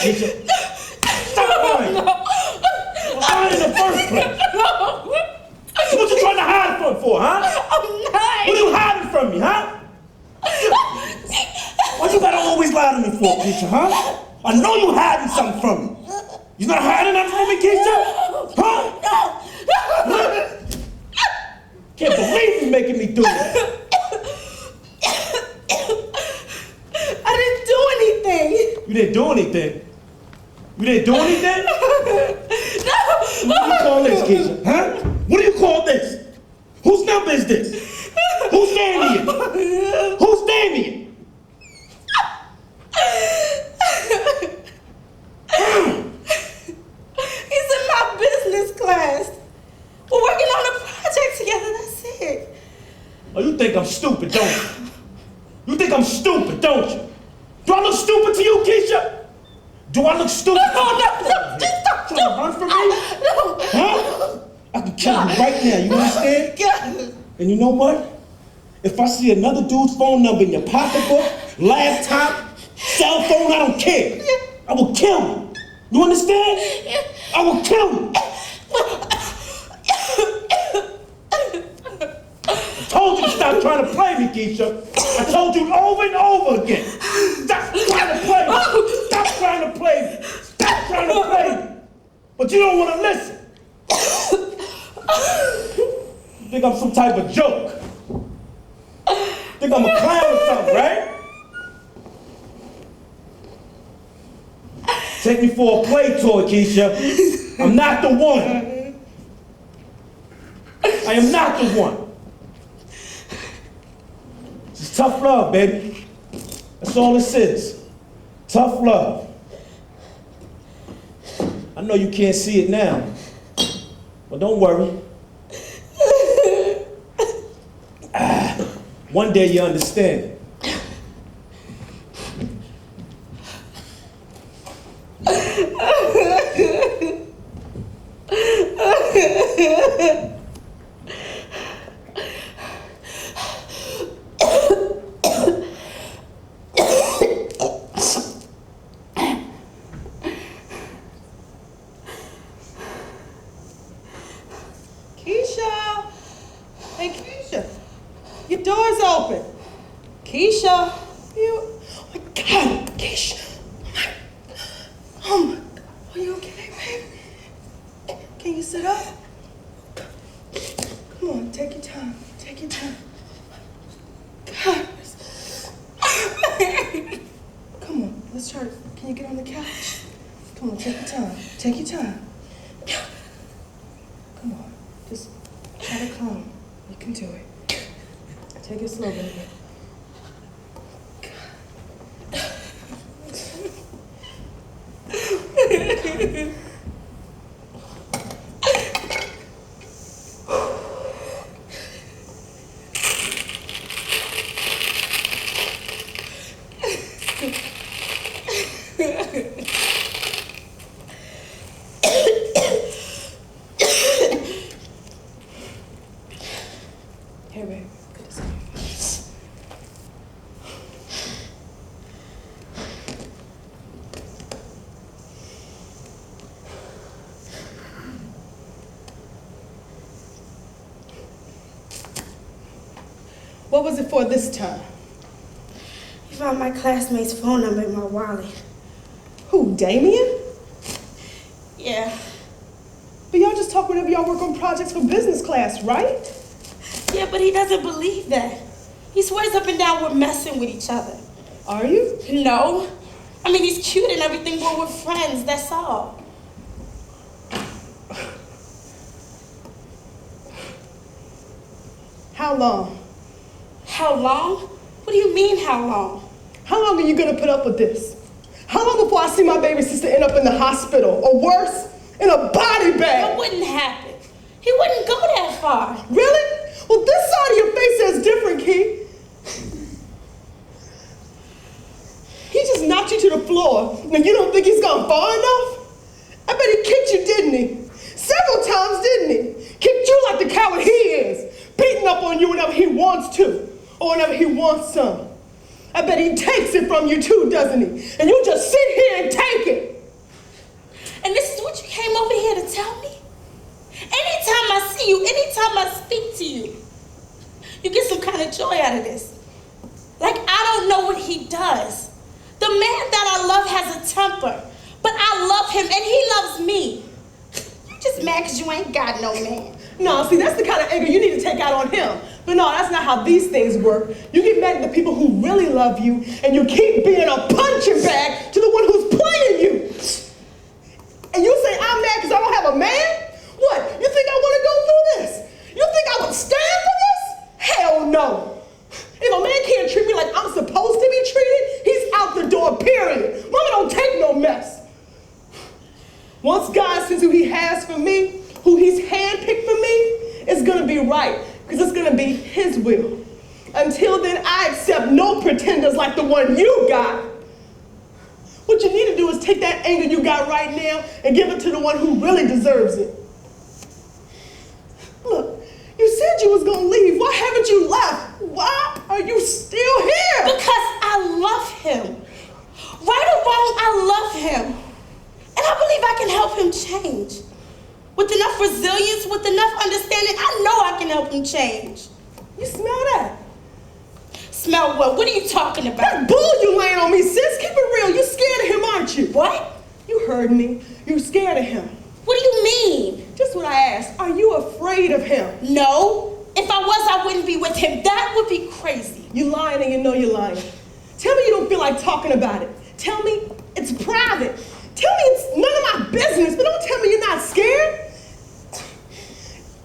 Kisha. Stop lying. Why in the first place? What you trying to hide from for, huh? I'm not. What are you hiding from me, huh? Why you gotta always lie to me for, Kisha, huh? I know you hiding something from me. You not hiding nothing from me, Kisha? Huh? Can't believe you making me do this. I didn't do anything. You didn't do anything? You didn't do anything? What do you call this, Kisha? Huh? What do you call this? Whose number is this? Who's Damian? Who's Damian? He's in my business class. We're working on a project together, that's it. Oh, you think I'm stupid, don't you? You think I'm stupid, don't you? Do I look stupid to you, Kisha? Do I look stupid? No, just stop. Trying to run from me? No. Huh? I can kill you right now, you understand? And you know what? If I see another dude's phone number in your pocketbook, laptop, cell phone, I don't care. I will kill you. You understand? I will kill you. I told you to stop trying to play me, Kisha. I told you over and over again. Stop trying to play me. Stop trying to play me. Stop trying to play me. But you don't want to listen. You think I'm some type of joke? Think I'm a clown or something, right? Take me for a play toy, Kisha. I'm not the one. I am not the one. It's tough love, baby. That's all this is. Tough love. I know you can't see it now, but don't worry. One day you understand. Kesha! Hey, Kesha! Your door's open. Kesha! You... Oh my God, Kesha! Oh my... Are you okay, baby? Can you sit up? Come on, take your time. Take your time. God. Come on, let's try. Can you get on the couch? Come on, take your time. Take your time. Come on, just try to calm. You can do it. Take it slow, baby. Here, baby. Good to see you. What was it for this time? You found my classmate's phone number in my wallet. Who, Damian? Yeah. But y'all just talk whenever y'all work on projects for business class, right? Yeah, but he doesn't believe that. He swears up and down we're messing with each other. Are you? No. I mean, he's cute and everything, but we're friends, that's all. How long? How long? What do you mean, how long? How long are you gonna put up with this? How long before I see my baby sister end up in the hospital, or worse, in a body bag? That wouldn't happen. He wouldn't go that far. Really? Well, this side of your face says different, Key. He just knocked you to the floor, and you don't think he's gone far enough? I bet he kicked you, didn't he? Several times, didn't he? Kicked you like the coward he is, beating up on you whenever he wants to, or whenever he wants some. I bet he takes it from you too, doesn't he? And you just sit here and take it. And this is what you came over here to tell me? Anytime I see you, anytime I speak to you, you get some kind of joy out of this. Like I don't know what he does. The man that I love has a temper, but I love him and he loves me. You just mad because you ain't got no man. No, see, that's the kind of anger you need to take out on him. But no, that's not how these things work. You get mad at the people who really love you, and you keep being a punching bag to the one who's playing you. And you say, I'm mad because I don't have a man? What, you think I want to go through this? You think I would stand for this? Hell no. If a man can't treat me like I'm supposed to be treated, he's out the door, period. Mama don't take no mess. Once God sees who he has for me, who he's handpicked for me, it's going to be right, because it's going to be his will. Until then, I accept no pretenders like the one you got. What you need to do is take that anger you got right now and give it to the one who really deserves it. Look, you said you was going to leave. Why haven't you left? Why are you still here? Because I love him. Right or wrong, I love him. And I believe I can help him change. With enough resilience, with enough understanding, I know I can help him change. You smell that? Smell what? What are you talking about? That bull you laying on me, sis. Keep it real. You scared of him, aren't you? What? You heard me. You're scared of him. What do you mean? Just what I asked. Are you afraid of him? No. If I was, I wouldn't be with him. That would be crazy. You lying and you know you're lying. Tell me you don't feel like talking about it. Tell me it's private. Tell me it's none of my business, but don't tell me you're not scared.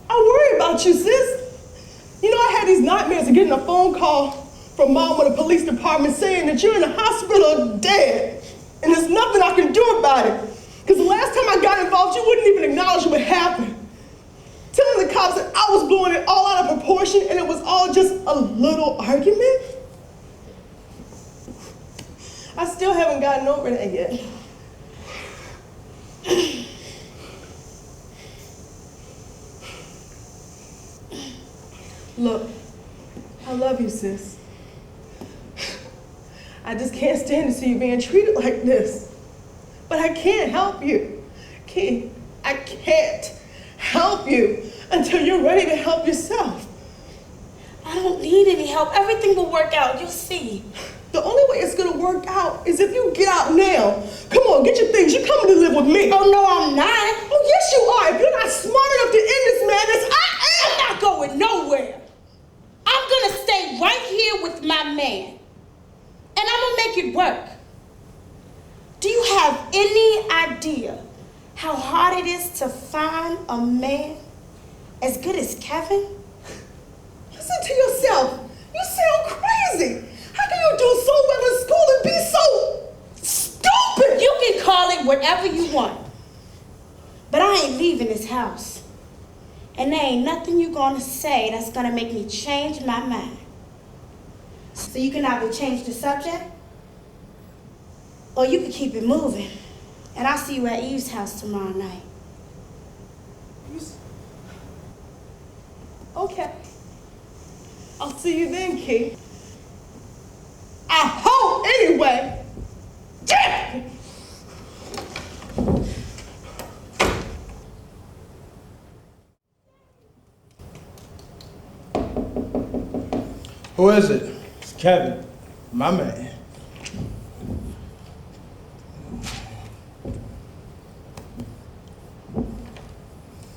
I worry about you, sis. You know, I had these nightmares of getting a phone call from mom or the police department saying that you're in the hospital dead. And there's nothing I can do about it. Because the last time I got involved, you wouldn't even acknowledge what happened. Telling the cops that I was blowing it all out of proportion and it was all just a little argument. I still haven't gotten over that yet. Look, I love you, sis. I just can't stand to see you being treated like this. But I can't help you. I can't help you until you're ready to help yourself. I don't need any help. Everything will work out. You'll see. The only way it's gonna work out is if you get out now. Come on, get your things. You're coming to live with me. Oh, no, I'm not. Oh, yes, you are. If you're not smart enough to end this madness, I am. I'm not going nowhere. I'm gonna stay right here with my man. And I'm gonna make it work. Do you have any idea how hard it is to find a man as good as Kevin? Listen to yourself. You sound crazy. How can you do so well in school and be so stupid? You can call it whatever you want. But I ain't leaving this house. And there ain't nothing you gonna say that's gonna make me change my mind. So you can either change the subject, or you can keep it moving. And I'll see you at Eve's house tomorrow night. Okay. I'll see you then, Key. I hope anyway. Damn! Who is it? It's Kevin. My man.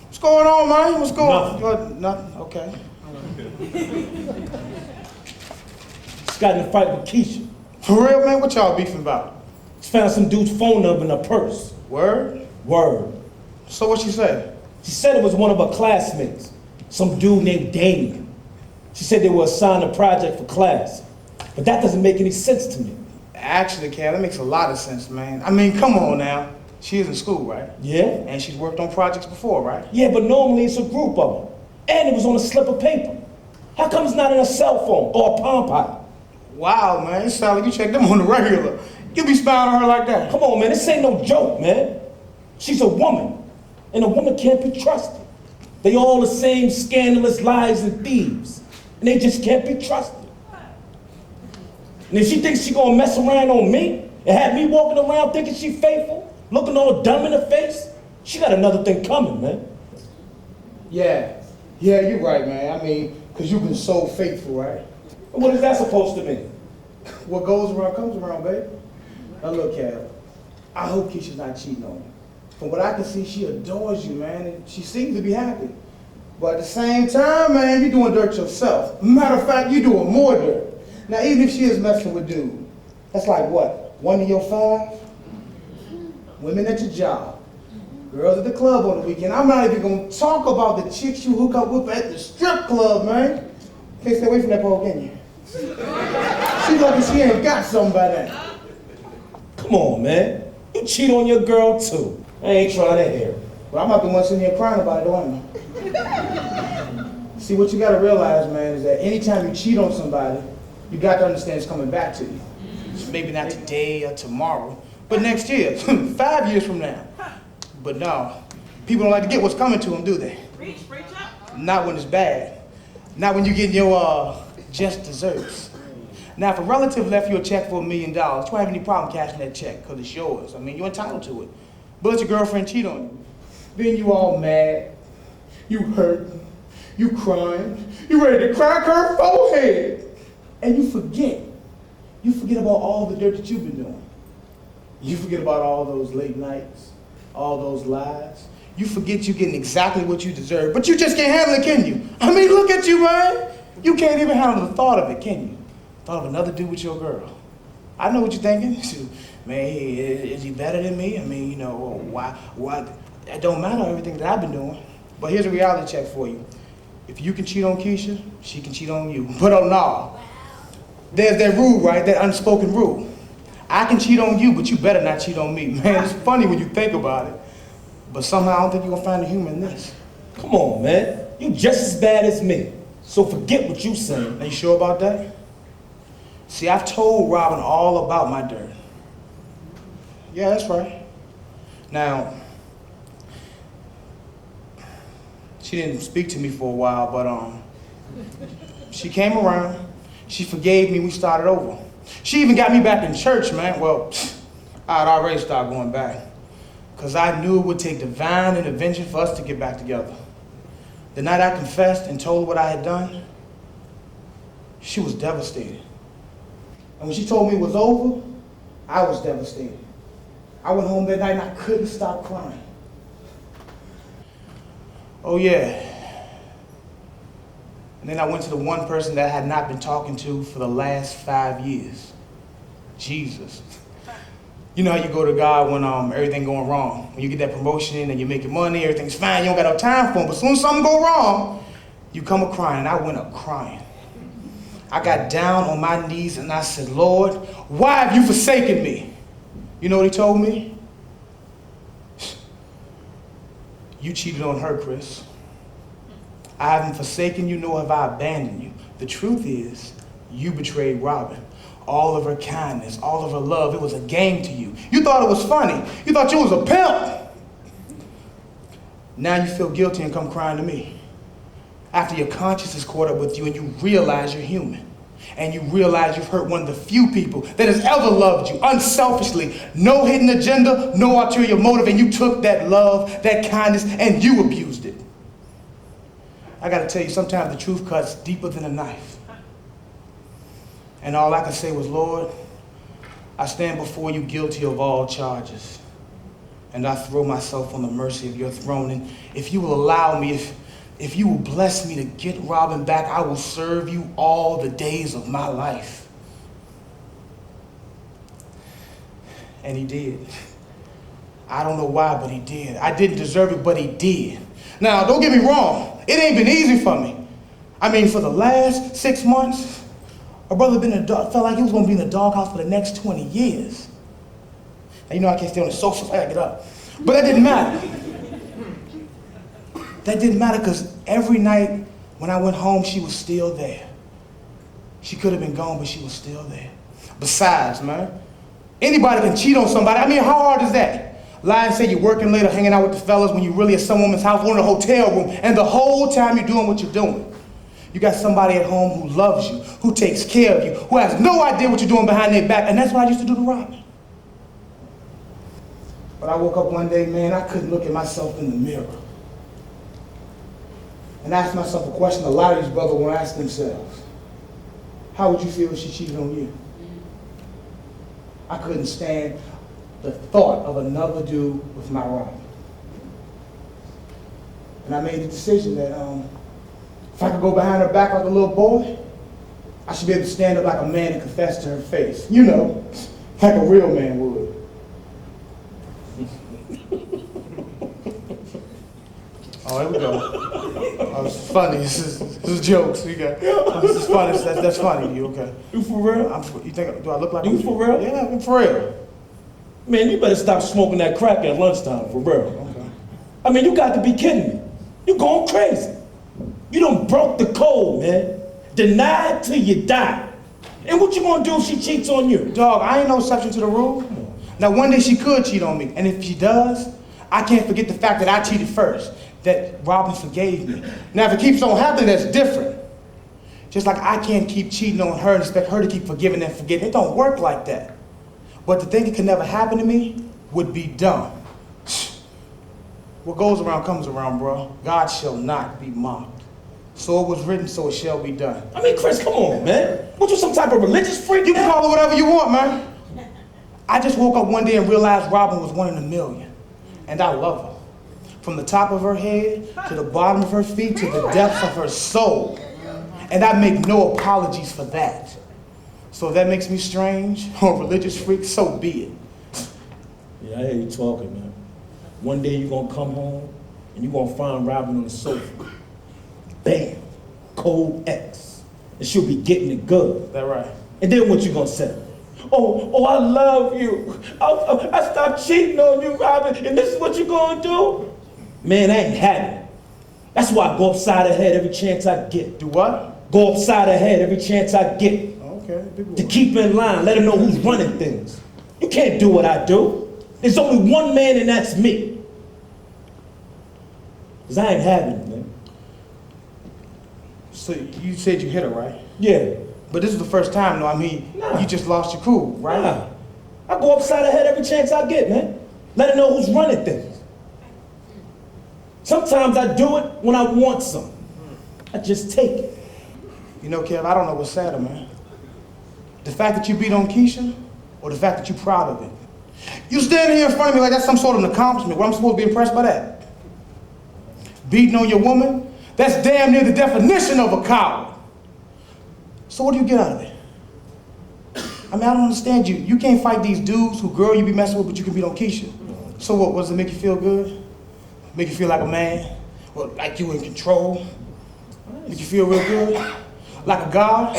What's going on, man? What's going on? Nothing. Okay. Just got in a fight with Kisha. For real, man? What y'all beefing about? Just found some dude's phone number in her purse. Word? Word. So what she say? She said it was one of her classmates, some dude named Damian. She said they were assigned a project for class. But that doesn't make any sense to me. Actually, Kat, that makes a lot of sense, man. I mean, come on now. She is in school, right? Yeah? And she's worked on projects before, right? Yeah, but normally it's a group of them. And it was on a slip of paper. How come it's not in a cell phone or a palm pilot? Wow, man. It sounds like you check them on the regular. You be spying on her like that. Come on, man. This ain't no joke, man. She's a woman. And a woman can't be trusted. They all the same scandalous lies and thieves. And they just can't be trusted. And if she thinks she gonna mess around on me and have me walking around thinking she faithful, looking all dumb in the face, she got another thing coming, man. Yeah, you're right, man. I mean, because you've been so faithful, right? And what is that supposed to mean? What goes around comes around, baby. Now look, Cal, I hope Kisha's not cheating on you. From what I can see, she adores you, man, and she seems to be happy. But at the same time, man, you're doing dirt yourself. Matter of fact, you're doing more dirt. Now, even if she is messing with dude, that's like what? 1 of your 5? Women at your job. Girls at the club on the weekend. I'm not even gonna talk about the chicks you hook up with at the strip club, man. Can't stay away from that pole, can you? She lucky she ain't got something by now. Come on, man. You cheat on your girl, too. I ain't trying to hear it. But I'm not the one sitting here crying about it, though, am I? See, what you gotta realize, man, is that anytime you cheat on somebody, you got to understand it's coming back to you. Maybe not today or tomorrow, but next year, 5 years from now. But no, people don't like to get what's coming to them, do they? Preach up. Not when it's bad. Not when you're getting your just desserts. Now, if a relative left you a check for $1 million, you won't have any problem cashing that check because it's yours. I mean, you're entitled to it. But let your girlfriend cheat on you. Then you all mad, you hurt, you crying, you ready to crack her forehead. And you forget. You forget about all the dirt that you've been doing. You forget about all those late nights, all those lies. You forget you're getting exactly what you deserve, but you just can't handle it, can you? I mean, look at you, man. You can't even handle the thought of it, can you? Thought of another dude with your girl. I know what you're thinking. Man, is he better than me? I mean, you know, why? It don't matter everything that I've been doing. But here's a reality check for you. If you can cheat on Kisha, she can cheat on you. But oh no. There's that rule, right? That unspoken rule. I can cheat on you, but you better not cheat on me. Man, it's funny when you think about it. But somehow I don't think you're gonna find the humor in this. Come on, man. You just as bad as me. So forget what you saying. Are you sure about that? See, I've told Robin all about my dirt. Yeah, that's right. Now, she didn't speak to me for a while, but she came around, she forgave me, we started over. She even got me back in church, man. Well, I'd already started going back, because I knew it would take divine intervention for us to get back together. The night I confessed and told her what I had done, she was devastated. And when she told me it was over, I was devastated. I went home that night and I couldn't stop crying. Oh yeah. And then I went to the one person that I had not been talking to for the last 5 years. Jesus. You know how you go to God when everything going wrong. When you get that promotion and you're making money, everything's fine, you don't got no time for them. But as soon as something go wrong, you come up crying. And I went up crying. I got down on my knees and I said, Lord, why have you forsaken me? You know what he told me? You cheated on her, Chris. I haven't forsaken you, nor have I abandoned you. The truth is, you betrayed Robin. All of her kindness, all of her love, it was a game to you. You thought it was funny. You thought you was a pimp. Now you feel guilty and come crying to me. After your conscience is caught up with you and you realize you're human. And you realize you've hurt one of the few people that has ever loved you unselfishly. No hidden agenda, no ulterior motive, and you took that love, that kindness, and you abused it. I gotta tell you, sometimes the truth cuts deeper than a knife. And all I could say was, Lord, I stand before you guilty of all charges. And I throw myself on the mercy of your throne. And if you will allow me, if you will bless me to get Robin back, I will serve you all the days of my life. And he did. I don't know why, but he did. I didn't deserve it, but he did. Now, don't get me wrong. It ain't been easy for me. I mean, for the last 6 months, my brother felt like he was going to be in the doghouse for the next 20 years. Now, you know I can't stay on the sofa, so I gotta get up. But that didn't matter. That didn't matter because every night when I went home, she was still there. She could have been gone, but she was still there. Besides, man, anybody can cheat on somebody. I mean, how hard is that? Lie and say you're working late or hanging out with the fellas when you really at some woman's house or in a hotel room, and the whole time you're doing what you're doing. You got somebody at home who loves you, who takes care of you, who has no idea what you're doing behind their back, and that's what I used to do to Robin. But I woke up one day, man, I couldn't look at myself in the mirror. And ask myself a question a lot of these brothers won't ask themselves. How would you feel if she cheated on you? I couldn't stand the thought of another dude with my Robin. And I made the decision that if I could go behind her back like a little boy, I should be able to stand up like a man and confess to her face. You know, like a real man would. Oh, here we go. Oh, this is funny. This is jokes. You got. Oh, this is funny. That's funny to you, okay? You for real? You think? Do I look like? You for real? Yeah, I'm for real. Man, you better stop smoking that crack at lunchtime, for real. Okay. I mean, you got to be kidding me. You going crazy. You done broke the code, man. Denied till you die. And what you gonna do if she cheats on you? Dog, I ain't no exception to the rule. Now, one day she could cheat on me, and if she does, I can't forget the fact that I cheated first, that Robin forgave me. Now, if it keeps on happening, that's different. Just like I can't keep cheating on her and expect her to keep forgiving and forgetting. It don't work like that. But to think it could never happen to me would be dumb. What goes around comes around, bro. God shall not be mocked. So it was written, so it shall be done. I mean, Chris, come on, man. What, you some type of religious freak? You can call it whatever you want, man. I just woke up one day and realized Robin was 1 in a million. And I love her. From the top of her head, to the bottom of her feet, to the depths of her soul. And I make no apologies for that. So if that makes me strange or a religious freak, so be it. Yeah, I hear you talking, man. One day you're gonna come home and you're gonna find Robin on the sofa. Bam, code X. And she'll be getting it good. That right? And then what you gonna say? Oh, I love you. I stopped cheating on you, Robin, and this is what you gonna do? Man, I ain't having it. That's why I go upside her head every chance I get. Do what? Go upside her head every chance I get. Okay, big boy. To keep her in line, let her know who's running things. You can't do what I do. There's only one man, and that's me. Because I ain't having it, man. So you said you hit her, right? Yeah. But this is the first time, though. I mean, Nah. you just lost your cool, right? Nah. I go upside her head every chance I get, man. Let her know who's running things. Sometimes I do it when I want some. I just take it. You know, Kev, I don't know what's sadder, man. The fact that you beat on Kisha, or the fact that you're proud of it. You standing here in front of me like that's some sort of an accomplishment. What, I'm supposed to be impressed by that? Beating on your woman? That's damn near the definition of a coward. So what do you get out of it? I mean, I don't understand you. You can't fight these dudes who girl you be messing with, but you can beat on Kisha. So what, does it make you feel good? Make you feel like a man? Or like you in control? Make you feel real good? Like a god?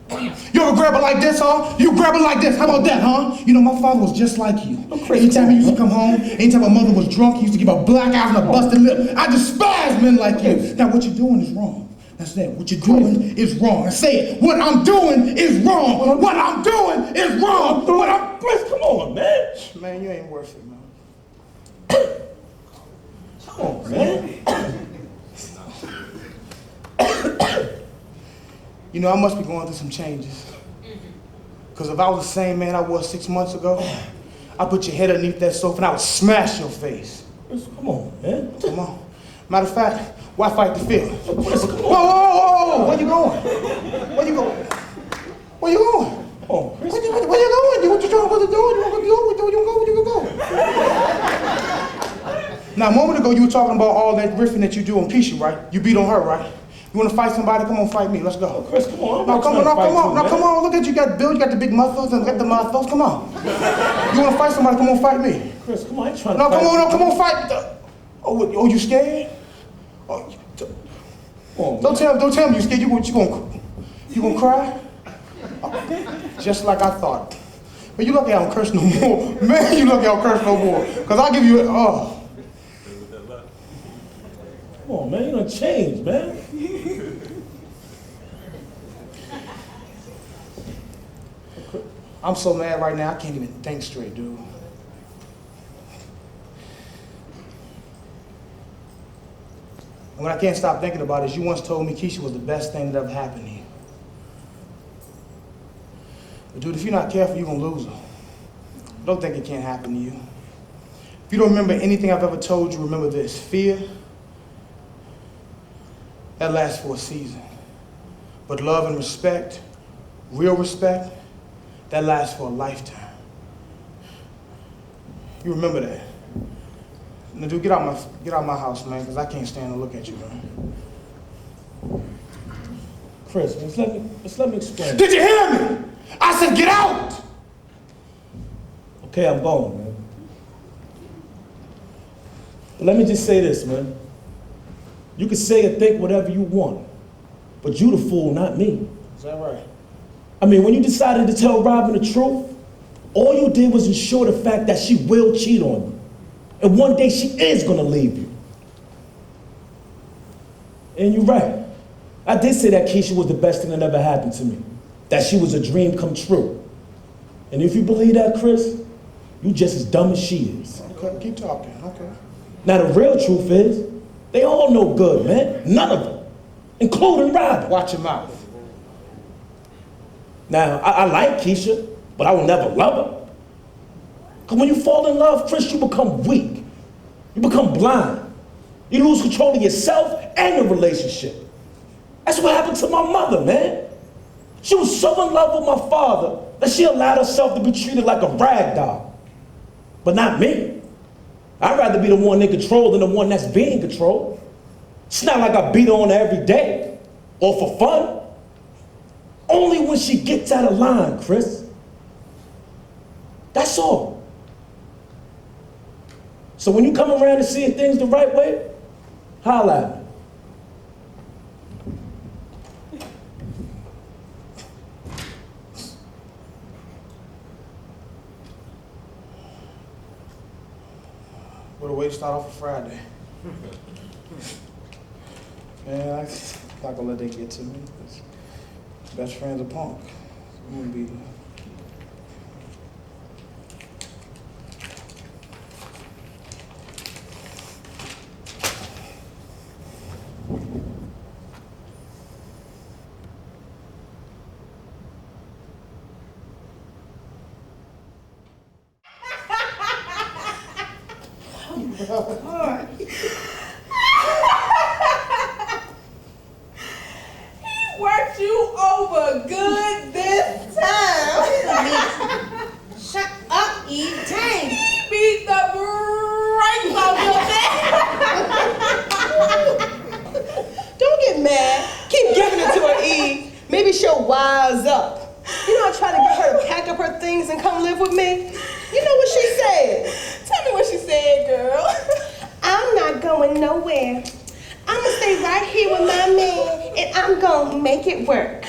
You ever grab it like this, huh? You grab it like this. How about that, huh? You know, my father was just like you. Anytime he used to come home, anytime my mother was drunk, he used to give a black eye and a busted lip. I despise men like you. Now, what you're doing is wrong. That's it. What you're doing is wrong. I say it. What I'm doing is wrong. What I'm doing is wrong. Chris, come on, man. Man, you ain't worth it, man. Come on, man. You know, I must be going through some changes. Because if I was the same man I was 6 months ago, I'd put your head underneath that sofa and I would smash your face. Chris, come on, man. Come on. Matter of fact, why fight the feeling? Chris, come Whoa, on. whoa, whoa, whoa, where you going? Where you going? Where you going? Oh, Chris. Where you going? What you trying to do? You want to go? Where you go? Now, a moment ago, you were talking about all that riffing that you do on Kisha, right? You beat on her, right? You want to fight somebody? Come on, fight me. Let's go. Chris, come on. Now, come on. Now, come on. Look at you. Got Bill. You got the big muscles and got the muscles. Come on. You want to fight somebody? Come on, fight me. Chris, come on. I ain't trying to No, fight come on. you. No, come on, fight. Oh, you scared? Oh, don't tell me you scared. You gonna cry? Oh, just like I thought. But you lucky I don't curse no more. Man, you lucky I don't curse no more. Cause I'll give you Come on, man. You done changed, man. I'm so mad right now, I can't even think straight, dude. And what I can't stop thinking about is you once told me Kisha was the best thing that ever happened to you. But dude, if you're not careful, you're gonna lose her. Don't think it can't happen to you. If you don't remember anything I've ever told you, remember this. Fear, that lasts for a season. But love and respect, real respect, that lasts for a lifetime. You remember that. Now, dude, get out my house, man, because I can't stand to look at you, man. Chris, just let me explain. Did you hear me? I said get out! Okay, I'm going, man. But let me just say this, man. You can say or think whatever you want, but you the fool, not me. Is that right? I mean, when you decided to tell Robin the truth, all you did was ensure the fact that she will cheat on you. And one day she is gonna leave you. And you're right. I did say that Keshia was the best thing that ever happened to me. That she was a dream come true. And if you believe that, Chris, you just as dumb as she is. Okay, keep talking, okay. Now the real truth is, they all no good, man. None of them. Including Robin. Watch your mouth. Now, I like Keshia, but I will never love her. Because when you fall in love, Chris, you become weak. You become blind. You lose control of yourself and your relationship. That's what happened to my mother, man. She was so in love with my father that she allowed herself to be treated like a rag doll. But not me. I'd rather be the one in control than the one that's being controlled. It's not like I beat on her every day or for fun. Only when she gets out of line, Chris. That's all. So when you come around and see things the right way, holla at me. What a way to start off a Friday. Man, I'm not gonna let that get to me. Best friend's a punk. I'm gonna be. He worked you over good this time. Shut up, Eve. Dang. He beat the brakes off your neck. Don't get mad. Keep giving it to her, Eve. Maybe she'll wise up. You know, I tried to get her to pack up her things and come live with me. You know what she said? Tell me what she said, girl. I'm not going nowhere. I'm gonna stay right here with my man and I'm gonna make it work.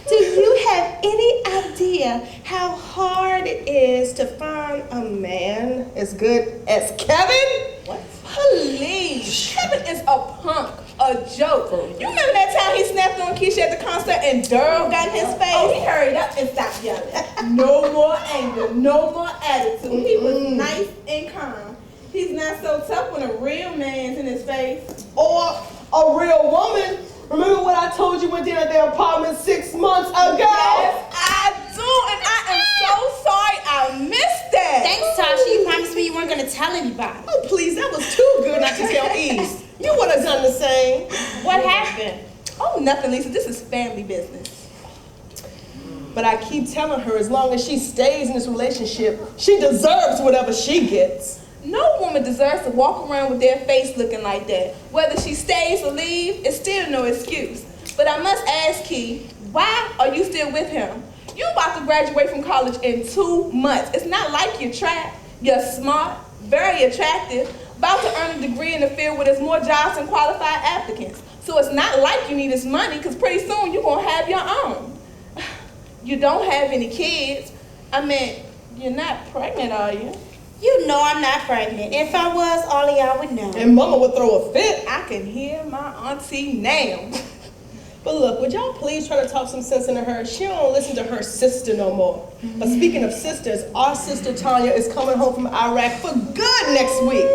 Do you have any idea how hard it is to find a man as good as Kevin? What? Please. Kevin is a punk, a joke. You remember that time he snapped on Kisha at the concert and Durl got in his face? Oh, he hurried up and stopped yelling. No more anger, no more attitude. He was nice and calm. He's not so tough when a real man's in his face. Or a real woman. Remember what I told you went down at their apartment 6 months ago? Yes, I do, and I am so sorry I missed that. Thanks, Tasha. You promised me you weren't going to tell anybody. Oh, please, that was too good not to tell Eve. You would have done the same. What happened? Oh, nothing, Lisa. This is family business. But I keep telling her as long as she stays in this relationship, she deserves whatever she gets. No woman deserves to walk around with their face looking like that. Whether she stays or leaves, it's still no excuse. But I must ask Key, why are you still with him? You about to graduate from college in 2 months. It's not like you're trapped. You're smart, very attractive, about to earn a degree in the field where there's more jobs than qualified applicants. So it's not like you need his money, because pretty soon you're going to have your own. You don't have any kids. I mean, you're not pregnant, are you? You know I'm not pregnant. If I was, all of y'all would know. And Mama would throw a fit. I can hear my auntie now. But look, would y'all please try to talk some sense into her? She don't listen to her sister no more. But speaking of sisters, our sister Tanya is coming home from Iraq for good next week.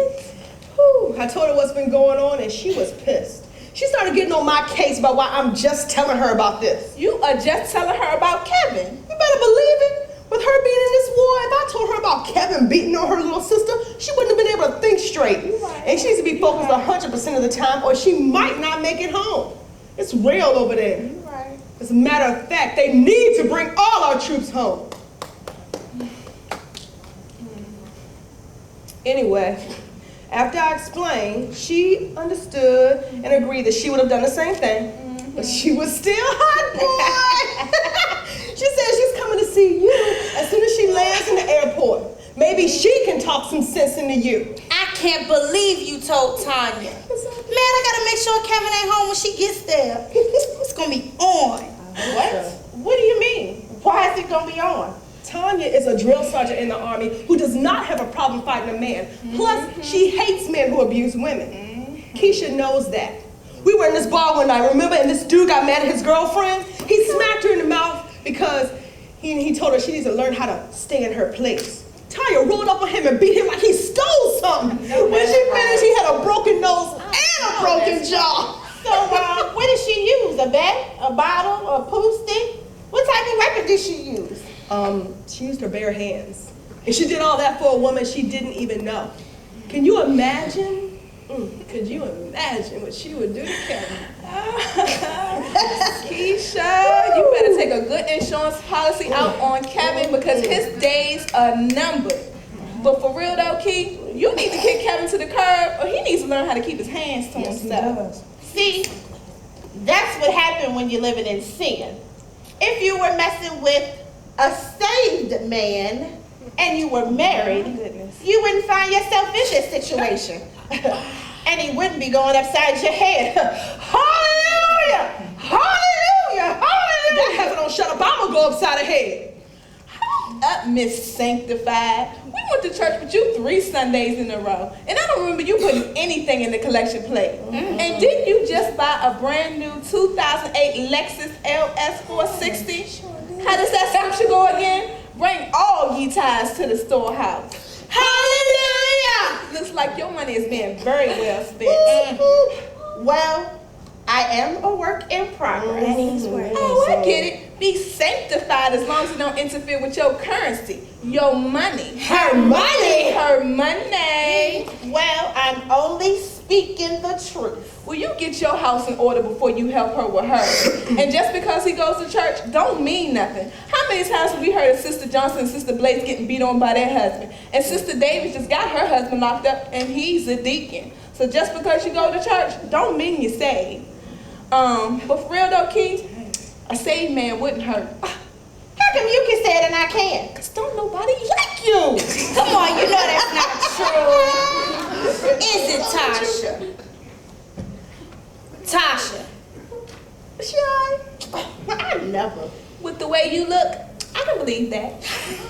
Whew, I told her what's been going on and she was pissed. She started getting on my case about why I'm just telling her about this. You are just telling her about Kevin. You better believe it. With her being in this war, if I told her about Kevin beating on her little sister, she wouldn't have been able to think straight. Right. And she needs to be focused 100% of the time, or she might not make it home. It's real over there. Right. As a matter of fact, they need to bring all our troops home. Anyway, after I explained, she understood and agreed that she would have done the same thing. But she was still hot, boy. She said she's coming to see you as soon as she lands in the airport. Maybe she can talk some sense into you. I can't believe you told Tanya. Man, I gotta make sure Kevin ain't home when she gets there. It's gonna be on. What? What do you mean? Why is it gonna be on? Tanya is a drill sergeant in the Army who does not have a problem fighting a man. Plus, she hates men who abuse women. Kesha knows that. We were in this bar one night, remember? And this dude got mad at his girlfriend. He smacked her in the mouth because he told her she needs to learn how to stay in her place. Tanya rolled up on him and beat him like he stole something. When she finished, he had a broken nose and a broken jaw. So, what did she use? A bat? A bottle? A poo stick? What type of weapon did she use? She used her bare hands. And she did all that for a woman she didn't even know. Can you imagine? Could you imagine what she would do to Kevin? Keisha, you better take a good insurance policy out on Kevin because his days are numbered. But for real though, Key, you need to kick Kevin to the curb or he needs to learn how to keep his hands to himself. See, that's what happened when you're living in sin. If you were messing with a saved man and you were married, you wouldn't find yourself in this situation. And he wouldn't be going upside your head. Hallelujah! Hallelujah! Hallelujah! That heifer don't shut up, I'm gonna go upside her head. Up, Miss Sanctified. We went to church with you 3 Sundays in a row. And I don't remember you putting anything in the collection plate. And didn't you just buy a brand new 2008 Lexus LS 460? How does that scripture go again? Bring all ye tithes to the storehouse. Hallelujah! Looks like your money is being very well spent. Well, I am a work in progress. Oh, I get it. Be sanctified as long as it don't interfere with your currency, your money. Her money? Her money. Well, I'm only speaking the truth. Will you get your house in order before you help her with hers? And just because he goes to church don't mean nothing. How many times have we heard of Sister Johnson and Sister Blaze getting beat on by their husband? And Sister Davis just got her husband locked up and he's a deacon. So just because you go to church don't mean you're saved. But for real though, Keith, a saved man wouldn't hurt. How come you can say it and I can't? Cause don't nobody like you. Come on, you know that's not true. Is it, Tasha? Tasha. Shy. I never. With the way you look, I can believe that.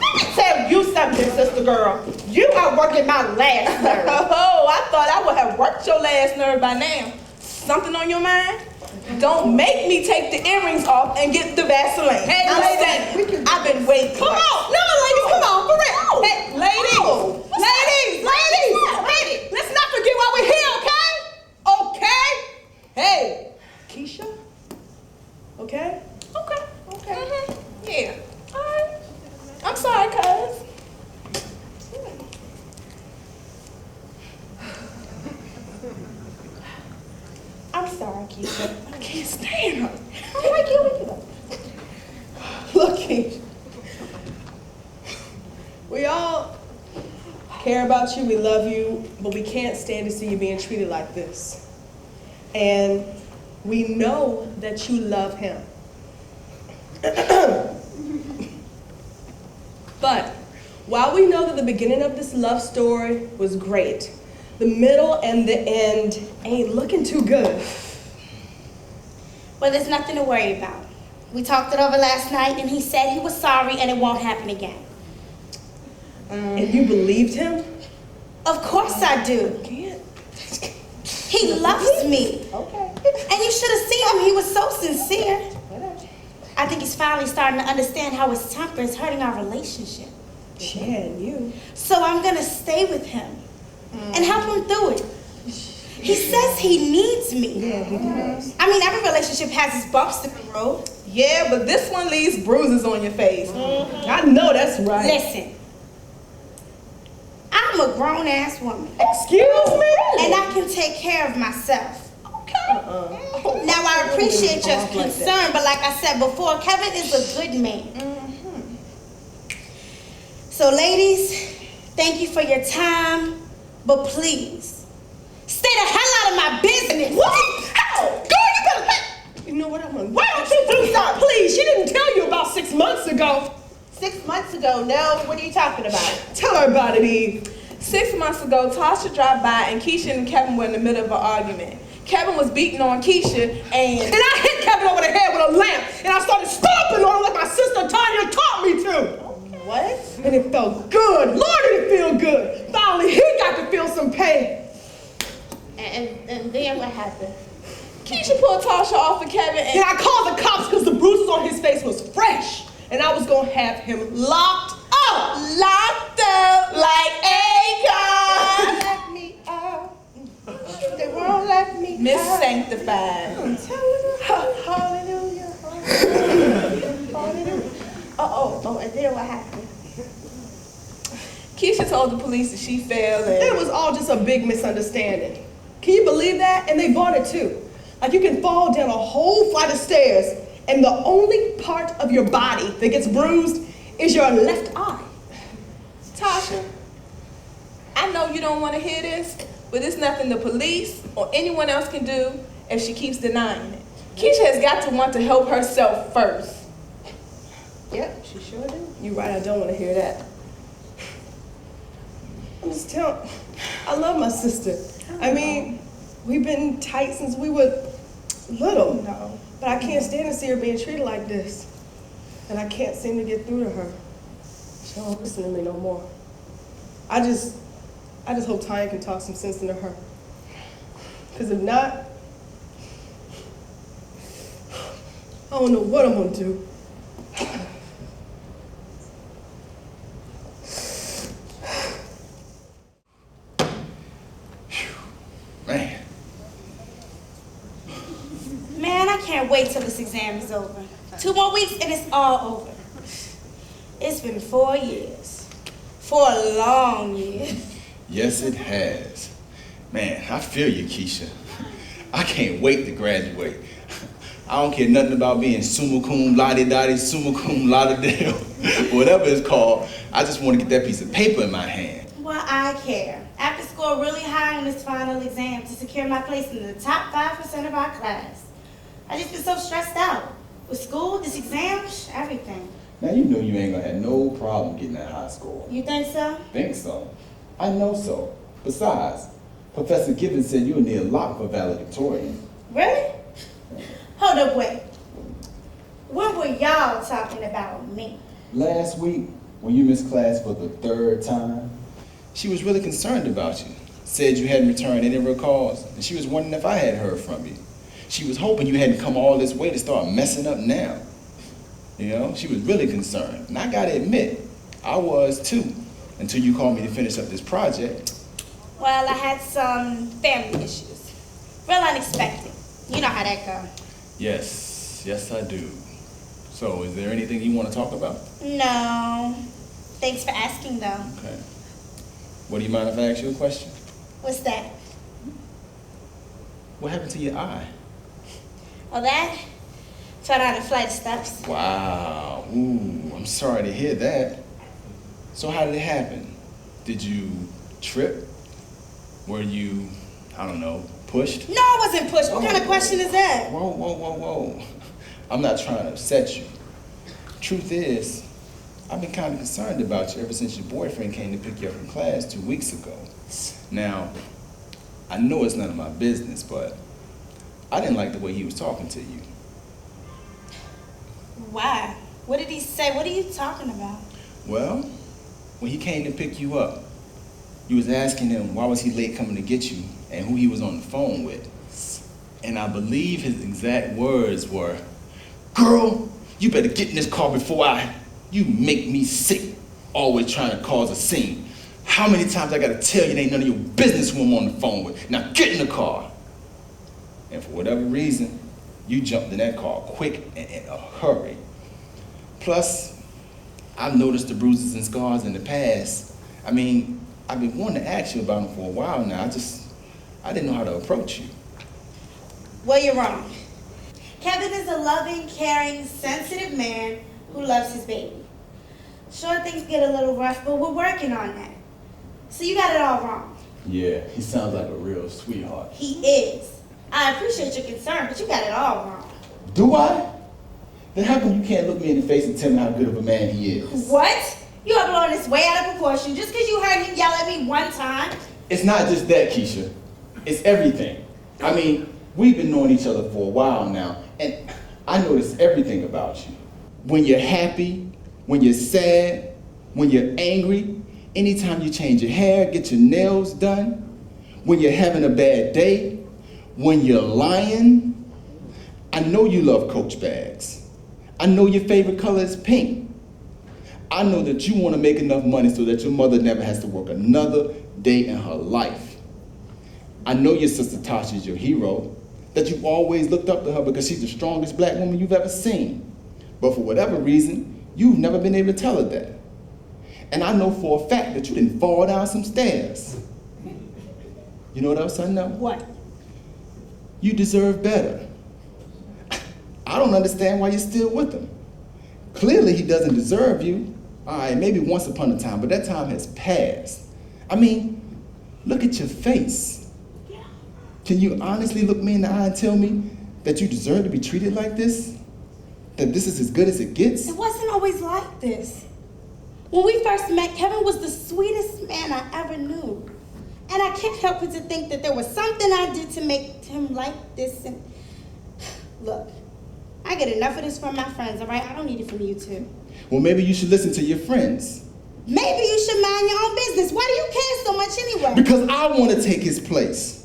Let me tell you something, sister girl. You are working my last nerve. Oh, I thought I would have worked your last nerve by now. Something on your mind? Don't make me take the earrings off and get the Vaseline. Hey, ladies, I've been waiting. Come on! No, ladies, come on, for real! Hey, ladies! Ladies! Let's not forget why we're here, okay? Okay? Hey, Kesha? Okay? Okay. Yeah. All right. I'm sorry, cuz. I'm sorry, Kisha. I can't stand her. I like you either. Look, Kesha. We all care about you, we love you, but we can't stand to see you being treated like this. And we know that you love him. But while we know that the beginning of this love story was great, the middle and the end ain't looking too good. Well, there's nothing to worry about. We talked it over last night, and he said he was sorry and it won't happen again. And you believed him? Of course I do. He loves me. Okay. And you should have seen him. He was so sincere. I think he's finally starting to understand how his temper is hurting our relationship. Yeah, and you. So I'm going to stay with him and help him through it. He says he needs me. Yeah, he does. I mean, every relationship has its bumps in the road. Yeah, but this one leaves bruises on your face. I know that's right. Listen, I'm a grown-ass woman. Excuse me? And I can take care of myself. Uh-uh. Now, I appreciate your Like that. concern, but like I said before, Kevin is a good man. So, ladies, thank you for your time, but please, stay the hell out of my business. What? Ow! Girl, you better... You know what, I'm gonna... Why don't you do something? Please, she didn't tell you about 6 months ago. 6 months ago, no. What are you talking about? Tell her about it, Eve. 6 months ago, Tasha dropped by and Keisha and Kevin were in the middle of an argument. Kevin was beating on Keisha and I hit Kevin over the head with a lamp, and I started stomping on him like my sister Tanya taught me to. What? And it felt good. Lord, did it feel good. Finally, he got to feel some pain. And then what happened? Keisha pulled Tasha off of Kevin And and I called the cops because the bruises on his face was fresh. And I was going to have him locked up. locked up like Akon. Let me out. They won't let me Miss out. Sanctified. Hallelujah. Hallelujah. Oh, and then what happened? Keisha told the police that she failed It and was all just a big misunderstanding. Can you believe that? And they bought it too. Like you can fall down a whole flight of stairs and the only part of your body that gets bruised is your left eye. Tasha, I know you don't want to hear this, but it's nothing the police or anyone else can do if she keeps denying it. Keisha has got to want to help herself first. Yep, she sure did. You're right, I don't want to hear that. I'm just telling, I love my sister. I mean, we've been tight since we were little. No. But I can't stand to see her being treated like this. And I can't seem to get through to her. She don't listen to me no more. I just hope Tanya can talk some sense into her. Because if not, I don't know what I'm gonna do. Man, Man, I can't wait till this exam is over. 2 more weeks and it's all over. It's been 4 years. 4 long years. yes it has. Man, I feel you, Kisha. I can't wait to graduate. I don't care nothing about being summa cum laude, summa cum lauderdale, whatever it's called. I just want to get that piece of paper in my hand. Well, I care. I have to score really high on this final exam to secure my place in the top 5% of our class. I just been so stressed out. With school, this exam, everything. Now you know you ain't gonna have no problem getting that high score. You think so? Think so? I know so. Besides, Professor Gibbons said you'll need a lot for valedictorian. Really? Hold up, wait. When were y'all talking about me? Last week, when you missed class for the 3rd time, she was really concerned about you. Said you hadn't returned any of her calls, and she was wondering if I had heard from you. She was hoping you hadn't come all this way to start messing up now. You know, she was really concerned. And I gotta admit, I was too, until you called me to finish up this project. Well, I had some family issues. Real unexpected. You know how that goes. Yes, I do. So, is there anything you want to talk about? No. Thanks for asking, though. Okay. What, do you mind if I ask you a question? What's that? What happened to your eye? Oh, that? Fell down a flight of steps. Wow. Ooh, I'm sorry to hear that. So how did it happen? Did you trip? Were you, I don't know, pushed? No, I wasn't pushed. What kind of question is that? Whoa. I'm not trying to upset you. Truth is, I've been kind of concerned about you ever since your boyfriend came to pick you up from class 2 weeks ago. Now, I know it's none of my business, but I didn't like the way he was talking to you. Why? What did he say? What are you talking about? Well, when he came to pick you up, you was asking him why was he late coming to get you and who he was on the phone with. And I believe his exact words were, "Girl, you better get in this car before you make me sick, always trying to cause a scene. How many times I gotta tell you it ain't none of your business who I'm on the phone with? Now get in the car. And for whatever reason, you jumped in that car quick and in a hurry. Plus, I've noticed the bruises and scars in the past. I mean, I've been wanting to ask you about them for a while now. I didn't know how to approach you. Well, you're wrong. Kevin is a loving, caring, sensitive man who loves his baby. Sure, things get a little rough, but we're working on that. So you got it all wrong. Yeah, he sounds like a real sweetheart. He is. I appreciate your concern, but you got it all wrong. Do I? Then how come you can't look me in the face and tell me how good of a man he is? What? You are blowing this way out of proportion just because you heard him yell at me one time. It's not just that, Kisha. It's everything. I mean, we've been knowing each other for a while now, and I notice everything about you. When you're happy, when you're sad, when you're angry, anytime you change your hair, get your nails done, when you're having a bad day, when you're lying. I know you love Coach bags. I know your favorite color is pink. I know that you want to make enough money so that your mother never has to work another day in her life. I know your sister Tasha is your hero, that you've always looked up to her because she's the strongest black woman you've ever seen. But for whatever reason, you've never been able to tell her that. And I know for a fact that you didn't fall down some stairs. You know what else I know? What? You deserve better. I don't understand why you're still with him. Clearly he doesn't deserve you. All right, maybe once upon a time, but that time has passed. I mean, look at your face. Can you honestly look me in the eye and tell me that you deserve to be treated like this? That this is as good as it gets? It wasn't always like this. When we first met, Kevin was the sweetest man I ever knew. And I can't help but to think that there was something I did to make him like this. And look, I get enough of this from my friends, all right? I don't need it from you too. Well, maybe you should listen to your friends. Maybe you should mind your own business. Why do you care so much anyway? Because I want to take his place.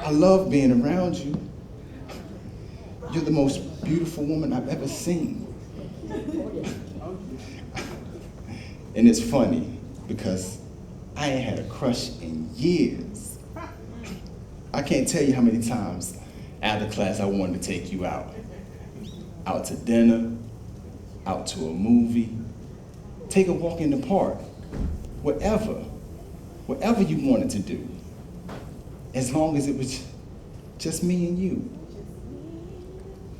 I love being around you. You're the most beautiful woman I've ever seen. And it's funny because I ain't had a crush in years. I can't tell you how many times after class I wanted to take you out. Out to dinner, out to a movie, take a walk in the park, whatever you wanted to do. As long as it was just me and you.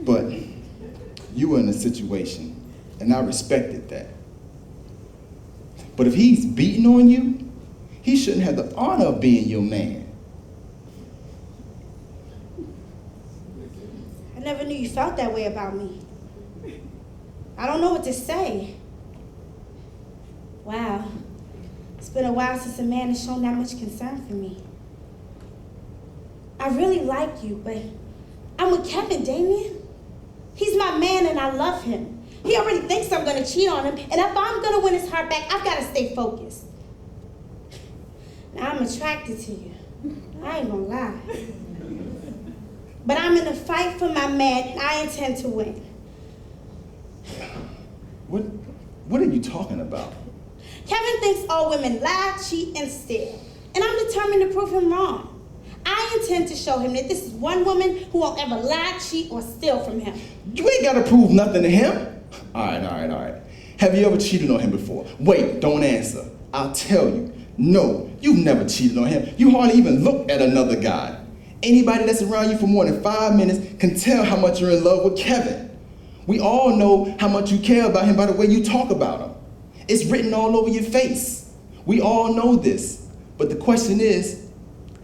But you were in a situation, and I respected that. But if he's beating on you, he shouldn't have the honor of being your man. I never knew you felt that way about me. I don't know what to say. Wow. It's been a while since a man has shown that much concern for me. I really like you, but I'm with Kevin, Damian. He's my man and I love him. He already thinks I'm gonna cheat on him, and if I'm gonna win his heart back, I've gotta stay focused. Now I'm attracted to you. I ain't gonna lie. But I'm in a fight for my man and I intend to win. What are you talking about? Kevin thinks all women lie, cheat, and steal. And I'm determined to prove him wrong. I intend to show him that this is one woman who won't ever lie, cheat, or steal from him. You ain't gotta prove nothing to him. All right. Have you ever cheated on him before? Wait, don't answer. I'll tell you. No, you've never cheated on him. You hardly even looked at another guy. Anybody that's around you for more than 5 minutes can tell how much you're in love with Kevin. We all know how much you care about him by the way you talk about him. It's written all over your face. We all know this. But the question is,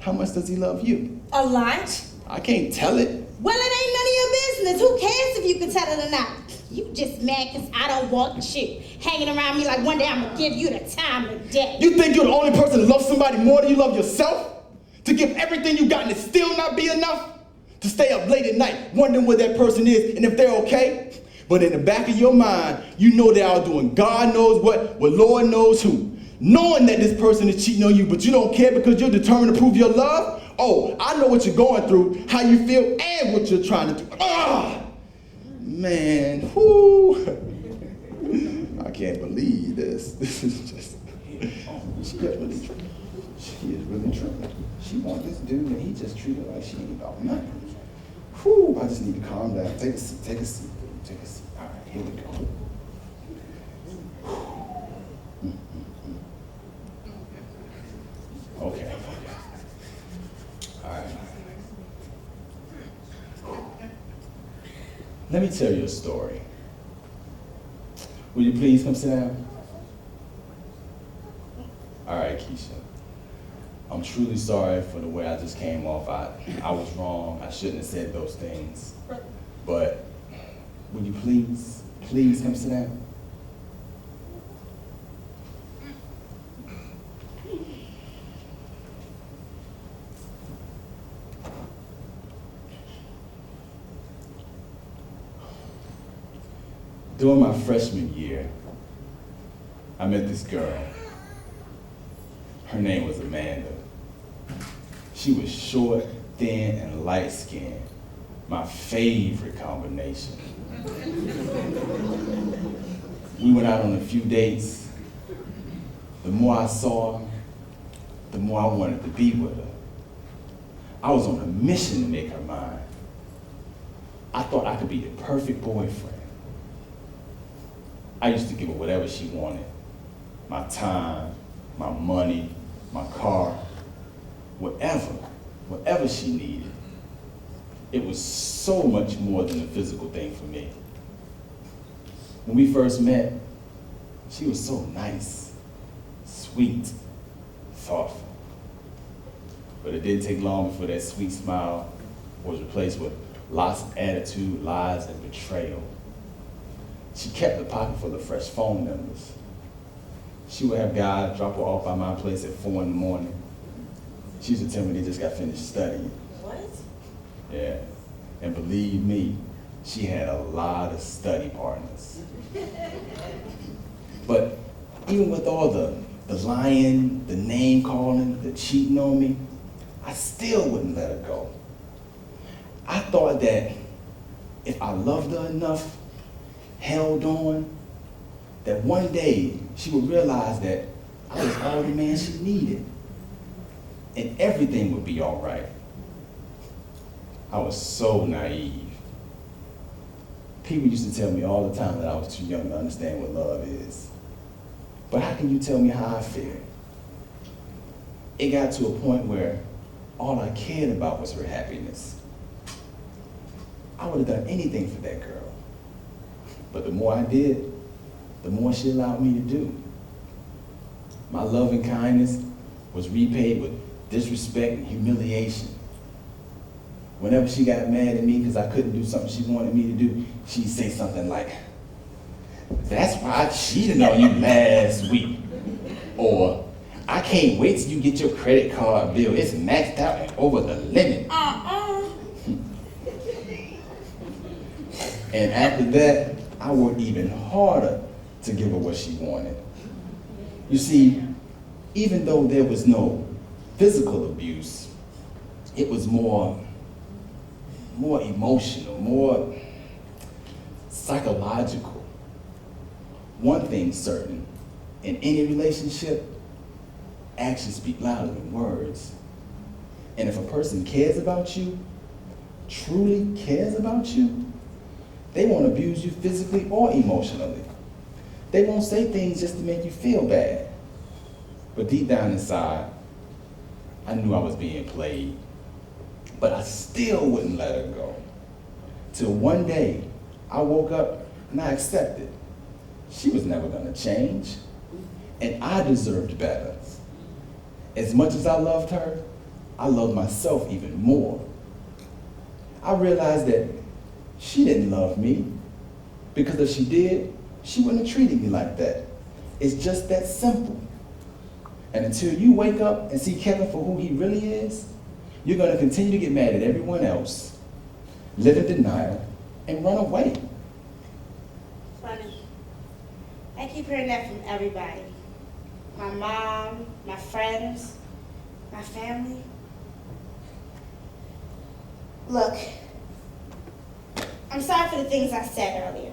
how much does he love you? A lot. I can't tell it. Well, it ain't none of your business. Who cares if you can tell it or not? You just mad because I don't want you hanging around me like one day I'm going to give you the time of day. You think you're the only person that loves somebody more than you love yourself? To give everything you got and it still not be enough? To stay up late at night wondering where that person is and if they're okay? But in the back of your mind, you know they're out doing God knows what Lord knows who. Knowing that this person is cheating on you, but you don't care because you're determined to prove your love? Oh, I know what you're going through, how you feel, and what you're trying to do. Man, whoo! I can't believe this. This is just, she is really tripping. She is really tripping. She wants this dude and he just treated her like she ain't about nothing. Whew, I just need to calm down. Take a seat, take a seat, take a seat. All right, here we go. Okay. All right. Let me tell you a story. Will you please come sit down? All right, Kisha. I'm truly sorry for the way I just came off. I was wrong. I shouldn't have said those things. But would you please come sit down? During my freshman year, I met this girl. Her name was Amanda. She was short, thin, and light-skinned. My favorite combination. We went out on a few dates. The more I saw her, the more I wanted to be with her. I was on a mission to make her mine. I thought I could be the perfect boyfriend. I used to give her whatever she wanted. My time, my money, my car, whatever she needed. It was so much more than a physical thing for me. When we first met, she was so nice, sweet, thoughtful. But it didn't take long before that sweet smile was replaced with lots of attitude, lies, and betrayal. She kept a pocket full of fresh phone numbers. She would have guys drop her off by my place at 4 in the morning. She used to tell me they just got finished studying. What? Yeah, and believe me, she had a lot of study partners. But even with all the lying, the name calling, the cheating on me, I still wouldn't let her go. I thought that if I loved her enough, held on, that one day she would realize that I was all the man she needed and everything would be all right. I was so naive. People used to tell me all the time that I was too young to understand what love is. But how can you tell me how I feel? It got to a point where all I cared about was her happiness. I would have done anything for that girl. But the more I did, the more she allowed me to do. My love and kindness was repaid with disrespect and humiliation. Whenever she got mad at me because I couldn't do something she wanted me to do, she'd say something like, "That's why I cheated on you last week." Or, "I can't wait till you get your credit card bill. It's maxed out and over the limit." And after that, I worked even harder to give her what she wanted. You see, even though there was no physical abuse, it was more emotional, more psychological. One thing's certain, in any relationship, actions speak louder than words. And if a person cares about you, truly cares about you, they won't abuse you physically or emotionally. They won't say things just to make you feel bad. But deep down inside, I knew I was being played. But I still wouldn't let her go. Till one day, I woke up and I accepted. She was never gonna change. And I deserved better. As much as I loved her, I loved myself even more. I realized that she didn't love me, because if she did, she wouldn't have treated me like that. It's just that simple. And until you wake up and see Kevin for who he really is, you're gonna continue to get mad at everyone else, live in denial, and run away. Funny. I keep hearing that from everybody. My mom, my friends, my family. Look, I'm sorry for the things I said earlier.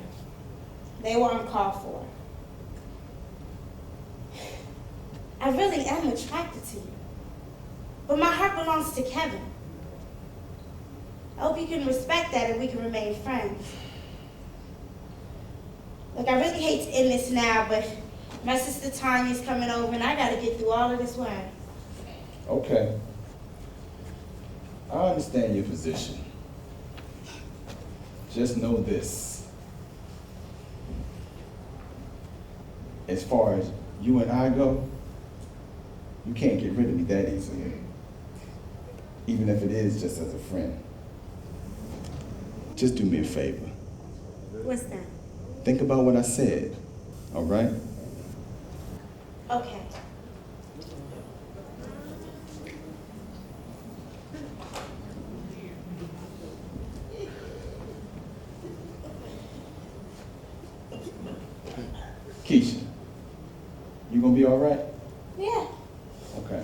They were uncalled for. I really am attracted to you. But my heart belongs to Kevin. I hope you can respect that and we can remain friends. Look, I really hate to end this now, but my sister Tanya's coming over and I gotta get through all of this wine. Okay. I understand your position. Just know this. As far as you and I go, you can't get rid of me that easily. Even if it is just as a friend. Just do me a favor. What's that? Think about what I said, all right? Okay. Kisha, you gonna be all right? Yeah. Okay.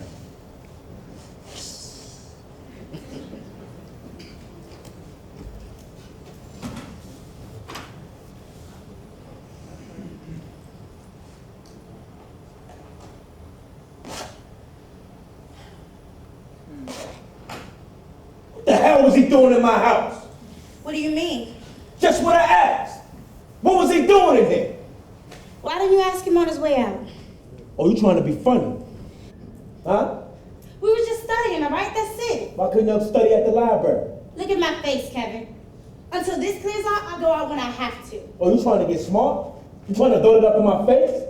What the hell was he doing in my house? What do you mean? Just what I asked. What was he doing in here? Why didn't you ask him on his way out? Oh, you trying to be funny? Huh? We were just studying, all right? That's it. Why couldn't you study at the library? Look at my face, Kevin. Until this clears out, I'll go out when I have to. Oh, you trying to get smart? You trying to throw it up in my face?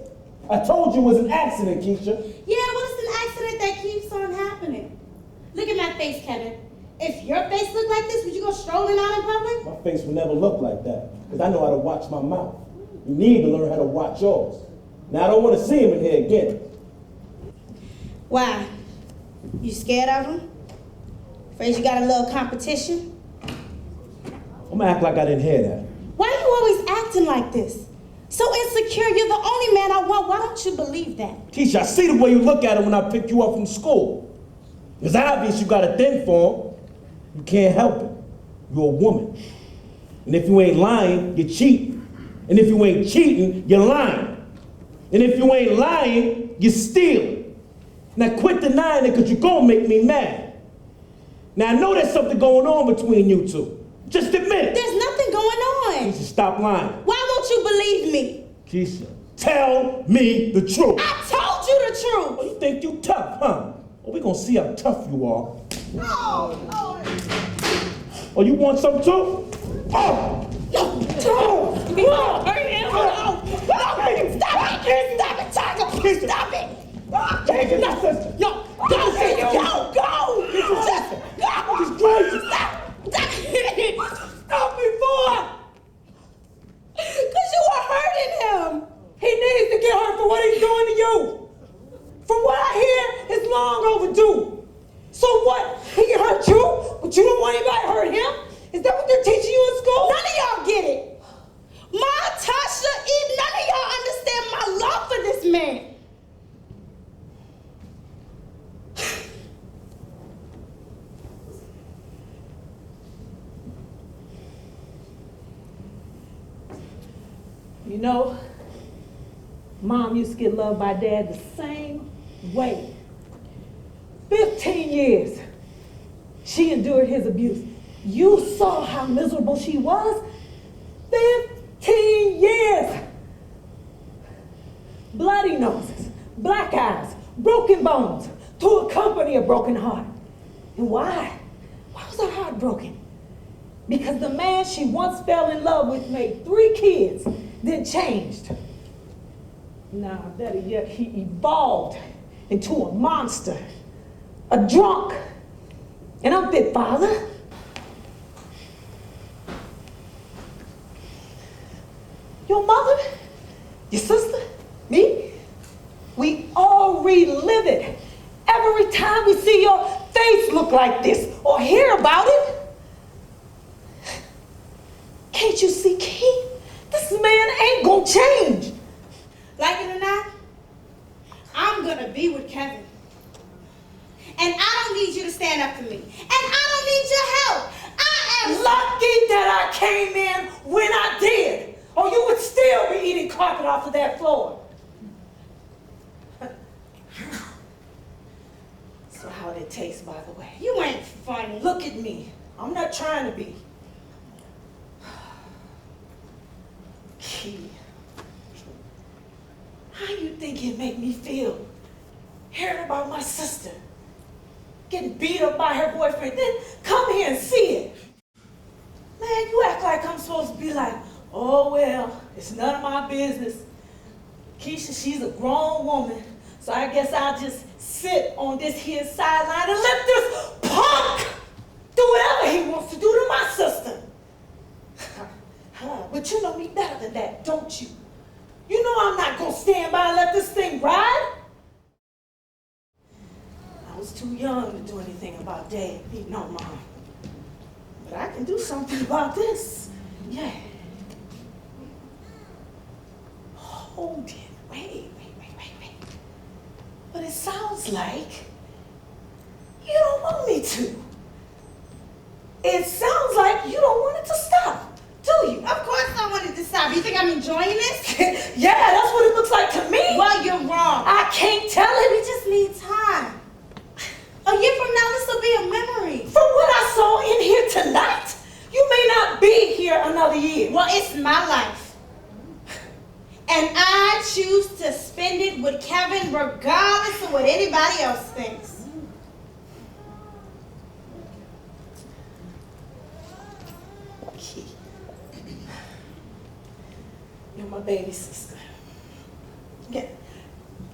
I told you it was an accident, Kisha. Yeah, well, it's an accident that keeps on happening. Look at my face, Kevin. If your face looked like this, would you go strolling out in public? My face would never look like that, because I know how to watch my mouth. You need to learn how to watch yours. Now, I don't want to see him in here again. Why? You scared of him? Afraid you got a little competition? I'm gonna act like I didn't hear that. Why are you always acting like this? So insecure, you're the only man I want. Why don't you believe that? Tisha, I see the way you look at him when I pick you up from school. It's obvious you got a thing for him. You can't help it. You're a woman. And if you ain't lying, you're cheating. And if you ain't cheating, you're lying. And if you ain't lying, you're stealing. Now quit denying it, because you're gonna make me mad. Now I know there's something going on between you two. Just admit it. There's nothing going on. Kisha, stop lying. Why won't you believe me? Kisha, tell me the truth. I told you the truth. Oh, you think you tough, huh? Well, we gonna see how tough you are. Oh, Oh, you want some too? Oh! no. Stop it, Tiger. Stop it. Take it, not sister. Yo, go. Just go. He's crazy. Stop me, boy. Because you are hurting him. He needs to get hurt for what he's doing to you. From what I hear, it's long overdue. So what? He can hurt you, but you don't want anybody to hurt him? Is that what they're teaching you in school? None of y'all get it. Ma, Tasha, Eve, none of y'all understand my love for this man. You know, Mom used to get loved by Dad the same way. 15 years she endured his abuse. You saw how miserable she was? 15 years! Bloody noses, black eyes, broken bones, to accompany a broken heart. And why? Why was her heart broken? Because the man she once fell in love with made 3 kids, then changed. Nah, better yet, he evolved into a monster, a drunk, an unfit father. Your mother, your sister, me, we all relive it. Every time we see your face look like this or hear about it. Can't you see, Key? This man ain't gonna change. Like it or not, I'm gonna be with Kevin. And I don't need you to stand up for me. And I don't need your help. I am Lucky! me that I came in when I did, or you would still be eating carpet off of that floor. So how'd it taste, by the way? You ain't funny. Look at me. I'm not trying to be. Key, how you think it make me feel hearing about my sister getting beat up by her boyfriend, then come here and see it? Man, you act like I'm supposed to be like, oh well, it's none of my business. Kisha, she's a grown woman, so I guess I'll just sit on this here sideline and let this punk do whatever he wants to do to my sister. But you know me better than that, don't you? You know I'm not gonna stand by and let this thing ride. I was too young to do anything about Dad beating on Mom. But I can do something about this. Yeah. Hold it. Wait. But it sounds like you don't want me to. It sounds like you don't want it to stop. Do you? Of course I wanted to stop. You think I'm enjoying this? Yeah, that's what it looks like to me. Well, you're wrong. I can't tell it. We just need time. A year from now, this will be a memory. From what I saw in here tonight, you may not be here another year. Well, it's my life. And I choose to spend it with Kevin regardless of what anybody else thinks. You're my baby sister. Yeah.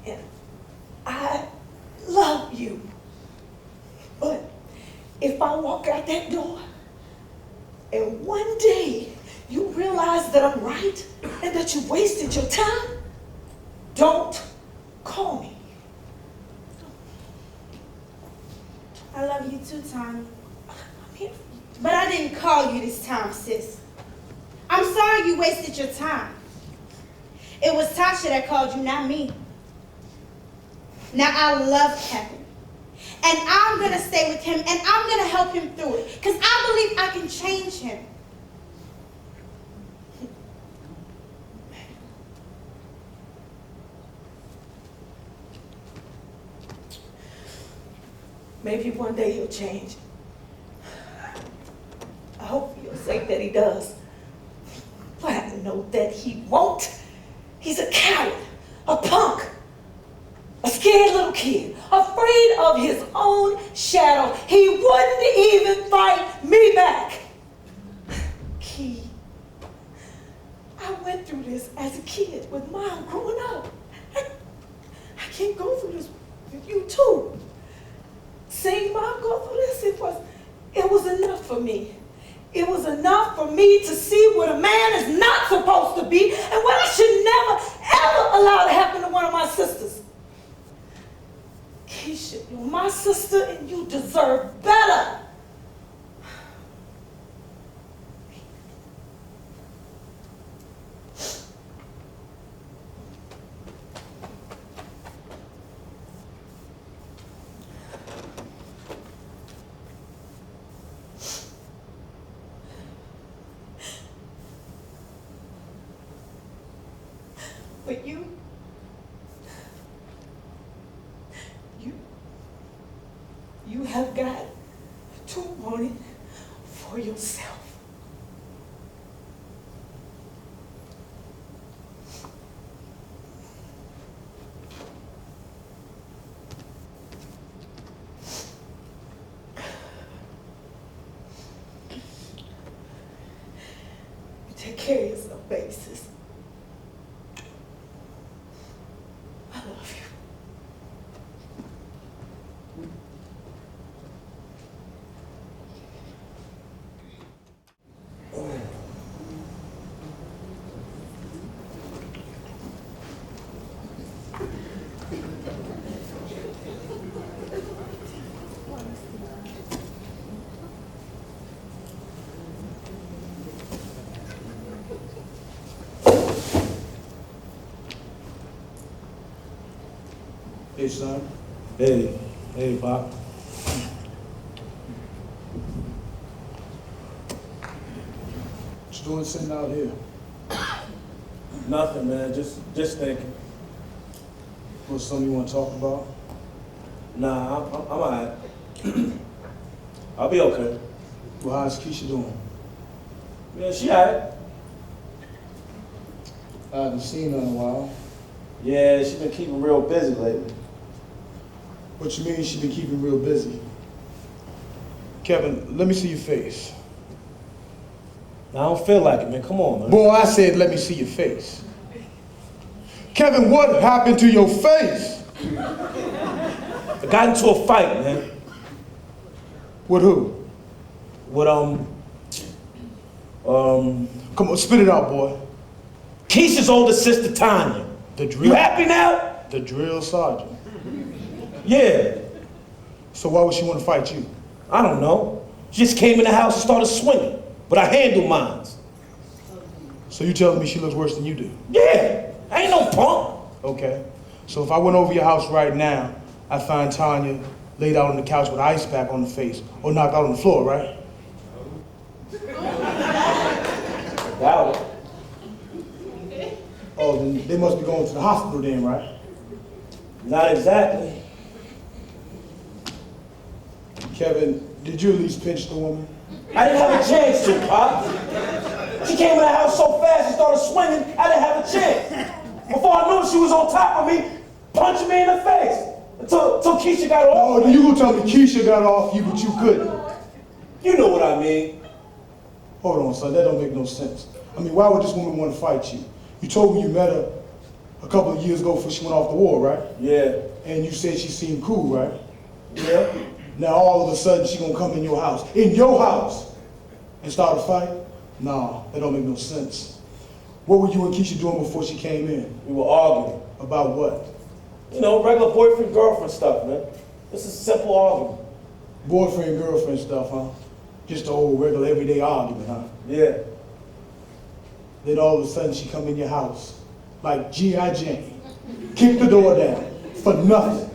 And I love you. But if I walk out that door and one day you realize that I'm right and that you wasted your time, don't call me. I love you too, Tommy. But I didn't call you this time, sis. I'm sorry you wasted your time. It was Tasha that called you, not me. Now, I love Kevin. And I'm going to stay with him, and I'm going to help him through it. Because I believe I can change him. Maybe one day he'll change. I hope for your sake that he does. But I know that he won't. He's a coward, a punk, a scared little kid, afraid of his own shadow. He wouldn't even fight me back. Key, I went through this as a kid with Mom growing up. I can't go through this with you too. Seeing Mom go through this, it was enough for me. It was enough for me to see what a man is not supposed to be and what I should never, ever allow to happen to one of my sisters. Kisha, you're my sister and you deserve better. But you have got to want it for yourself. You take care of yourself, baby sis. I love you. Hey, son. Hey, Pop. doing sitting out here? Nothing, man. Just thinking. What's something you want to talk about? Nah, I'm alright. I'll be okay. Well, how's Kisha doing? Yeah, she alright. I haven't seen her in a while. Yeah, she been keeping real busy lately. What you mean she been keeping real busy? Kevin, let me see your face. I don't feel like it, man. Come on, man. Boy, I said let me see your face. Kevin, what happened to your face? I got into a fight, man. With who? With, Come on, spit it out, boy. Keisha's older sister, Tanya. The drill. You happy now? The drill sergeant. Yeah. So why would she want to fight you? I don't know. She just came in the house and started swinging. But I handled mines. So you telling me she looks worse than you do? Yeah. I ain't no punk. Okay. So if I went over your house right now, I find Tanya laid out on the couch with an ice pack on the face, or knocked out on the floor, right? Doubt it. Oh, then they must be going to the hospital then, right? Not exactly. Kevin, did you at least pinch the woman? I didn't have a chance to, Pop. She came in the house so fast and started swinging, I didn't have a chance. Before I knew it, she was on top of me, punching me in the face. Until Kisha got off. Oh, then you gonna tell me Kisha got off you, but you couldn't? You know what I mean. Hold on, son, that don't make no sense. I mean, why would this woman want to fight you? You told me you met her a couple of years ago before she went off the war, right? Yeah. And you said she seemed cool, right? Yeah. Now all of a sudden she gonna come in your house, and start a fight? Nah, that don't make no sense. What were you and Kisha doing before she came in? We were arguing. About what? You know, regular boyfriend, girlfriend stuff, man. This is a simple argument. Boyfriend, girlfriend stuff, huh? Just the old regular everyday argument, huh? Yeah. Then all of a sudden she come in your house, like G.I. Jane, kick the door down, for nothing.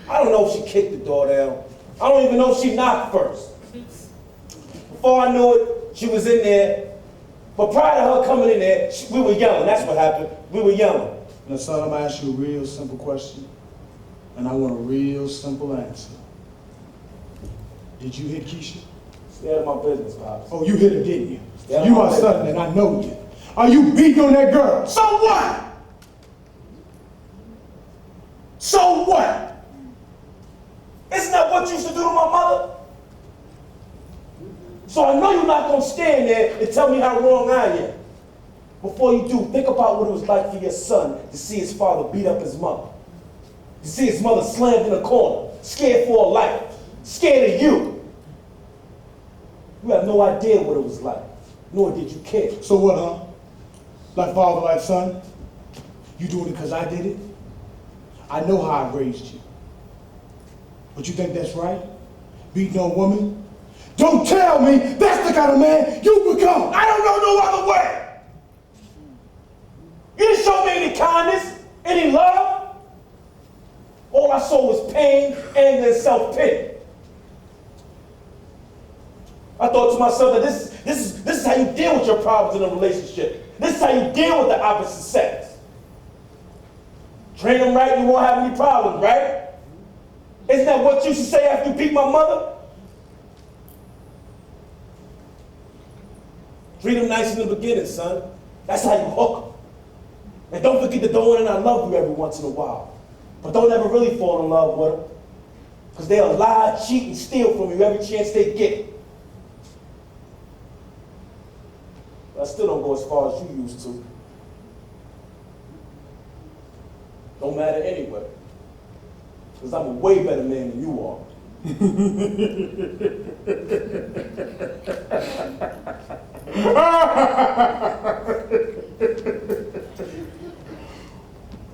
I don't know if she kicked the door down. I don't even know if she knocked first. Before I knew it, she was in there. But prior to her coming in there, we were yelling. That's what happened. We were yelling. Now, son, I'm gonna ask you a real simple question, and I want a real simple answer. Did you hit Kisha? Stay out of my business, Pops. Oh, you hit her, didn't you? Yeah, You my son, and I know you. Are you beating on that girl? So what? So what? Isn't that what you used to do to my mother? So I know you're not going to stand there and tell me how wrong I am. Before you do, think about what it was like for your son to see his father beat up his mother. To see his mother slammed in a corner, scared for her life, scared of you. You have no idea what it was like, nor did you care. So what, huh? Like father, like son? You doing it because I did it? I know how I raised you. But you think that's right? Beating on women? Don't tell me that's the kind of man you become! I don't know no other way. You didn't show me any kindness, any love. All I saw was pain, anger, and self-pity. I thought to myself that this is how you deal with your problems in a relationship. This is how you deal with the opposite sex. Train them right, you won't have any problems, right? Isn't that what you should say after you beat my mother? Treat them nice in the beginning, son. That's how you hook them. And don't forget to throw in and I love you every once in a while. But don't ever really fall in love with them. Because they'll lie, cheat, and steal from you every chance they get. But I still don't go as far as you used to. Don't matter anyway. Because I'm a way better man than you are.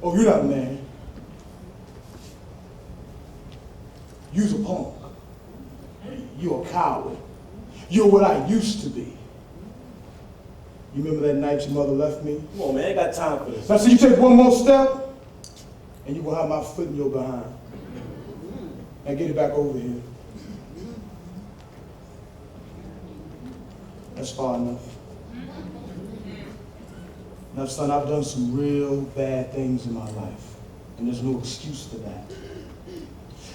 Oh, you're not a man. You's a punk. You're a coward. You're what I used to be. You remember that night your mother left me? Come on, man, I ain't got time for this. Now, so you take one more step, and you will have my foot in your behind. Now get it back over here. That's far enough. Now, son, I've done some real bad things in my life, and there's no excuse for that.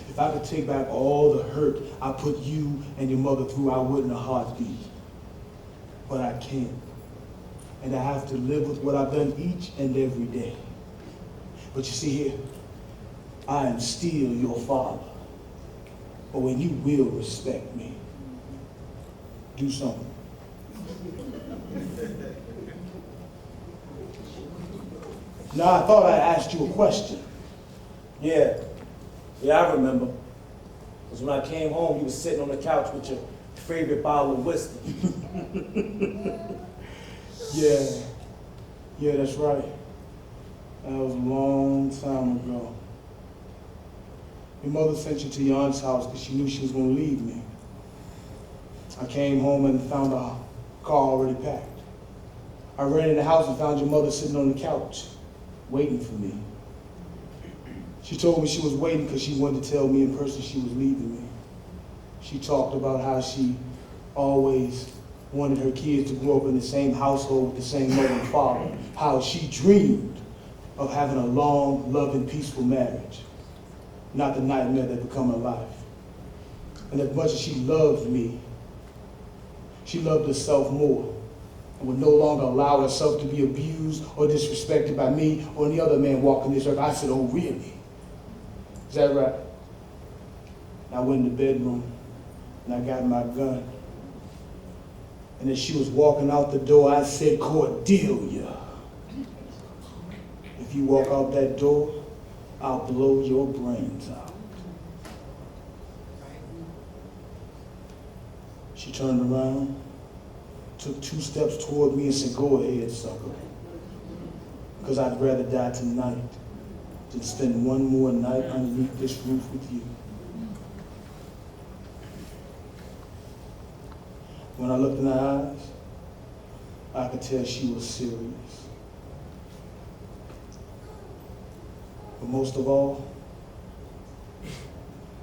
If I could take back all the hurt I put you and your mother through, I would in a heartbeat. But I can't. And I have to live with what I've done each and every day. But you see here, I am still your father. But when you will respect me, do something. Now, I thought I asked you a question. Yeah, I remember. Because when I came home, you was sitting on the couch with your favorite bottle of whiskey. Yeah, that's right. That was a long time ago. Your mother sent you to your aunt's house because she knew she was going to leave me. I came home and found our car already packed. I ran in the house and found your mother sitting on the couch, waiting for me. She told me she was waiting because she wanted to tell me in person she was leaving me. She talked about how she always wanted her kids to grow up in the same household with the same mother and father, how she dreamed of having a long, loving, peaceful marriage, not the nightmare that become her life. And as much as she loved me, she loved herself more and would no longer allow herself to be abused or disrespected by me or any other man walking this earth. I said, oh, really? Is that right? And I went in the bedroom and I got my gun. And as she was walking out the door, I said, Cordelia, if you walk out that door, I'll blow your brains out. She turned around, took 2 steps toward me and said, go ahead, sucker. Because I'd rather die tonight than spend one more night underneath this roof with you. When I looked in her eyes, I could tell she was serious. But most of all,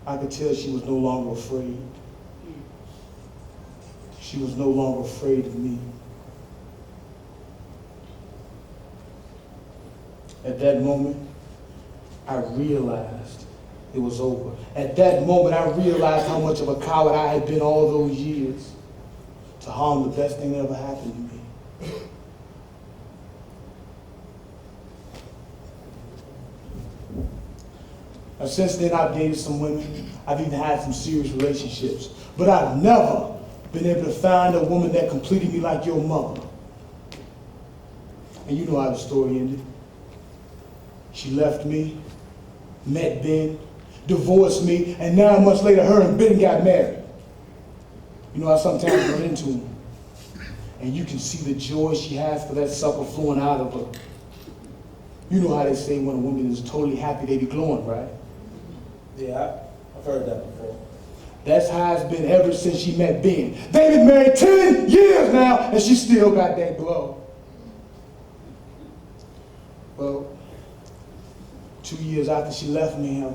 I could tell she was no longer afraid. She was no longer afraid of me. At that moment, I realized it was over. At that moment, I realized how much of a coward I had been all those years to harm the best thing that ever happened to me. Now, since then, I've dated some women. I've even had some serious relationships. But I've never been able to find a woman that completed me like your mother. And you know how the story ended. She left me, met Ben, divorced me, and 9 months later, her and Ben got married. You know, I sometimes run into him, and you can see the joy she has for that sucker flowing out of her. You know how they say when a woman is totally happy, they be glowing, right? Yeah, I've heard that before. That's how it's been ever since she met Ben. They've been married 10 years now, and she still got that glow. Well, 2 years after she left me,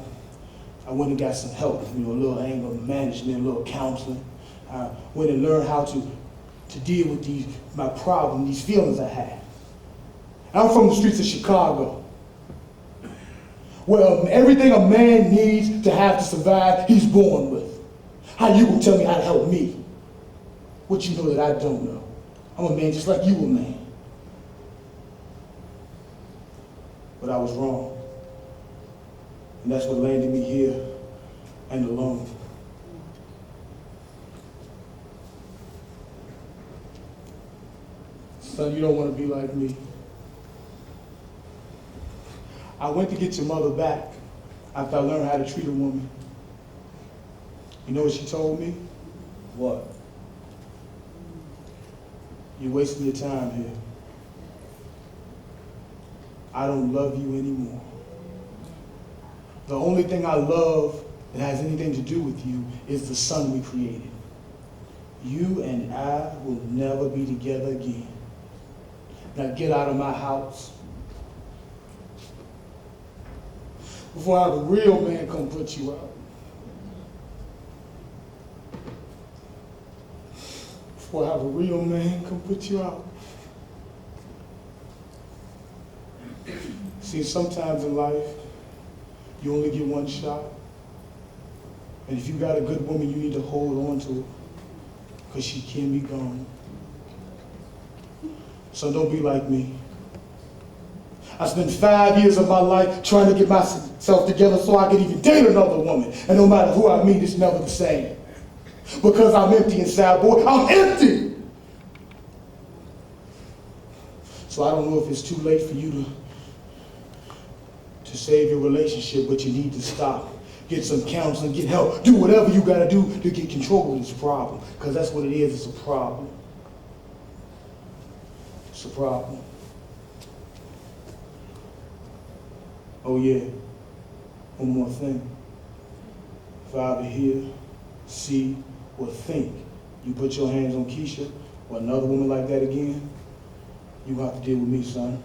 I went and got some help, a little anger management, a little counseling. I went and learned how to deal with my problem, these feelings I had. I'm from the streets of Chicago, where everything a man needs to have to survive, he's born with. How you gonna tell me how to help me? What you know that I don't know? I'm a man just like you a man. But I was wrong. And that's what landed me here and alone. Son, you don't want to be like me. I went to get your mother back after I learned how to treat a woman. You know what she told me? What? You're wasting your time here. I don't love you anymore. The only thing I love that has anything to do with you is the son we created. You and I will never be together again. Now get out of my house before I have a real man come put you out. Before I have a real man come put you out. See, sometimes in life, you only get one shot. And if you got a good woman, you need to hold on to her, because she can be gone. So don't be like me. I spent 5 years of my life trying to get myself together so I could even date another woman. And no matter who I meet, it's never the same. Because I'm empty inside, boy. I'm empty! So I don't know if it's too late for you to save your relationship, but you need to stop. Get some counseling, get help, do whatever you gotta do to get control of this problem. Because that's what it is, it's a problem. It's a problem. Oh yeah, one more thing. If I ever hear, see, or think you put your hands on Kisha or another woman like that again, you have to deal with me, son.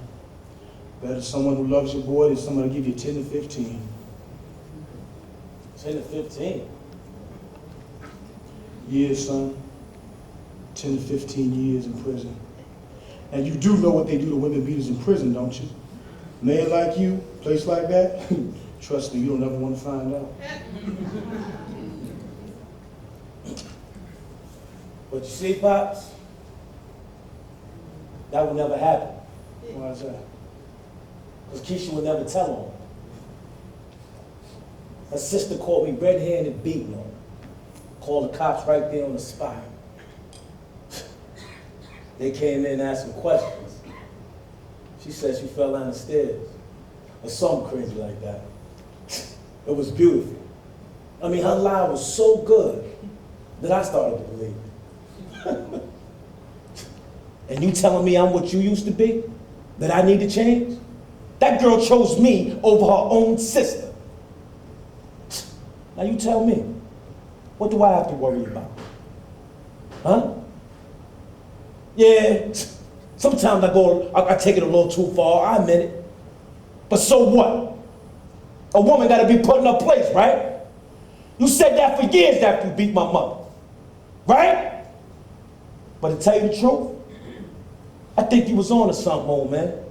Better someone who loves your boy than someone to give you 10 to 15. 10 to 15? Years, son. 10 to 15 years in prison. And you do know what they do to women beaters in prison, don't you? Man like you, place like that, trust me, you don't ever want to find out. But you see, Pops, that would never happen. Why is that? Because Kisha would never tell on me. Her sister caught me red-handed beating on her. Called the cops right there on the spot. They came in and asked some questions. She said she fell down the stairs. Or something crazy like that. It was beautiful. I mean, her lie was so good that I started to believe it. And you telling me I'm what you used to be? That I need to change? That girl chose me over her own sister. Now you tell me, what do I have to worry about? Huh? Yeah, sometimes I take it a little too far, I admit it. But so what? A woman gotta be put in her place, right? You said that for years after you beat my mother, right? But to tell you the truth, I think you was on to something, old man.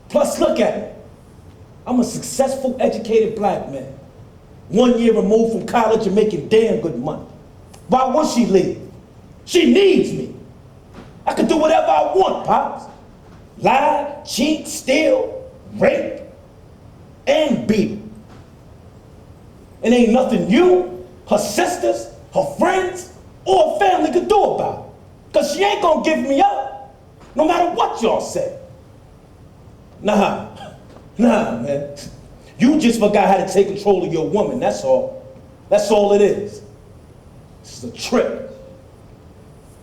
Plus, look at me. I'm a successful, educated black man. 1 year removed from college and making damn good money. Why would she leave? She needs me. I can do whatever I want, Pops. Lie, cheat, steal, rape, and beat her. And ain't nothing you, her sisters, her friends, or her family could do about it. Because she ain't gonna give me up, no matter what y'all say. Nah, man. You just forgot how to take control of your woman, that's all. That's all it is. This is a trick.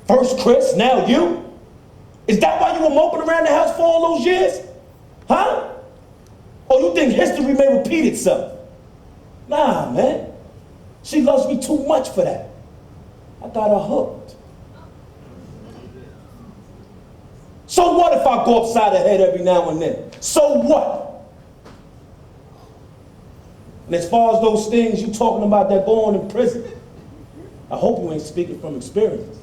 First Chris, now you? Is that why you were moping around the house for all those years? Huh? Or you think history may repeat itself? Nah, man. She loves me too much for that. I got her hooked. So what if I go upside her head every now and then? So what? And as far as those things you talking about that go on in prison, I hope you ain't speaking from experience.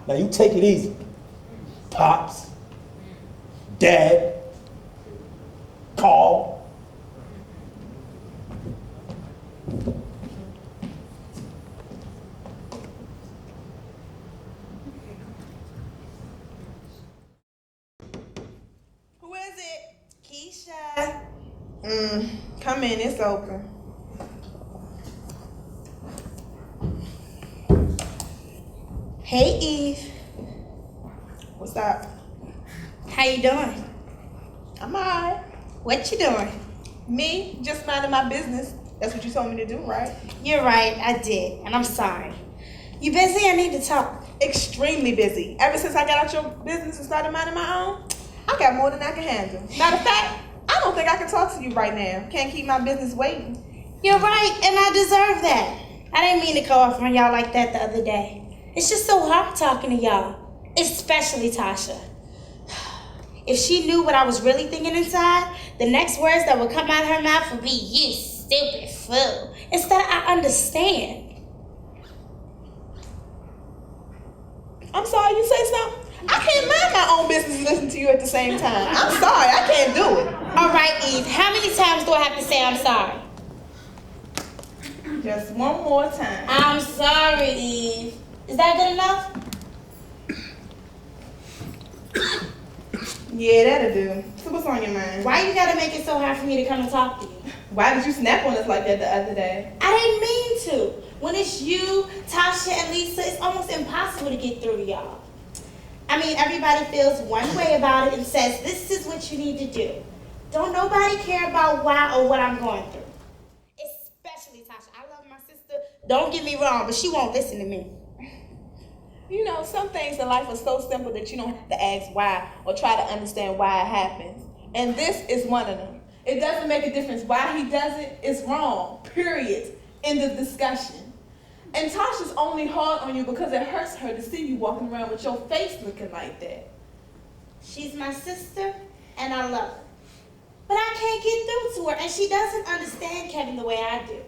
Now you take it easy. Pops, Dad, Carl. Who is it? Kisha. Come in, it's open. Hey, Eve. What's up? How you doing? I'm alright. What you doing? Me, just minding my business. That's what you told me to do, right? You're right, I did, and I'm sorry. You busy? I need to talk. Extremely busy. Ever since I got out your business and started minding my own, I got more than I can handle. Matter of fact, I don't think I can talk to you right now. Can't keep my business waiting. You're right, and I deserve that. I didn't mean to go off on y'all like that the other day. It's just so hard talking to y'all, especially Tasha. If she knew what I was really thinking inside, the next words that would come out of her mouth would be, "You stupid fool." Instead of, "I understand." I'm sorry, you say something? I can't mind my own business and listen to you the same time. I'm sorry, I can't do it. All right, Eve, how many times do I have to say I'm sorry? Just one more time. I'm sorry, Eve. Is that good enough? Yeah, that'll do. So what's on your mind? Why you gotta make it so hard for me to come and talk to you? Why did you snap on us like that the other day? I didn't mean to. When it's you, Tasha, and Lisa, it's almost impossible to get through to y'all. I mean, everybody feels one way about it and says, this is what you need to do. Don't nobody care about why or what I'm going through. Especially Tasha. I love my sister. Don't get me wrong, but she won't listen to me. You know, some things in life are so simple that you don't have to ask why or try to understand why it happens. And this is one of them. It doesn't make a difference why he does it. It's wrong, period. End of discussion. And Tasha's only hard on you because it hurts her to see you walking around with your face looking like that. She's my sister, and I love her. But I can't get through to her, and she doesn't understand Kevin the way I do.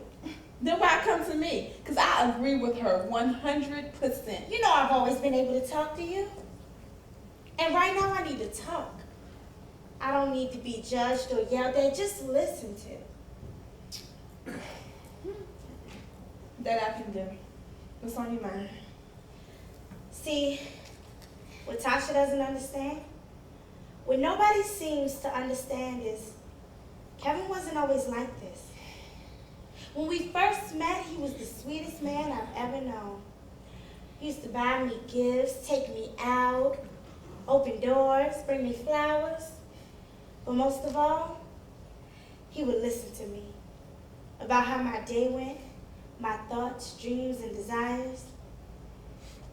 Then why come to me? Because I agree with her 100%. You know I've always been able to talk to you. And right now I need to talk. I don't need to be judged or yelled at, just listen to. That I can do. What's on your mind? See, what Tasha doesn't understand, what nobody seems to understand is Kevin wasn't always like this. When we first met, he was the sweetest man I've ever known. He used to buy me gifts, take me out, open doors, bring me flowers. But most of all, he would listen to me about how my day went, my thoughts, dreams, and desires.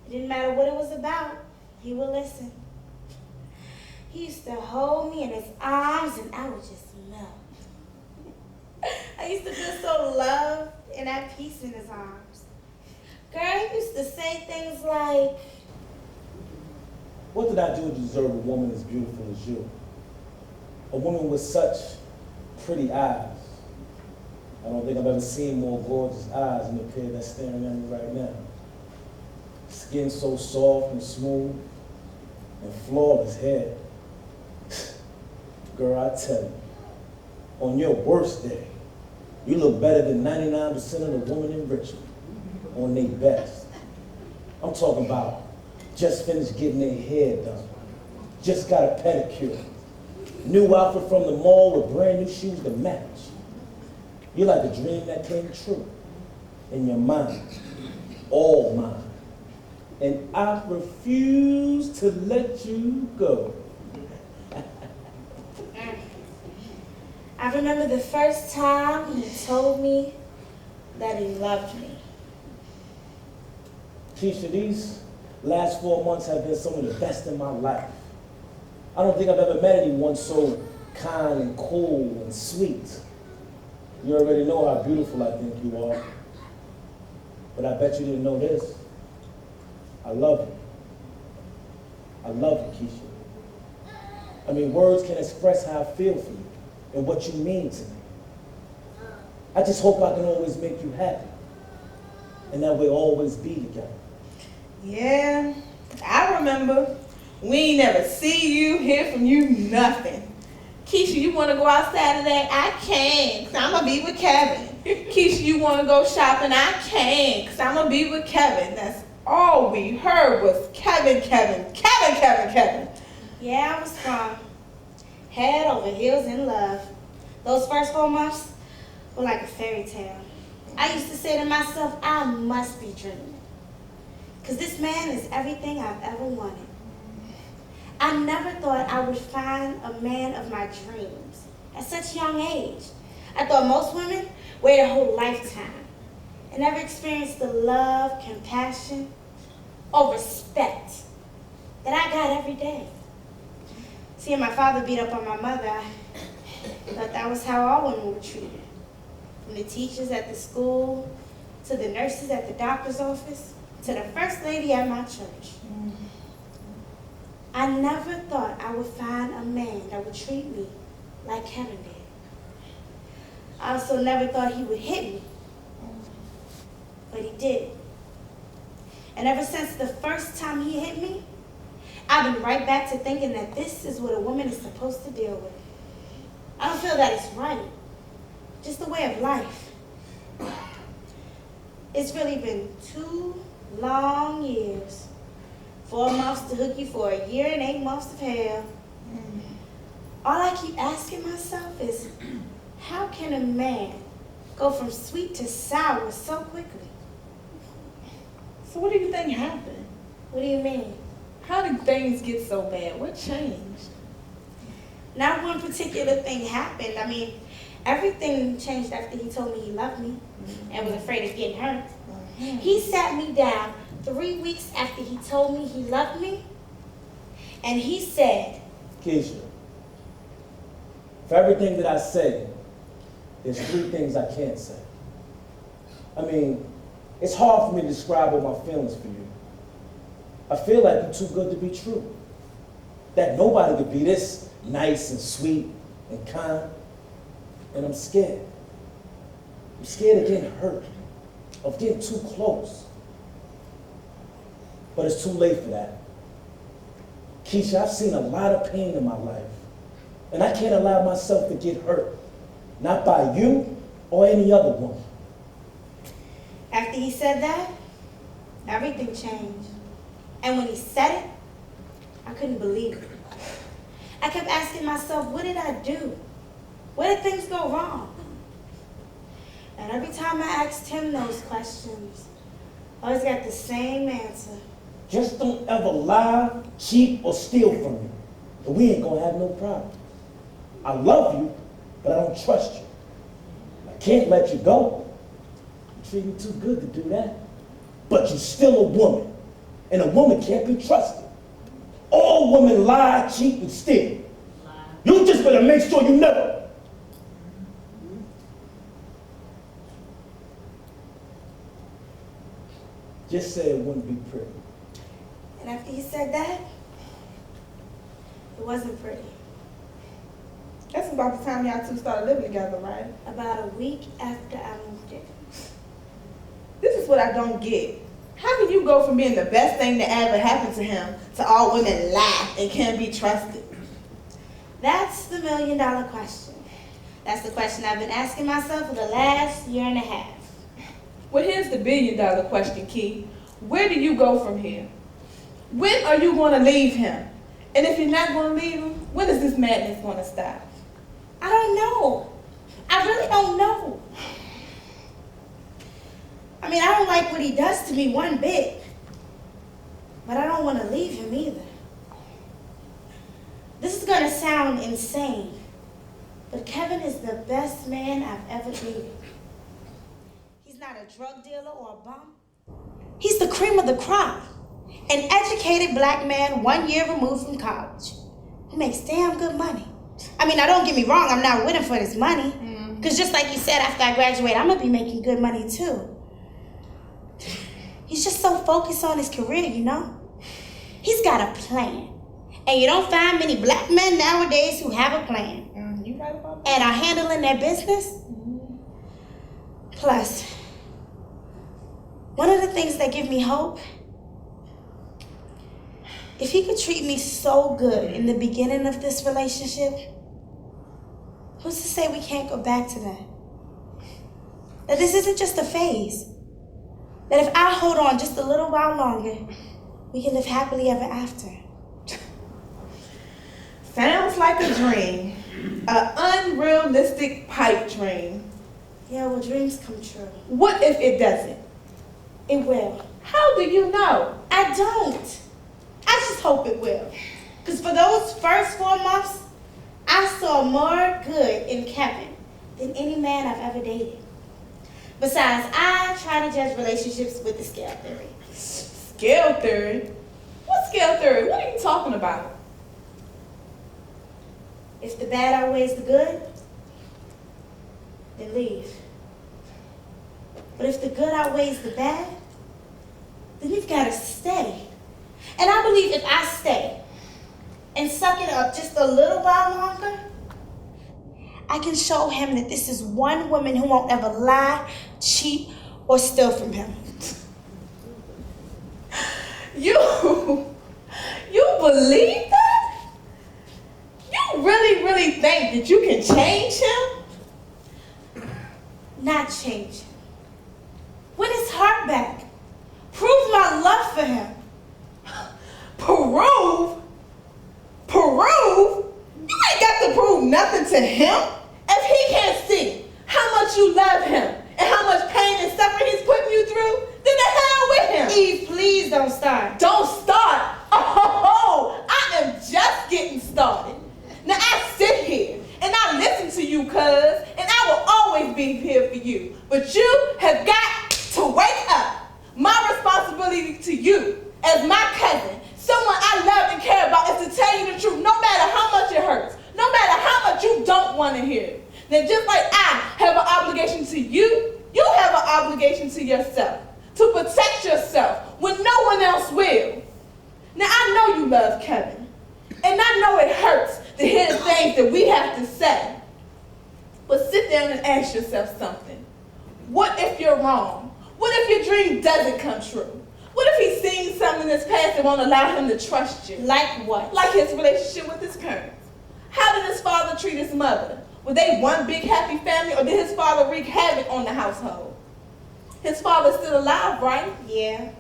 It didn't matter what it was about, he would listen. He used to hold me in his arms and I would just melt. I used to feel so loved and at peace in his arms. Girl, he used to say things like, What did I do to deserve a woman as beautiful as you? A woman with such pretty eyes. I don't think I've ever seen more gorgeous eyes than the pair that's staring at me right now. Skin so soft and smooth, and flawless hair. Girl, I tell you, on your worst day, you look better than 99% of the women in Richmond on their best. I'm talking about just finished getting their hair done, just got a pedicure, new outfit from the mall with brand new shoes to match. You're like a dream that came true in your mind, all mine. And I refuse to let you go. I remember the first time he told me that he loved me. Kisha, these last 4 months have been some of the best in my life. I don't think I've ever met anyone so kind and cool and sweet. You already know how beautiful I think you are. But I bet you didn't know this. I love you. I love you, Kisha. I mean, words can't express how I feel for you and what you mean to me. I just hope I can always make you happy. And that we'll always be together. Yeah, I remember. We ain't never see you, hear from you, nothing. Keisha, you want to go outside today? I can, because I'm going to be with Kevin. Keisha, you want to go shopping? I can, because I'm going to be with Kevin. That's all we heard was Kevin, Kevin, Kevin, Kevin, Kevin. Yeah, I was wrong. Head over heels in love. Those first 4 months were like a fairy tale. I used to say to myself, I must be dreaming. Because this man is everything I've ever wanted. I never thought I would find a man of my dreams at such a young age. I thought most women wait a whole lifetime and never experienced the love, compassion, or respect that I got every day. Seeing my father beat up on my mother, I thought that was how all women were treated. From the teachers at the school, to the nurses at the doctor's office, to the first lady at my church. I never thought I would find a man that would treat me like Kevin did. I also never thought he would hit me, but he did. And ever since the first time he hit me, I've been right back to thinking that this is what a woman is supposed to deal with. I don't feel that it's right. Just the way of life. It's really been 2 long years. 4 months to hook you for a year and 8 months of hell. All I keep asking myself is, how can a man go from sweet to sour so quickly? So what do you think happened? What do you mean? How did things get so bad? What changed? Not one particular thing happened. I mean, everything changed after he told me he loved me and was afraid of getting hurt. He sat me down 3 weeks after he told me he loved me, and he said, Keshia, for everything that I say, there's 3 things I can't say. I mean, it's hard for me to describe all my feelings for you. I feel like you're too good to be true. That nobody could be this nice and sweet and kind. And I'm scared. I'm scared of getting hurt, of getting too close. But it's too late for that. Kisha, I've seen a lot of pain in my life. And I can't allow myself to get hurt. Not by you or any other woman. After he said that, everything changed. And when he said it, I couldn't believe it. I kept asking myself, what did I do? Where did things go wrong? And every time I asked him those questions, I always got the same answer. Just don't ever lie, cheat, or steal from me. And we ain't gonna have no problem. I love you, but I don't trust you. I can't let you go. You treat me too good to do that. But you're still a woman. And a woman can't be trusted. All women lie, cheat, and steal. You just better make sure you never. Just say it wouldn't be pretty. And after he said that, it wasn't pretty. That's about the time y'all 2 started living together, right? About a week after I moved in. This is what I don't get. How can you go from being the best thing that ever happened to him to all women lie and can't be trusted? That's the $1 million question. That's the question I've been asking myself for the last year and a half. Well, here's the $1 billion question, Key. Where do you go from here? When are you going to leave him? And if you're not going to leave him, when is this madness going to stop? I don't know. I really don't know. I mean, I don't like what he does to me one bit. But I don't want to leave him either. This is going to sound insane. But Kevin is the best man I've ever dated. He's not a drug dealer or a bum. He's the cream of the crop. An educated black man 1 year removed from college. He makes damn good money. I mean, now don't get me wrong, I'm not with him for his money. Because just like you said, after I graduate, I'm going to be making good money too. He's just so focused on his career, you know? He's got a plan. And you don't find many black men nowadays who have a plan. You right about that? And are handling their business. Plus, one of the things that give me hope, if he could treat me so good in the beginning of this relationship, who's to say we can't go back to that? That this isn't just a phase. That if I hold on just a little while longer, we can live happily ever after. Sounds like a dream. An unrealistic pipe dream. Yeah, well, dreams come true. What if it doesn't? It will. How do you know? I don't. I just hope it will. Because for those first 4 months, I saw more good in Kevin than any man I've ever dated. Besides, I try to judge relationships with the scale theory. Scale theory? What scale theory? What are you talking about? If the bad outweighs the good, then leave. But if the good outweighs the bad, then you've got to stay. And I believe if I stay and suck it up just a little while longer, I can show him that this is one woman who won't ever lie, cheat, or steal from him. You believe that? You really think that you can change him? Not change him. Win his heart back. Prove my love for him. Prove? Prove? You ain't got to prove nothing to him. If he can't see how much you love him and how much pain and suffering he's putting you through, then the hell with him. Eve, please don't start. Don't start. Oh, I am just getting started. Now I sit here and I listen to you, cuz, and I will always be here for you. But you have got to wake up. My responsibility to you as my cousin, someone I love and care about, is to tell you the truth, no matter how much it hurts, no matter how much you don't want to hear it. Now, just like I have an obligation to you, you have an obligation to yourself, to protect yourself when no one else will. Now, I know you love Kevin, and I know it hurts to hear the things that we have to say. But sit down and ask yourself something. What if you're wrong? What if your dream doesn't come true? What if he's seen something in his past that won't allow him to trust you? Like what? Like his relationship with his parents. How did his father treat his mother? Were they one big happy family, or did his father wreak havoc on the household? His father's still alive, right? Yeah.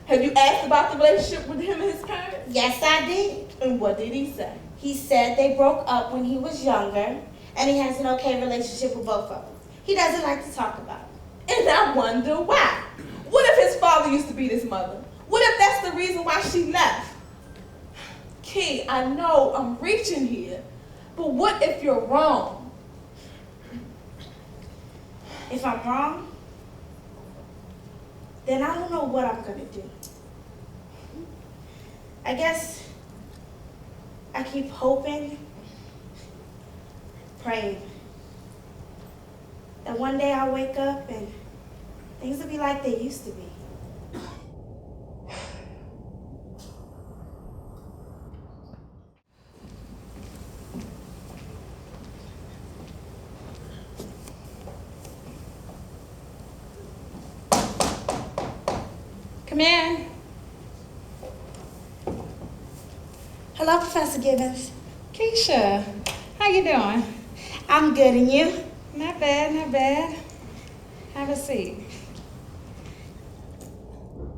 Have you asked about the relationship with him and his parents? Yes, I did. And what did he say? He said they broke up when he was younger, and he has an okay relationship with both of them. He doesn't like to talk about it. And I wonder why. What if his father used to beat his mother? What if that's the reason why she left? Key, I know I'm reaching here, but what if you're wrong? If I'm wrong, then I don't know what I'm gonna do. I guess I keep hoping, praying that one day I'll wake up and things will be like they used to be. Come in. Hello, Professor Gibbons. Kisha, how you doing? I'm good, and you? Not bad, not bad. Have a seat.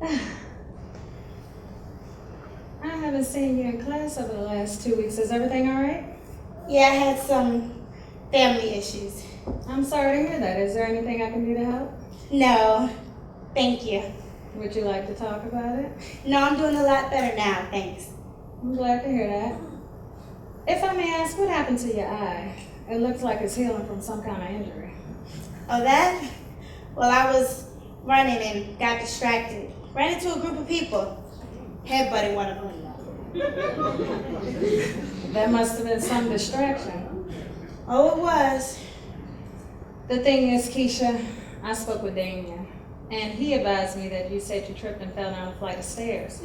I haven't seen you in class over the last 2 weeks. Is everything all right? Yeah, I had some family issues. I'm sorry to hear that. Is there anything I can do to help? No, thank you. Would you like to talk about it? No, I'm doing a lot better now, thanks. I'm glad to hear that. If I may ask, what happened to your eye? It looks like it's healing from some kind of injury. Oh, that? Well, I was running and got distracted. Ran into a group of people. Headbutted one of them. That must have been some distraction. Oh, it was. The thing is, Kisha, I spoke with Damian, and he advised me that you said you tripped and fell down a flight of stairs.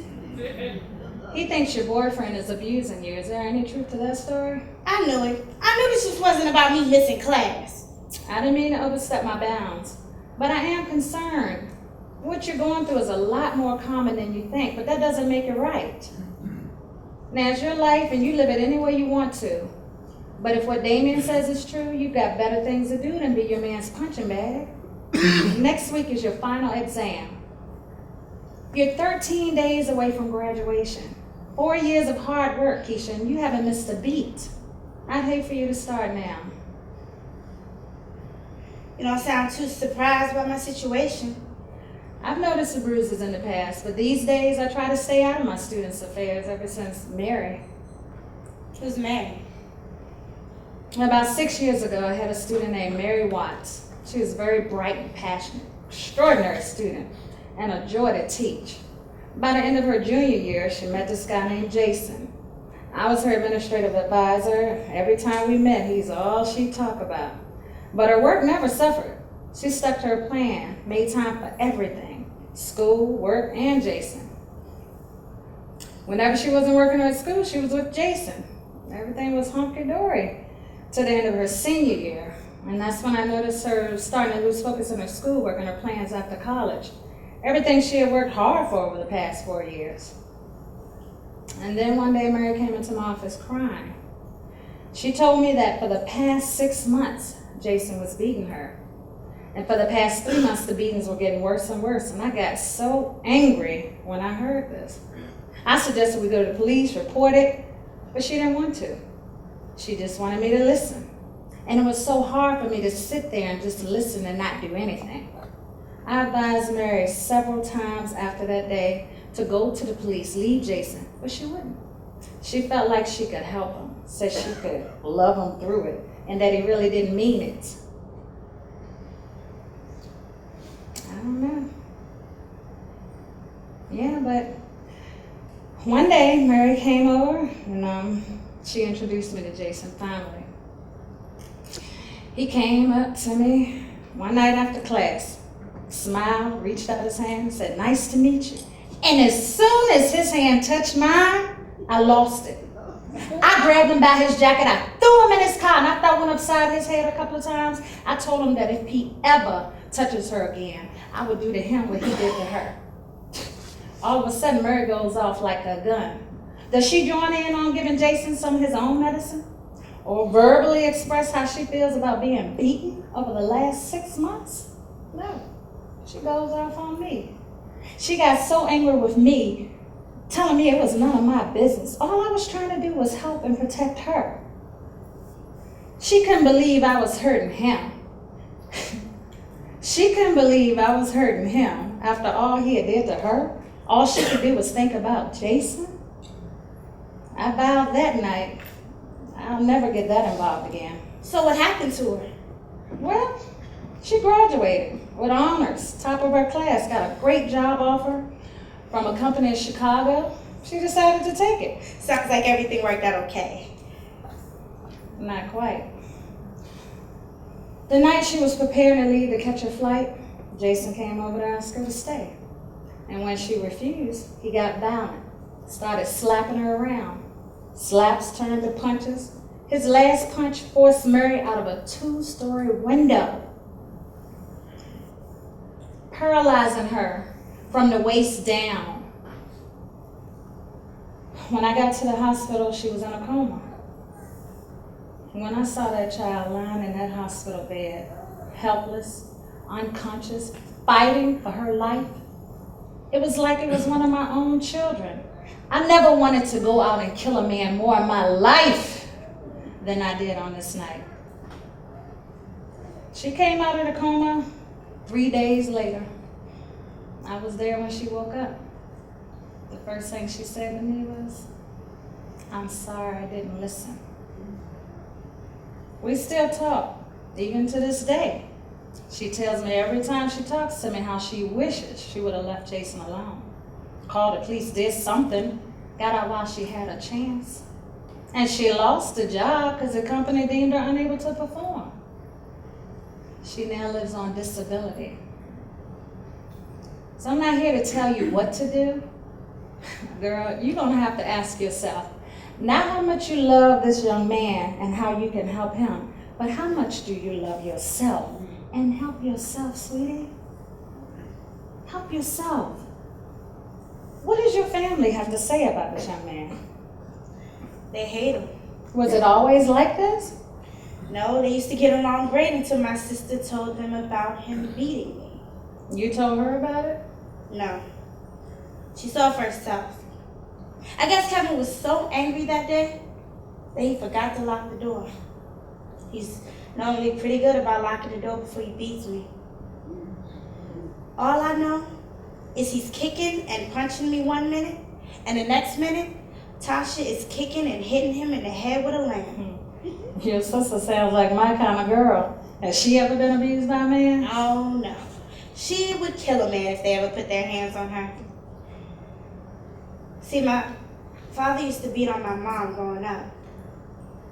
He thinks your boyfriend is abusing you. Is there any truth to that story? I knew it. I knew this just wasn't about me missing class. I didn't mean to overstep my bounds, but I am concerned. What you're going through is a lot more common than you think, but that doesn't make it right. Now, it's your life, and you live it any way you want to. But if what Damian says is true, you've got better things to do than be your man's punching bag. Next week is your final exam. You're 13 days away from graduation. 4 years of hard work, Kisha, and you haven't missed a beat. I'd hate for you to start now. You don't sound too surprised by my situation. I've noticed the bruises in the past, but these days I try to stay out of my students' affairs ever since Mary. Who's Mary? About 6 years ago, I had a student named Mary Watts. She was very bright and passionate, extraordinary student, and a joy to teach. By the end of her junior year, she met this guy named Jason. I was her administrative advisor. Every time we met, he's all she'd talk about. But her work never suffered. She stuck to her plan, made time for everything, school, work, and Jason. Whenever she wasn't working at school, she was with Jason. Everything was hunky-dory to the end of her senior year. And that's when I noticed her starting to lose focus on her schoolwork and her plans after college. Everything she had worked hard for over the past 4 years. And then one day Mary came into my office crying. She told me that for the past 6 months, Jason was beating her. And for the past 3 months, the beatings were getting worse and worse. And I got so angry when I heard this. I suggested we go to the police, report it, but she didn't want to. She just wanted me to listen. And it was so hard for me to sit there and just listen and not do anything. I advised Mary several times after that day to go to the police, leave Jason, but she wouldn't. She felt like she could help him, said she could love him through it, and that he really didn't mean it. I don't know. Yeah, but one day Mary came over and she introduced me to Jason finally. He came up to me one night after class, smiled, reached out his hand, and said, "Nice to meet you." And as soon as his hand touched mine, I lost it. I grabbed him by his jacket, I threw him in his car, and after I went upside his head a couple of times, I told him that if he ever touches her again, I would do to him what he did to her. All of a sudden, Mary goes off like a gun. Does she join in on giving Jason some of his own medicine? Or verbally express how she feels about being beaten over the last 6 months? No. She goes off on me. She got so angry with me, telling me it was none of my business. All I was trying to do was help and protect her. She couldn't believe I was hurting him. She couldn't believe I was hurting him after all he had did to her. All she could do was think about Jason. I vowed that night I'll never get that involved again. So what happened to her? Well, she graduated with honors, top of her class, got a great job offer from a company in Chicago. She decided to take it. Sounds like everything worked out okay. Not quite. The night she was preparing to leave to catch her flight, Jason came over to ask her to stay. And when she refused, he got violent, started slapping her around. Slaps turned to punches. His last punch forced Mary out of a 2-story window, paralyzing her from the waist down. When I got to the hospital, she was in a coma. When I saw that child lying in that hospital bed, helpless, unconscious, fighting for her life, it was like it was one of my own children. I never wanted to go out and kill a man more in my life than I did on this night. She came out of the coma 3 days later. I was there when she woke up. The first thing she said to me was, "I'm sorry I didn't listen." We still talk, even to this day. She tells me every time she talks to me how she wishes she would have left Jason alone. Called the police, did something, got out while she had a chance. And she lost the job because the company deemed her unable to perform. She now lives on disability. So I'm not here to tell you what to do. Girl, you're gonna have to ask yourself, not how much you love this young man and how you can help him, but how much do you love yourself? And help yourself, sweetie. Help yourself. What does your family have to say about this young man? They hate him. Was it always like this? No, they used to get along great until my sister told them about him beating me. You told her about it? No. She saw for herself. I guess Kevin was so angry that day that he forgot to lock the door. He's normally pretty good about locking the door before he beats me. All I know is he's kicking and punching me 1 minute, and the next minute, Tasha is kicking and hitting him in the head with a lamb. Your sister sounds like my kind of girl. Has she ever been abused by a man? Oh no. She would kill a man if they ever put their hands on her. See, my father used to beat on my mom growing up.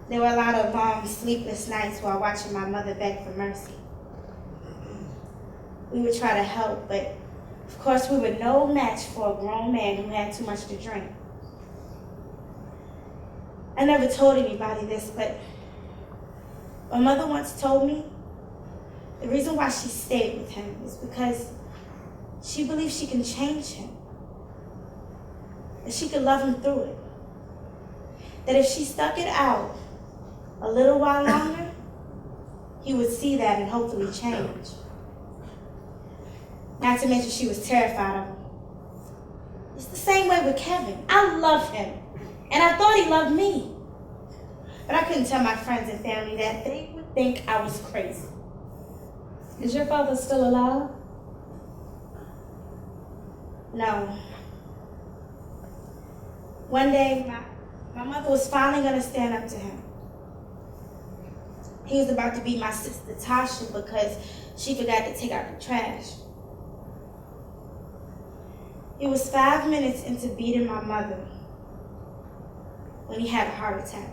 There were a lot of long, sleepless nights while watching my mother beg for mercy. We would try to help, but of course we were no match for a grown man who had too much to drink. I never told anybody this, but my mother once told me the reason why she stayed with him is because she believes she can change him. That she could love him through it. that if she stuck it out a little while longer, he would see that and hopefully change. Not to mention she was terrified of him. It's the same way with Kevin. I love him, and I thought he loved me. But I couldn't tell my friends and family that. They would think I was crazy. Is your father still alive? No. One day, my mother was finally going to stand up to him. He was about to beat my sister Tasha because she forgot to take out the trash. He was 5 minutes into beating my mother when he had a heart attack.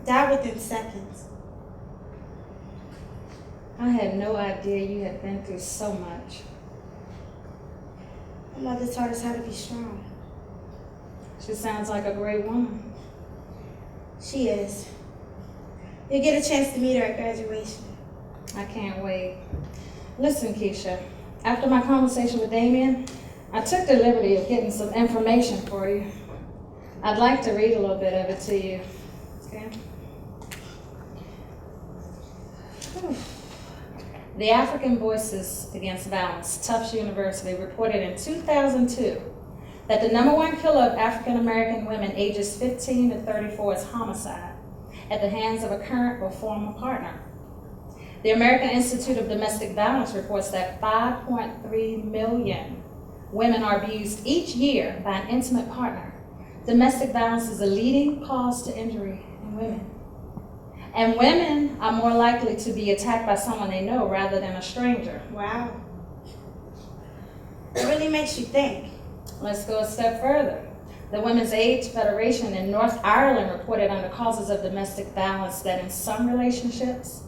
Died within seconds. I had no idea you had been through so much. My mother taught us how to be strong. She sounds like a great woman. She is. You'll get a chance to meet her at graduation. I can't wait. Listen, Kisha, after my conversation with Damian, I took the liberty of getting some information for you. I'd like to read a little bit of it to you. Okay? The African Voices Against Violence, Tufts University, reported in 2002 that the #1 killer of African American women ages 15 to 34 is homicide at the hands of a current or former partner. The American Institute of Domestic Violence reports that 5.3 million women are abused each year by an intimate partner. Domestic violence is a leading cause to injury in women. And women are more likely to be attacked by someone they know rather than a stranger. Wow. It really makes you think. Let's go a step further. The Women's AIDS Federation in North Ireland reported under causes of domestic violence that in some relationships,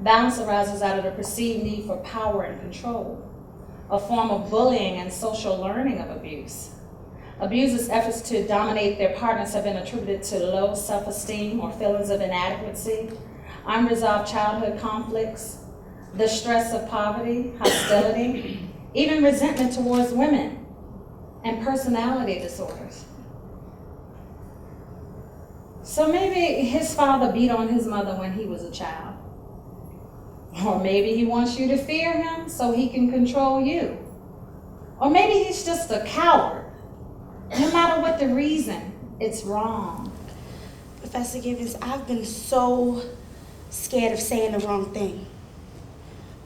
violence arises out of the perceived need for power and control, a form of bullying and social learning of abuse. Abusers' efforts to dominate their partners have been attributed to low self-esteem or feelings of inadequacy, unresolved childhood conflicts, the stress of poverty, hostility, even resentment towards women, and personality disorders. So maybe his father beat on his mother when he was a child. Or maybe he wants you to fear him so he can control you. Or maybe he's just a coward. No matter what the reason, it's wrong. Professor Givens, I've been so scared of saying the wrong thing.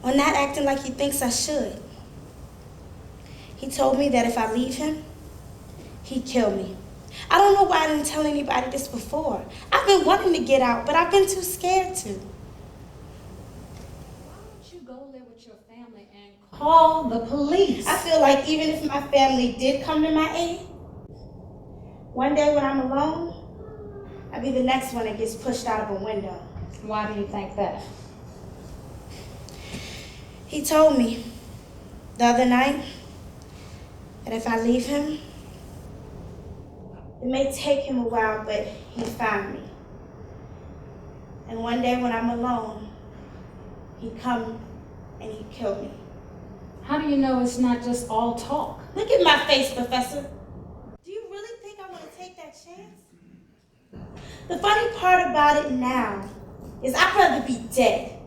Or not acting like he thinks I should. He told me that if I leave him, he'd kill me. I don't know why I didn't tell anybody this before. I've been wanting to get out, but I've been too scared to. Why don't you go live with your family and call the police? I feel like even if my family did come to my aid, one day when I'm alone, I'll be the next one that gets pushed out of a window. Why do you think that? He told me the other night that if I leave him, it may take him a while, but he'd find me. And one day when I'm alone, he'd come and he'd kill me. How do you know it's not just all talk? Look at my face, Professor. Do you really think I want to take that chance? The funny part about it now is I'd rather be dead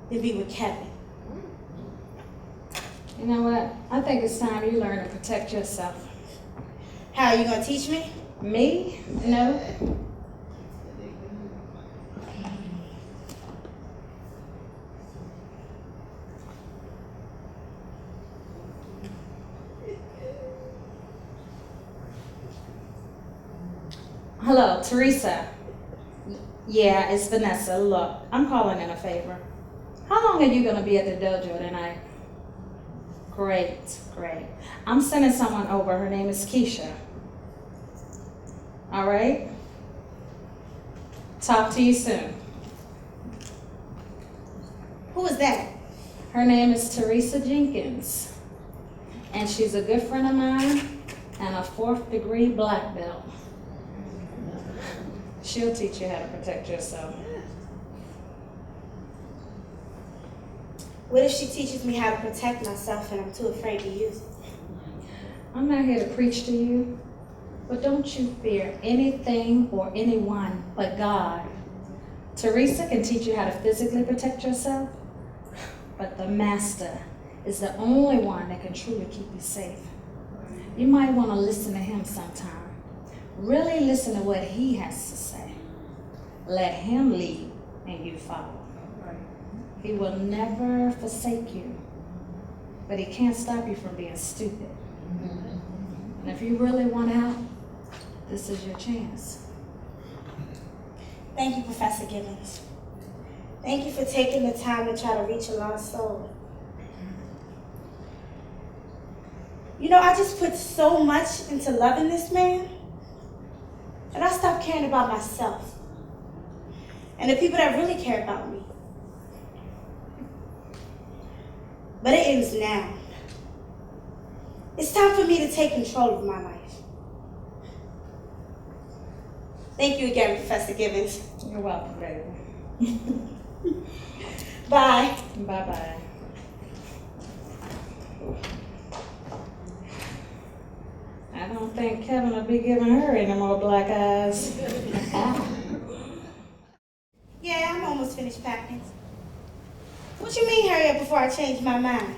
than be with Kevin. You know what? I think it's time you learn to protect yourself. How, are you going to teach me? Me? No. Hello, Teresa. Yeah, it's Vanessa. Look, I'm calling in a favor. How long are you going to be at the dojo tonight? Great, great. I'm sending someone over. Her name is Kisha. All right? Talk to you soon. Who is that? Her name is Teresa Jenkins. And she's a good friend of mine and a 4th degree black belt. She'll teach you how to protect yourself. What if she teaches me how to protect myself and I'm too afraid to use it? I'm not here to preach to you. But don't you fear anything or anyone but God. Teresa can teach you how to physically protect yourself, but the Master is the only one that can truly keep you safe. You might want to listen to him sometime. Really listen to what he has to say. Let him lead and you follow. He will never forsake you, but he can't stop you from being stupid. And if you really want out, this is your chance. Thank you, Professor Gibbons. Thank you for taking the time to try to reach a lost soul. You know, I just put so much into loving this man, and I stopped caring about myself and the people that really care about me. But it ends now. It's time for me to take control of my life. Thank you again, Professor Gibbons. You're welcome, baby. Bye. Bye-bye. I don't think Kevin will be giving her any more black eyes. Yeah, I'm almost finished packing. What you mean hurry up before I change my mind?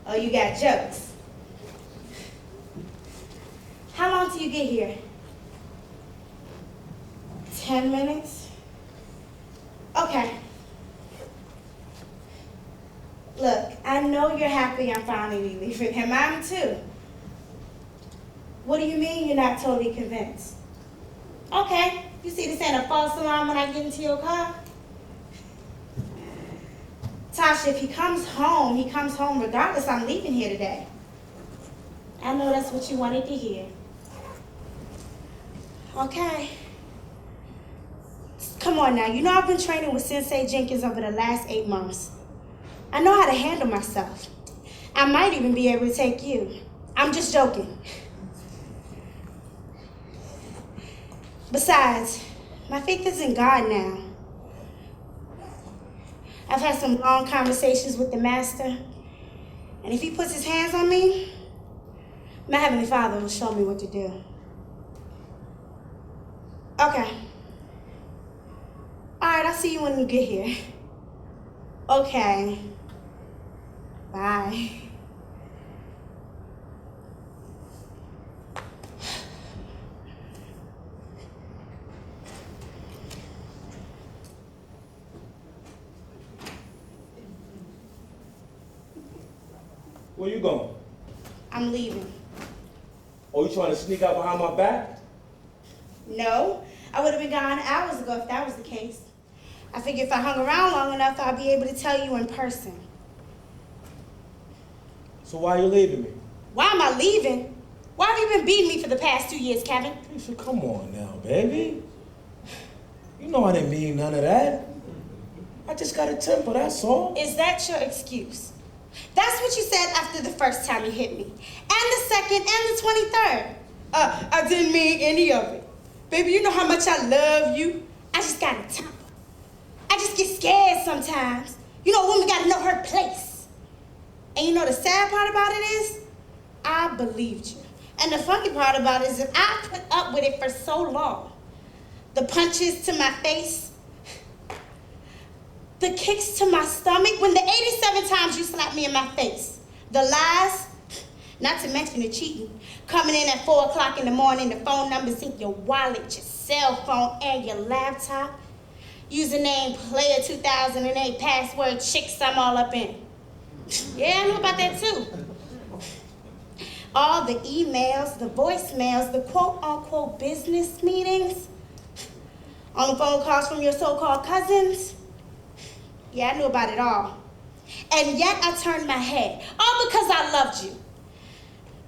Oh, you got jokes. How long till you get here? 10 minutes? Okay. Look, I know you're happy I'm finally leaving, and I'm too. What do you mean you're not totally convinced? Okay, you see this ain't a false alarm when I get into your car? Tasha, if he comes home regardless. I'm leaving here today. I know that's what you wanted to hear. Okay. Come on now, you know I've been training with Sensei Jenkins over the last 8 months. I know how to handle myself. I might even be able to take you. I'm just joking. Besides, my faith is in God now. I've had some long conversations with the Master, and if he puts his hands on me, my Heavenly Father will show me what to do. Okay. All right, I'll see you when you get here. Okay. Bye. Where you going? I'm leaving. Oh, you trying to sneak out behind my back? No, I would have been gone hours ago if that was the case. I figure if I hung around long enough, I'd be able to tell you in person. So why are you leaving me? Why am I leaving? Why have you been beating me for the past 2 years, Kevin? Kisha, come on now, baby. You know I didn't mean none of that. I just got a temper, that's all. Is that your excuse? That's what you said after the first time you hit me. And the second and the 23rd. I didn't mean any of it. Baby, you know how much I love you. I just got a temper. I just get scared sometimes. You know, a woman gotta know her place. And you know the sad part about it is, I believed you. And the funny part about it is that I put up with it for so long. The punches to my face, the kicks to my stomach, when the 87 times you slapped me in my face, the lies, not to mention the cheating, coming in at 4 o'clock in the morning, the phone numbers in your wallet, your cell phone, and your laptop, username player 2008, password chicks I'm all up in. Yeah, I know about that too. All the emails, the voicemails, the quote-unquote business meetings, on the phone calls from your so-called cousins. Yeah, I knew about it all. And yet I turned my head, all because I loved you.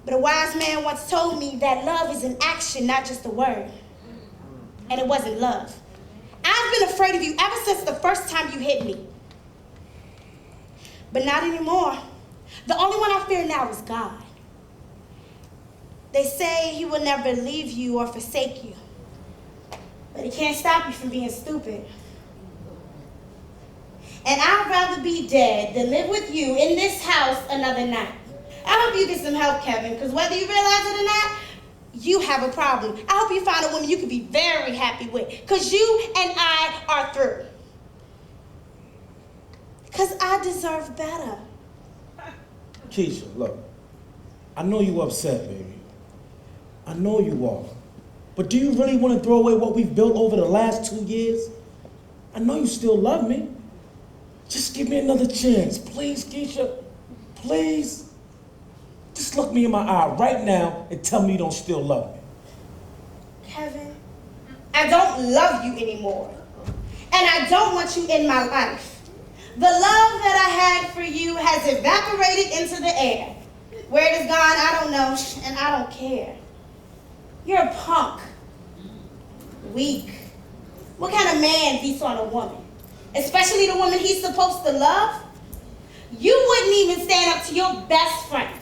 But a wise man once told me that love is an action, not just a word. And it wasn't love. I've been afraid of you ever since the first time you hit me. But not anymore. The only one I fear now is God. They say he will never leave you or forsake you. But he can't stop you from being stupid. And I'd rather be dead than live with you in this house another night. I hope you get some help, Kevin, because whether you realize it or not, you have a problem. I hope you find a woman you can be very happy with, because you and I are through. Because I deserve better. Kisha, look, I know you upset, baby. I know you are. But do you really want to throw away what we've built over the last 2 years? I know you still love me. Just give me another chance, please, Kisha. Please. Just look me in my eye right now and tell me you don't still love me. Kevin, I don't love you anymore. And I don't want you in my life. The love that I had for you has evaporated into the air. Where it is gone, I don't know, and I don't care. You're a punk. Weak. What kind of man beats on a woman? Especially the woman he's supposed to love? You wouldn't even stand up to your best friend.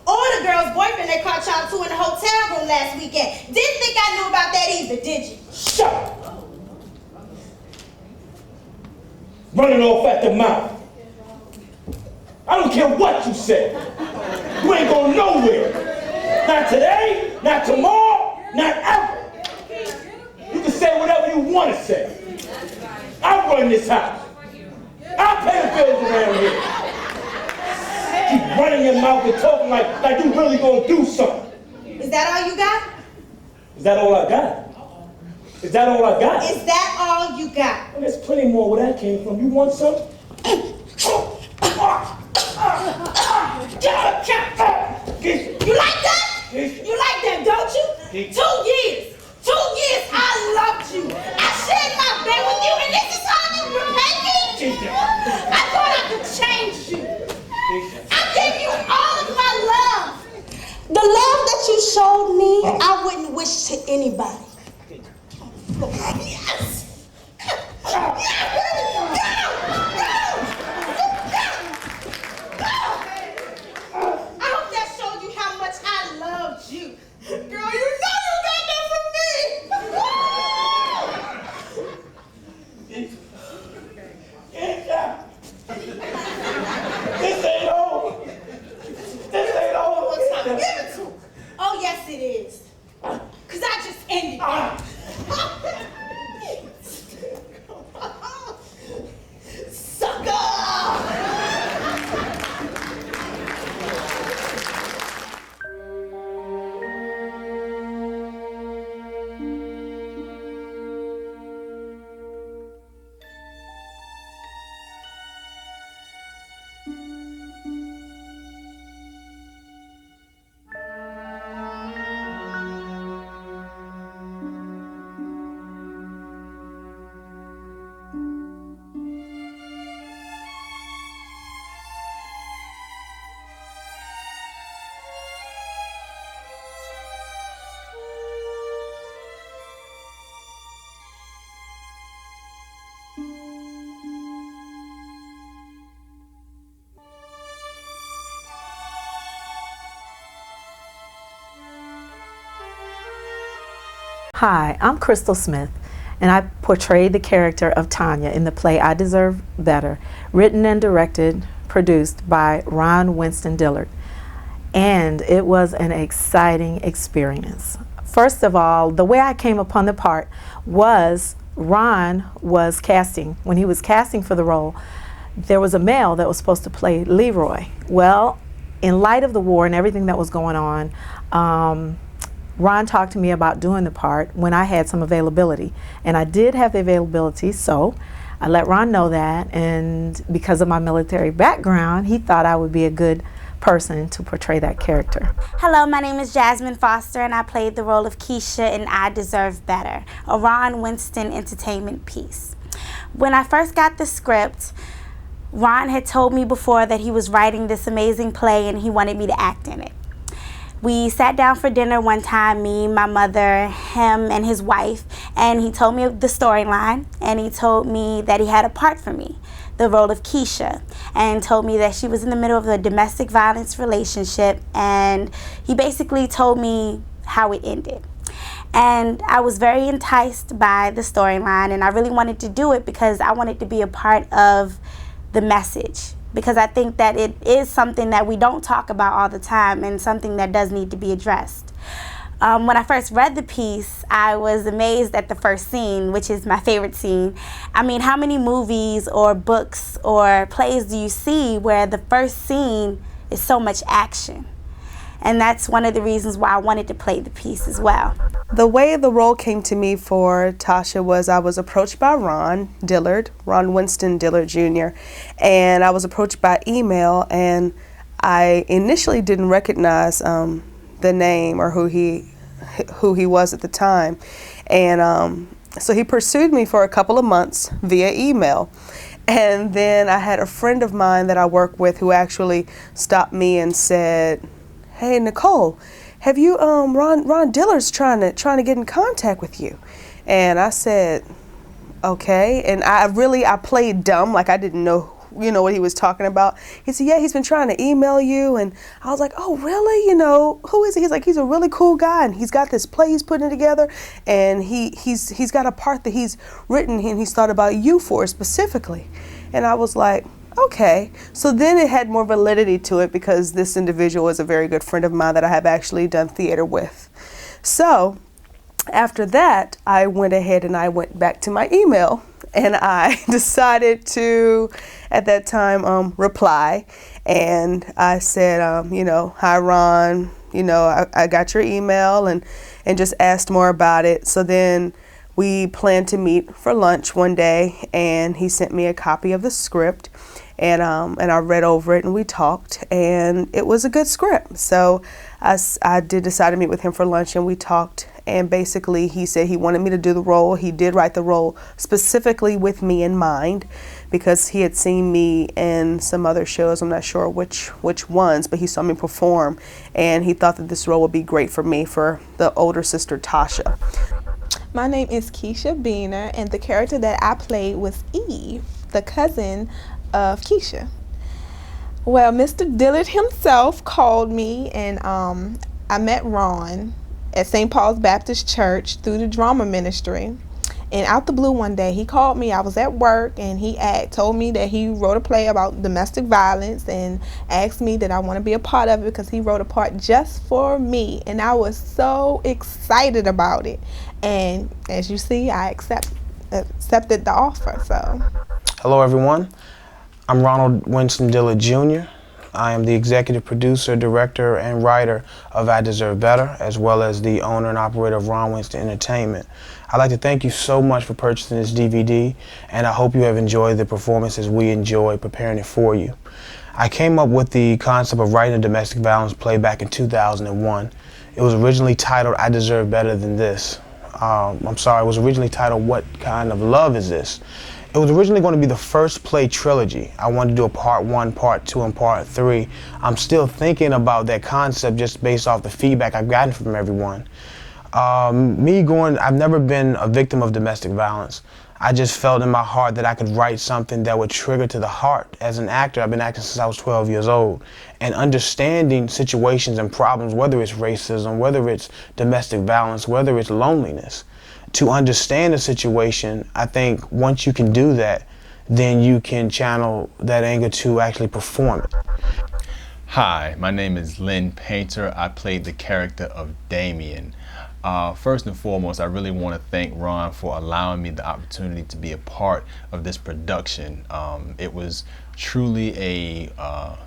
Or the girl's boyfriend that caught y'all two in the hotel room last weekend. Didn't think I knew about that either, did you? Shut up! Running off at the mouth. I don't care what you say. You ain't going nowhere. Not today, not tomorrow, not ever. You can say whatever you want to say. I run this house. I pay the bills around here. Keep running your mouth and talking like you really gonna do something. Is that all you got? Is that all I got? Is that all I got? Is that all you got? Well, there's plenty more where that came from. You want some? You like that? You like that, don't you? 2 years. 2 years I loved you. I shared my bed with you, and this is how you repay me? I thought I could change you. I gave you all of my love. The love that you showed me, I wouldn't wish to anybody. Yes! I hope that showed you how much I loved you. Girl, you know you got that from me! This ain't over. This ain't over. Give it to him. Oh, yes, it is. Because I just ended it. Hi, I'm Crystal Smith, and I portrayed the character of Tanya in the play I Deserve Better, written and produced by Ron Winston Dillard. And it was an exciting experience. First of all, the way I came upon the part was Ron was casting. When he was casting for the role, there was a male that was supposed to play Leroy. Well, in light of the war and everything that was going on, Ron talked to me about doing the part when I had some availability. And I did have the availability, so I let Ron know that. And because of my military background, he thought I would be a good person to portray that character. Hello, my name is Jasmine Foster, and I played the role of Kisha in I Deserve Better, a Ron Winston entertainment piece. When I first got the script, Ron had told me before that he was writing this amazing play and he wanted me to act in it. We sat down for dinner one time, me, my mother, him, and his wife, and he told me the storyline, and he told me that he had a part for me, the role of Kisha, and told me that she was in the middle of a domestic violence relationship, and he basically told me how it ended. And I was very enticed by the storyline, and I really wanted to do it because I wanted to be a part of the message. Because I think that it is something that we don't talk about all the time and something that does need to be addressed. When I first read the piece, I was amazed at the first scene, which is my favorite scene. I mean, how many movies or books or plays do you see where the first scene is so much action? And that's one of the reasons why I wanted to play the piece as well. The way the role came to me for Tasha was I was approached by Ron Winston Dillard Jr., and I was approached by email, and I initially didn't recognize the name or who he was at the time. And so he pursued me for a couple of months via email. And then I had a friend of mine that I work with who actually stopped me and said, "Hey, Nicole, have you Ron Dillard's trying to get in contact with you." And I said, "Okay." And I played dumb, like I didn't know what he was talking about. He said, "Yeah, he's been trying to email you." And I was like, "Oh, really? Who is he?" He's like, "He's a really cool guy, and he's got this play he's putting together, and he's got a part that he's written and he's thought about you for specifically." And I was like, okay. So then it had more validity to it because this individual is a very good friend of mine that I have actually done theater with. So after that, I went ahead and I went back to my email, and I decided to, at that time, reply. And I said, "Hi, Ron, I got your email," and just asked more about it. So then we planned to meet for lunch one day, and he sent me a copy of the script. And I read over it, and we talked, and it was a good script. So I did decide to meet with him for lunch, and we talked. And basically, he said he wanted me to do the role. He did write the role specifically with me in mind, because he had seen me in some other shows. I'm not sure which ones, but he saw me perform, and he thought that this role would be great for me, for the older sister Tasha. My name is Kesha Beener, and the character that I played was Eve, the cousin of Kisha. Well, Mr. Dillard himself called me, and I met Ron at St. Paul's Baptist Church through the drama ministry. And out the blue one day, he called me. I was at work, and he told me that he wrote a play about domestic violence and asked me that I want to be a part of it because he wrote a part just for me. And I was so excited about it. And as you see, I accepted the offer. So, hello, everyone. I'm Ronald Winston Dillard Jr. I am the executive producer, director, and writer of I Deserve Better, as well as the owner and operator of Ron Winston Entertainment. I'd like to thank you so much for purchasing this DVD, and I hope you have enjoyed the performance as we enjoy preparing it for you. I came up with the concept of writing a domestic violence play back in 2001. It was originally titled I Deserve Better Than This. It was originally titled What Kind of Love Is This? It was originally going to be the first play trilogy. I wanted to do a part 1, part 2, and part 3. I'm still thinking about that concept just based off the feedback I've gotten from everyone. I've never been a victim of domestic violence. I just felt in my heart that I could write something that would trigger to the heart. As an actor, I've been acting since I was 12 years old. And understanding situations and problems, whether it's racism, whether it's domestic violence, whether it's loneliness, to understand a situation, I think once you can do that, then you can channel that anger to actually perform it. Hi, my name is Lynn Painter. I played the character of Damian. First and foremost, I really want to thank Ron for allowing me the opportunity to be a part of this production. It was truly a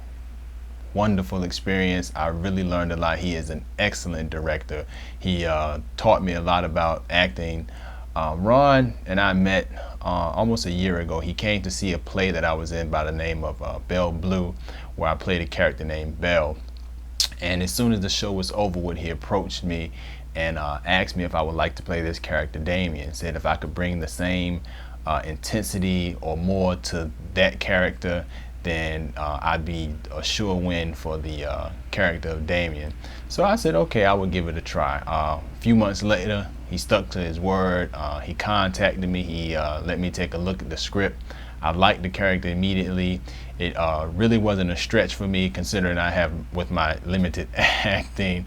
wonderful experience. I really learned a lot. He is an excellent director. He taught me a lot about acting. Ron and I met almost a year ago. He came to see a play that I was in by the name of Belle Blue, where I played a character named Belle. And as soon as the show was over with, he approached me and asked me if I would like to play this character Damian. Said if I could bring the same intensity or more to that character, then I'd be a sure win for the character of Damian. So I said, okay, I would give it a try. A few months later, he stuck to his word. He contacted me. He let me take a look at the script. I liked the character immediately. It really wasn't a stretch for me, considering I have, with my limited acting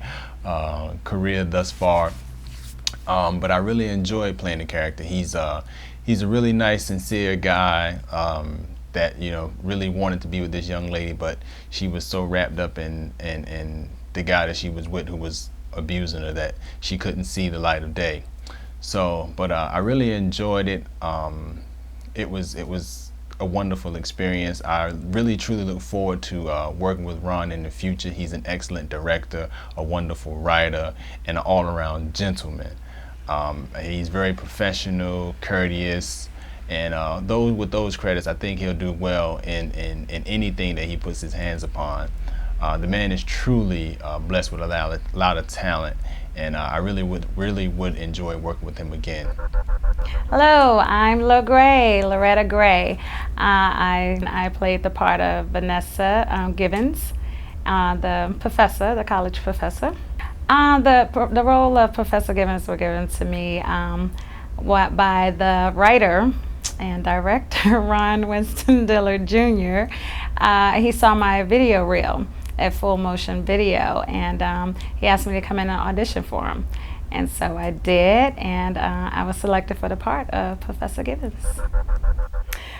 career thus far. But I really enjoyed playing the character. He's a really nice, sincere guy that really wanted to be with this young lady, but she was so wrapped up in the guy that she was with, who was abusing her, that she couldn't see the light of day. So, but I really enjoyed it. It was a wonderful experience. I really truly look forward to working with Ron in the future. He's an excellent director, a wonderful writer, and an all-around gentleman. He's very professional, courteous, and with those credits, I think he'll do well in anything that he puts his hands upon. The man is truly blessed with a lot of talent, and I really would enjoy working with him again. Hello, I'm Loretta Gray. I played the part of Vanessa Givens, the college professor. The role of Professor Givens was given to me by the writer and director Ron Winston Dillard Jr. He saw my video reel, a full motion video, and he asked me to come in and audition for him. And so I did, and I was selected for the part of Professor Givens.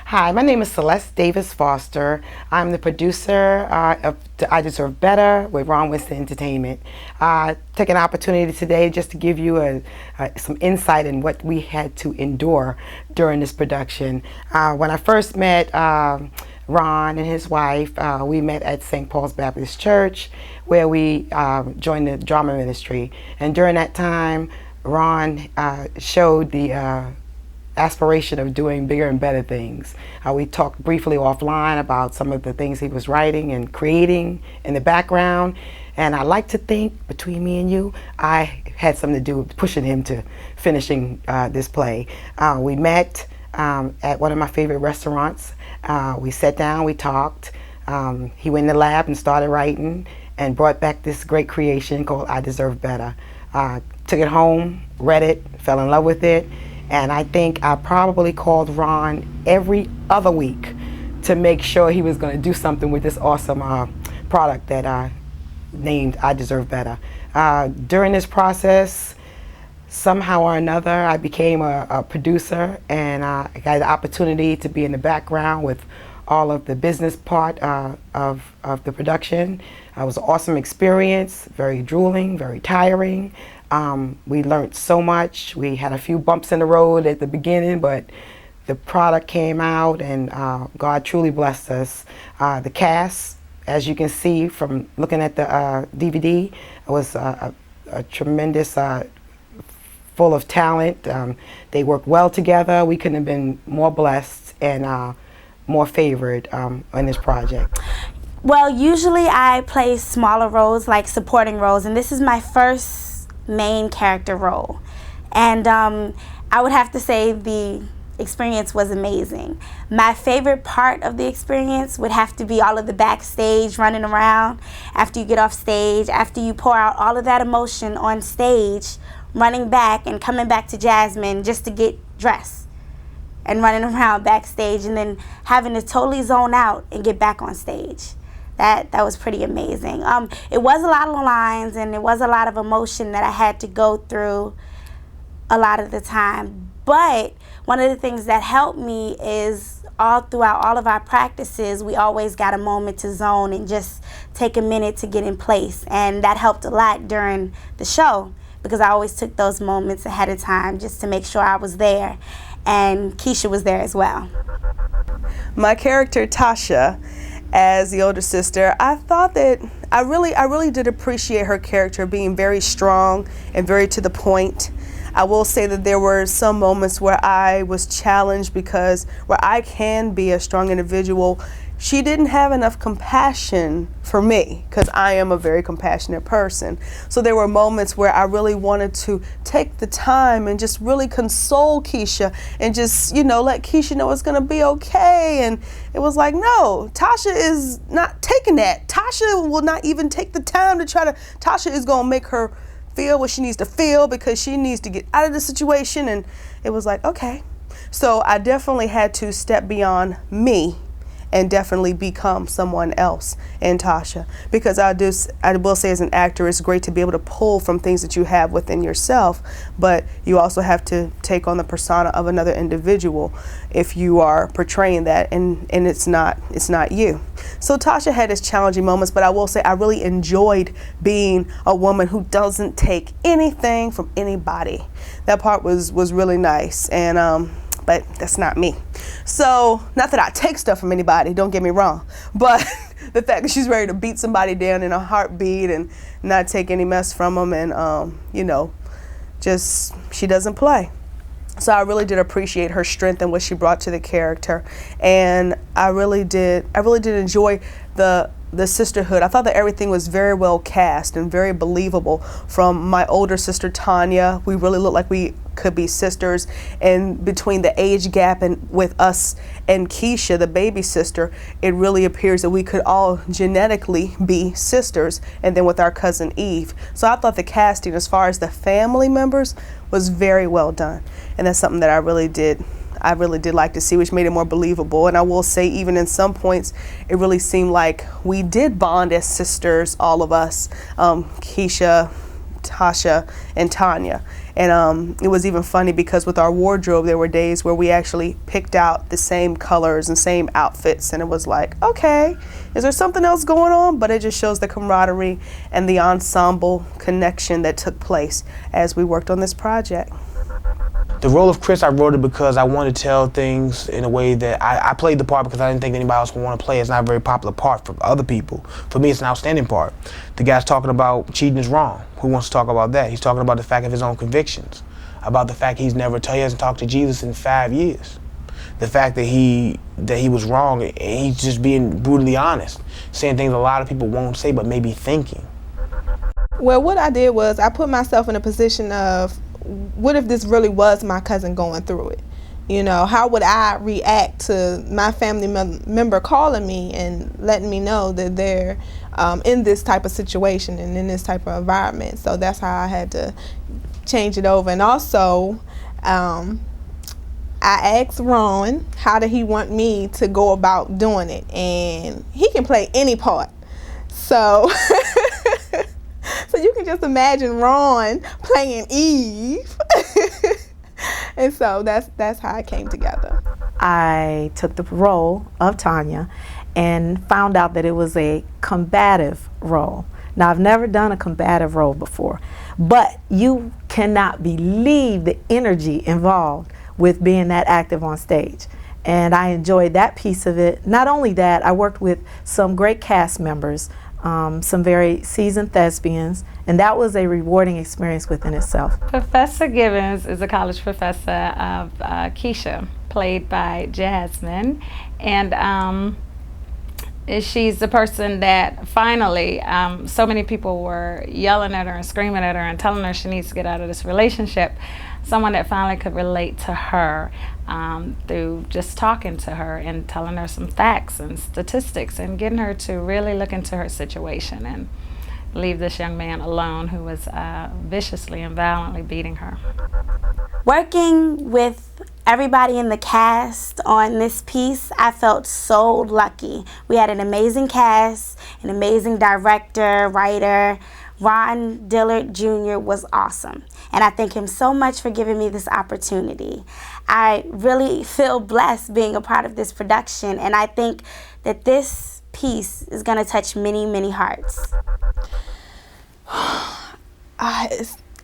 Hi, my name is Celeste Davis Foster. I'm the producer of I Deserve Better with Ron Winston Entertainment. Take an opportunity today just to give you some insight in what we had to endure during this production. When I first met Ron and his wife, we met at St. Paul's Baptist Church, where we joined the drama ministry. And during that time, Ron showed the aspiration of doing bigger and better things. We talked briefly offline about some of the things he was writing and creating in the background, and I like to think, between me and you, I had something to do with pushing him to finishing this play. We met at one of my favorite restaurants. We sat down, we talked. He went in the lab and started writing and brought back this great creation called I Deserve Better. Took it home, read it, fell in love with it, and I think I probably called Ron every other week to make sure he was going to do something with this awesome product that I named I Deserve Better. During this process, somehow or another, I became a producer, and I got the opportunity to be in the background with all of the business part of the production. It was an awesome experience, very drooling, very tiring. We learned so much. We had a few bumps in the road at the beginning, but the product came out, and God truly blessed us. The cast, as you can see from looking at the DVD, was a tremendous, full of talent. They worked well together. We couldn't have been more blessed and more favored in this project. Well, usually I play smaller roles, like supporting roles, and this is my first main character role. And I would have to say the experience was amazing. My favorite part of the experience would have to be all of the backstage running around after you get off stage, after you pour out all of that emotion on stage, running back and coming back to Jasmine just to get dressed and running around backstage, and then having to totally zone out and get back on stage. That was pretty amazing. It was a lot of lines, and it was a lot of emotion that I had to go through a lot of the time. But one of the things that helped me is all throughout all of our practices, we always got a moment to zone and just take a minute to get in place. And that helped a lot during the show, because I always took those moments ahead of time just to make sure I was there. And Kisha was there as well. My character, Tasha, as the older sister, I thought that I really did appreciate her character being very strong and very to the point. I will say that there were some moments where I was challenged, because where I can be a strong individual, she didn't have enough compassion for me, because I am a very compassionate person. So there were moments where I really wanted to take the time and just really console Kisha and just, let Kisha know it's going to be okay. And it was like, no, Tasha is not taking that. Tasha will not even take the time to Tasha is going to make her feel what she needs to feel, because she needs to get out of the situation. And it was like, okay. So I definitely had to step beyond me and definitely become someone else in Tasha. Because I will say as an actor, it's great to be able to pull from things that you have within yourself, but you also have to take on the persona of another individual if you are portraying that, and it's not you. So Tasha had its challenging moments, but I will say I really enjoyed being a woman who doesn't take anything from anybody. That part was really nice, and but that's not me. So, not that I take stuff from anybody, don't get me wrong, but the fact that she's ready to beat somebody down in a heartbeat and not take any mess from them, and you know, just, she doesn't play. So I really did appreciate her strength and what she brought to the character, and I really did enjoy the sisterhood. I thought that everything was very well cast and very believable. From my older sister Tanya, we really looked like we could be sisters, and between the age gap and with us and Kisha, the baby sister, it really appears that we could all genetically be sisters, and then with our cousin Eve. So I thought the casting as far as the family members was very well done, and that's something that I really did like to see, which made it more believable. And I will say, even in some points, it really seemed like we did bond as sisters, all of us, Kisha, Tasha, and Tanya. And it was even funny because with our wardrobe, there were days where we actually picked out the same colors and same outfits, and it was like, okay, is there something else going on? But it just shows the camaraderie and the ensemble connection that took place as we worked on this project. The role of Chris, I wrote it because I wanted to tell things in a way that I played the part because I didn't think anybody else would want to play it. It's not a very popular part for other people. For me, it's an outstanding part. The guy's talking about cheating is wrong. Who wants to talk about that? He's talking about the fact of his own convictions, about the fact he hasn't talked to Jesus in 5 years. The fact that he was wrong, and he's just being brutally honest, saying things a lot of people won't say but maybe thinking. Well, what I did was I put myself in a position of, what if this really was my cousin going through it? You know, how would I react to my family member calling me and letting me know that they're in this type of situation and in this type of environment? So that's how I had to change it over. And also, I asked Ron, how did he want me to go about doing it? And he can play any part. So so you can just imagine Ron playing Eve. And so that's how it came together. I took the role of Tanya and found out that it was a combative role. Now, I've never done a combative role before, but you cannot believe the energy involved with being that active on stage. And I enjoyed that piece of it. Not only that, I worked with some great cast members, some very seasoned thespians, and that was a rewarding experience within itself. Professor Gibbons is a college professor of Kisha, played by Jasmine, and she's the person that finally, so many people were yelling at her and screaming at her and telling her she needs to get out of this relationship. Someone that finally could relate to her through just talking to her and telling her some facts and statistics and getting her to really look into her situation and leave this young man alone who was viciously and violently beating her. Working with everybody in the cast on this piece, I felt so lucky. We had an amazing cast, an amazing director, writer. Ron Dillard Jr. was awesome, and I thank him so much for giving me this opportunity. I really feel blessed being a part of this production, and I think that this piece is going to touch many, many hearts.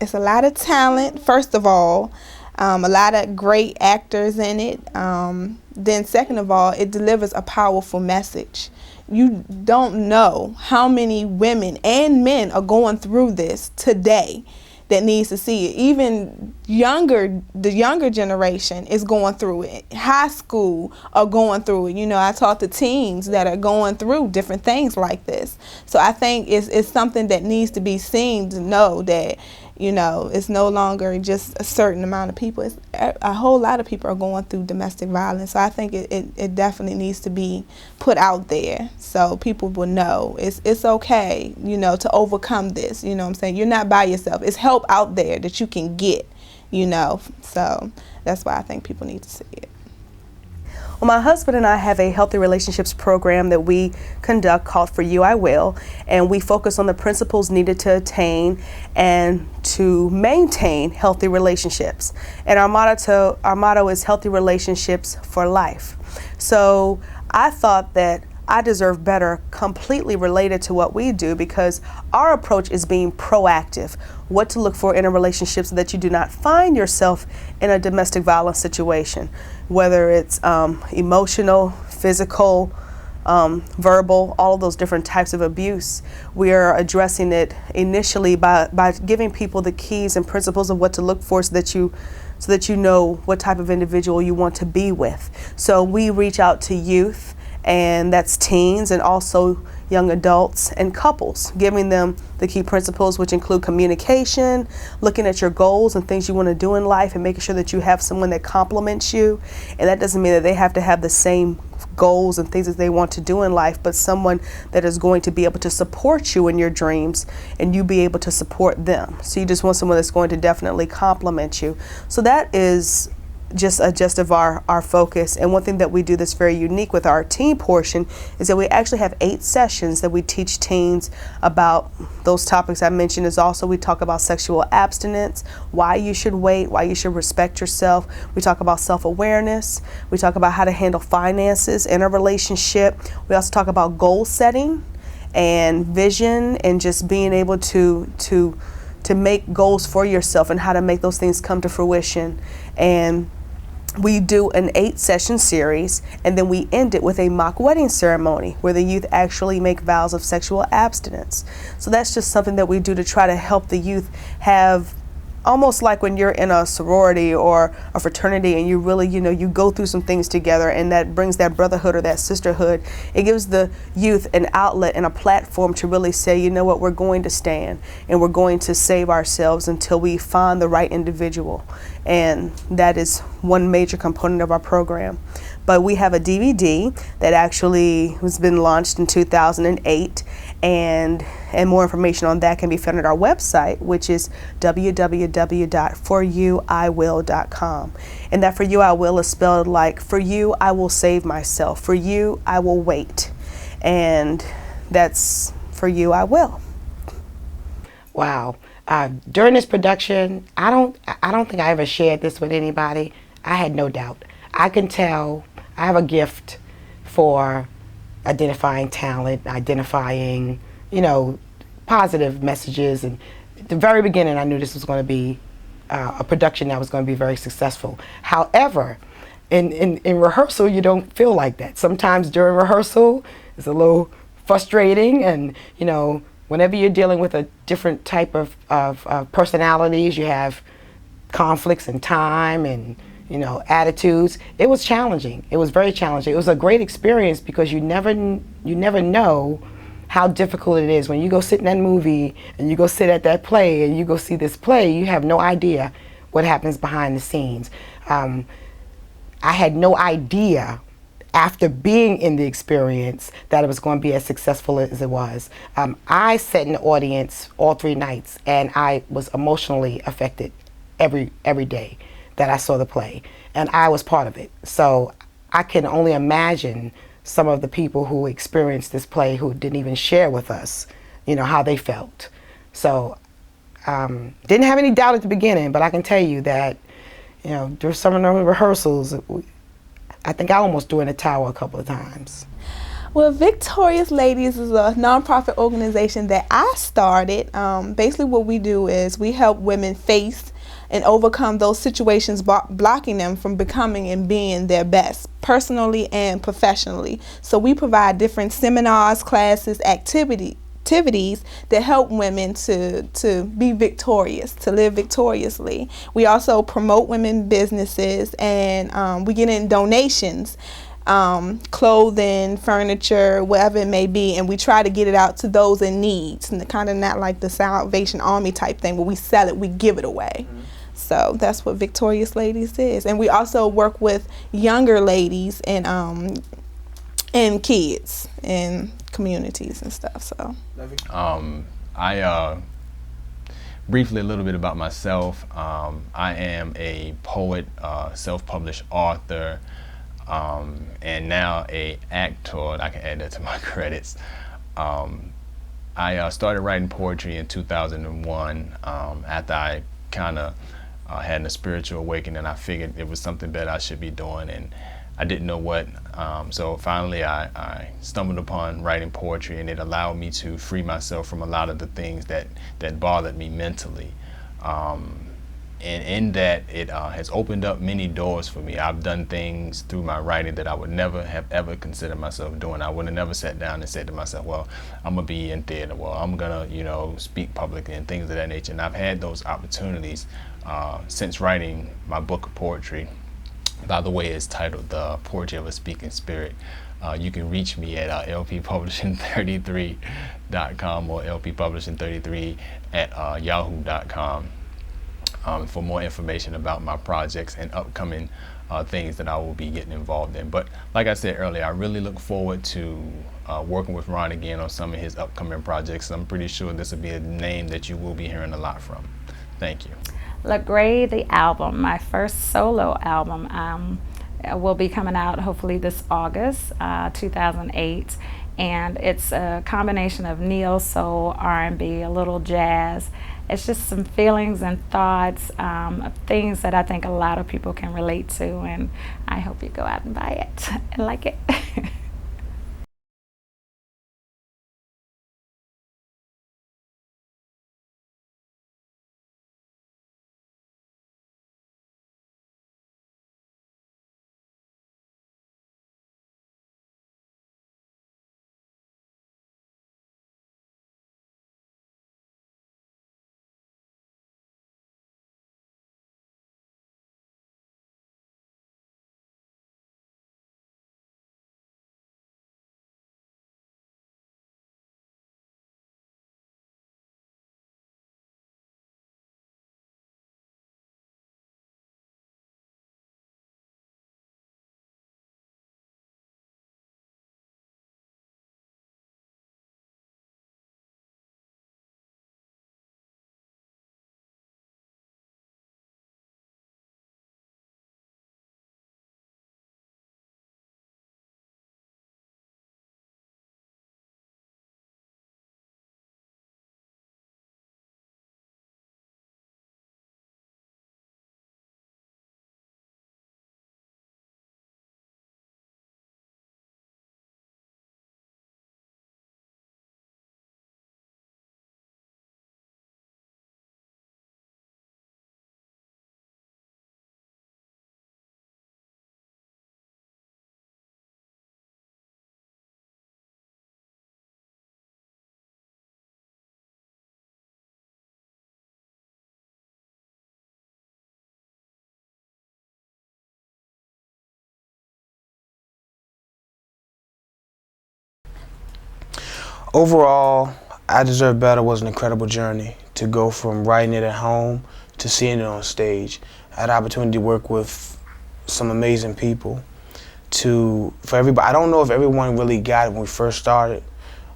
It's a lot of talent, first of all, a lot of great actors in it. Then second of all, it delivers a powerful message. You don't know how many women and men are going through this today that needs to see it. Even the younger generation is going through it. High school are going through it. You know, I talk to teens that are going through different things like this. So I think it's something that needs to be seen to know that, you know, it's no longer just a certain amount of people. It's a whole lot of people are going through domestic violence. So I think it definitely needs to be put out there so people will know it's okay, you know, to overcome this. You know what I'm saying? You're not by yourself. It's help out there that you can get, you know. So that's why I think people need to see it. Well, my husband and I have a healthy relationships program that we conduct called For You I Will, and we focus on the principles needed to attain and to maintain healthy relationships. And our motto is healthy relationships for life. So I thought that I Deserve Better completely related to what we do, because our approach is being proactive. What to look for in a relationship so that you do not find yourself in a domestic violence situation, whether it's emotional, physical, verbal, all of those different types of abuse. We are addressing it initially by giving people the keys and principles of what to look for so that you know what type of individual you want to be with. So we reach out to youth, and that's teens, and also young adults and couples, giving them the key principles, which include communication, looking at your goals and things you want to do in life, and making sure that you have someone that compliments you. And that doesn't mean that they have to have the same goals and things that they want to do in life, but someone that is going to be able to support you in your dreams and you be able to support them. So you just want someone that's going to definitely compliment you. So that is just a gist of our focus. And one thing that we do that's very unique with our teen portion is that we actually have 8 sessions that we teach teens about those topics I mentioned. Is also we talk about sexual abstinence, why you should wait, why you should respect yourself. We talk about self-awareness. We talk about how to handle finances in a relationship. We also talk about goal setting and vision, and just being able to make goals for yourself and how to make those things come to fruition. And we do an 8-session series, and then we end it with a mock wedding ceremony where the youth actually make vows of sexual abstinence. So that's just something that we do to try to help the youth have, almost like when you're in a sorority or a fraternity and you really, you go through some things together, and that brings that brotherhood or that sisterhood. It gives the youth an outlet and a platform to really say, you know what, we're going to stand and we're going to save ourselves until we find the right individual. And that is one major component of our program. But we have a DVD that actually has been launched in 2008, and more information on that can be found at our website, which is www.foryouiwill.com. And that For You I Will is spelled like, for you I will save myself, for you I will wait. And that's For You I Will. Wow. During this production, I don't think I ever shared this with anybody. I had no doubt. I can tell I have a gift for identifying talent, identifying, positive messages. And at the very beginning, I knew this was going to be a production that was going to be very successful. However, in rehearsal, you don't feel like that. Sometimes during rehearsal, it's a little frustrating, and, whenever you're dealing with a different type of personalities, you have conflicts in time and, attitudes. It was challenging. It was very challenging. It was a great experience because you never know how difficult it is. When you go sit in that movie and you go sit at that play and you go see this play, you have no idea what happens behind the scenes. I had no idea after being in the experience that it was going to be as successful as it was. I sat in the audience all 3 nights, and I was emotionally affected every day that I saw the play, and I was part of it. So I can only imagine some of the people who experienced this play who didn't even share with us, how they felt. So didn't have any doubt at the beginning, but I can tell you that, through some of the rehearsals, I think I almost threw in the towel a couple of times. Well, Victorious Ladies is a nonprofit organization that I started. Basically what we do is we help women face and overcome those situations blocking them from becoming and being their best, personally and professionally. So we provide different seminars, classes, activities that help women to be victorious, to live victoriously. We also promote women businesses, and we get in donations, clothing, furniture, whatever it may be, and we try to get it out to those in need, and kind of not like the Salvation Army type thing where we sell it, we give it away. So that's what Victorious Ladies is. And we also work with younger ladies and kids and communities and stuff. So I briefly, a little bit about myself. I am a poet, self-published author, and now a actor. I can add that to my credits. I started writing poetry in 2001 after I kind of had a spiritual awakening. I figured it was something better I should be doing, and I didn't know what. So finally I stumbled upon writing poetry, and it allowed me to free myself from a lot of the things that bothered me mentally. And in that, it has opened up many doors for me. I've done things through my writing that I would never have ever considered myself doing. I would have never sat down and said to myself, well, I'm gonna be in theater, well, I'm gonna, speak publicly and things of that nature. And I've had those opportunities since writing my book of poetry. By the way, it's titled The Poetry of a Speaking Spirit. You can reach me at lppublishing33.com or lppublishing33 at yahoo.com. For more information about my projects and upcoming things that I will be getting involved in. But like I said earlier, I really look forward to working with Ron again on some of his upcoming projects. I'm pretty sure this will be a name that you will be hearing a lot from. Thank you. LaGray, the album, my first solo album, will be coming out hopefully this August 2008. And it's a combination of neo soul, R&B, a little jazz. It's just some feelings and thoughts of things that I think a lot of people can relate to, and I hope you go out and buy it and like it. Overall, I Deserve Better was an incredible journey to go from writing it at home to seeing it on stage. I had the opportunity to work with some amazing people. For everybody, I don't know if everyone really got it when we first started.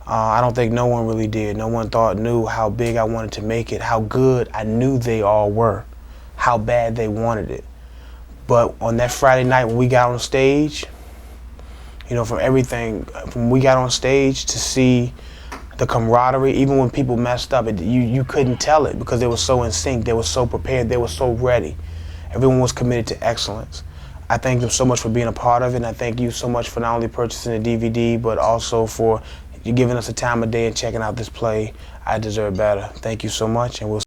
I don't think no one really did. No one knew how big I wanted to make it, how good I knew they all were, how bad they wanted it. But on that Friday night when we got on stage, from we got on stage to see the camaraderie, even when people messed up, you couldn't tell it because they were so in sync, they were so prepared, they were so ready. Everyone was committed to excellence. I thank them so much for being a part of it, and I thank you so much for not only purchasing the DVD, but also for you giving us the time of day and checking out this play, I Deserve Better. Thank you so much, and we'll see.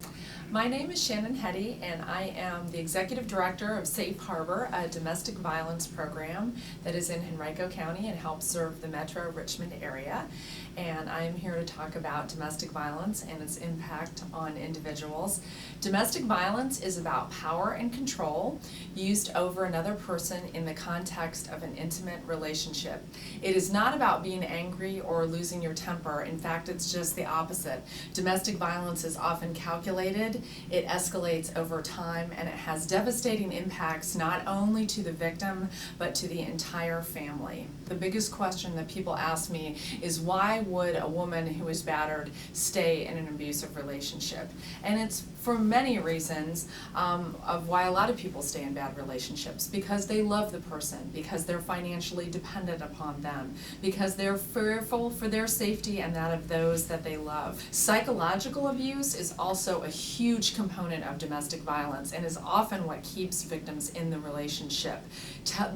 My name is Shannon Hetty, and I am the Executive Director of Safe Harbor, a domestic violence program that is in Henrico County and helps serve the Metro Richmond area. And I am here to talk about domestic violence and its impact on individuals. Domestic violence is about power and control used over another person in the context of an intimate relationship. It is not about being angry or losing your temper. In fact, it's just the opposite. Domestic violence is often calculated it escalates over time, and it has devastating impacts not only to the victim, but to the entire family. The biggest question that people ask me is, why would a woman who is battered stay in an abusive relationship? And it's for many reasons of why a lot of people stay in bad relationships. Because they love the person, because they're financially dependent upon them, because they're fearful for their safety and that of those that they love. Psychological abuse is also a huge component of domestic violence and is often what keeps victims in the relationship.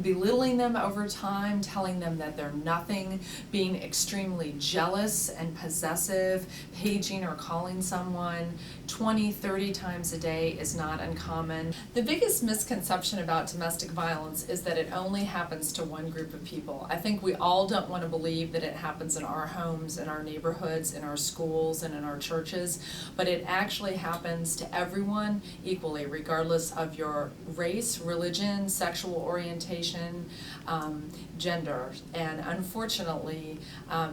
Belittling them over time, telling them that they're nothing, being extremely jealous and possessive, paging or calling someone 20, 30 times a day is not uncommon. The biggest misconception about domestic violence is that it only happens to one group of people. I think we all don't want to believe that it happens in our homes, in our neighborhoods, in our schools, and in our churches, but it actually happens to everyone equally, regardless of your race, religion, sexual orientation, gender. And unfortunately,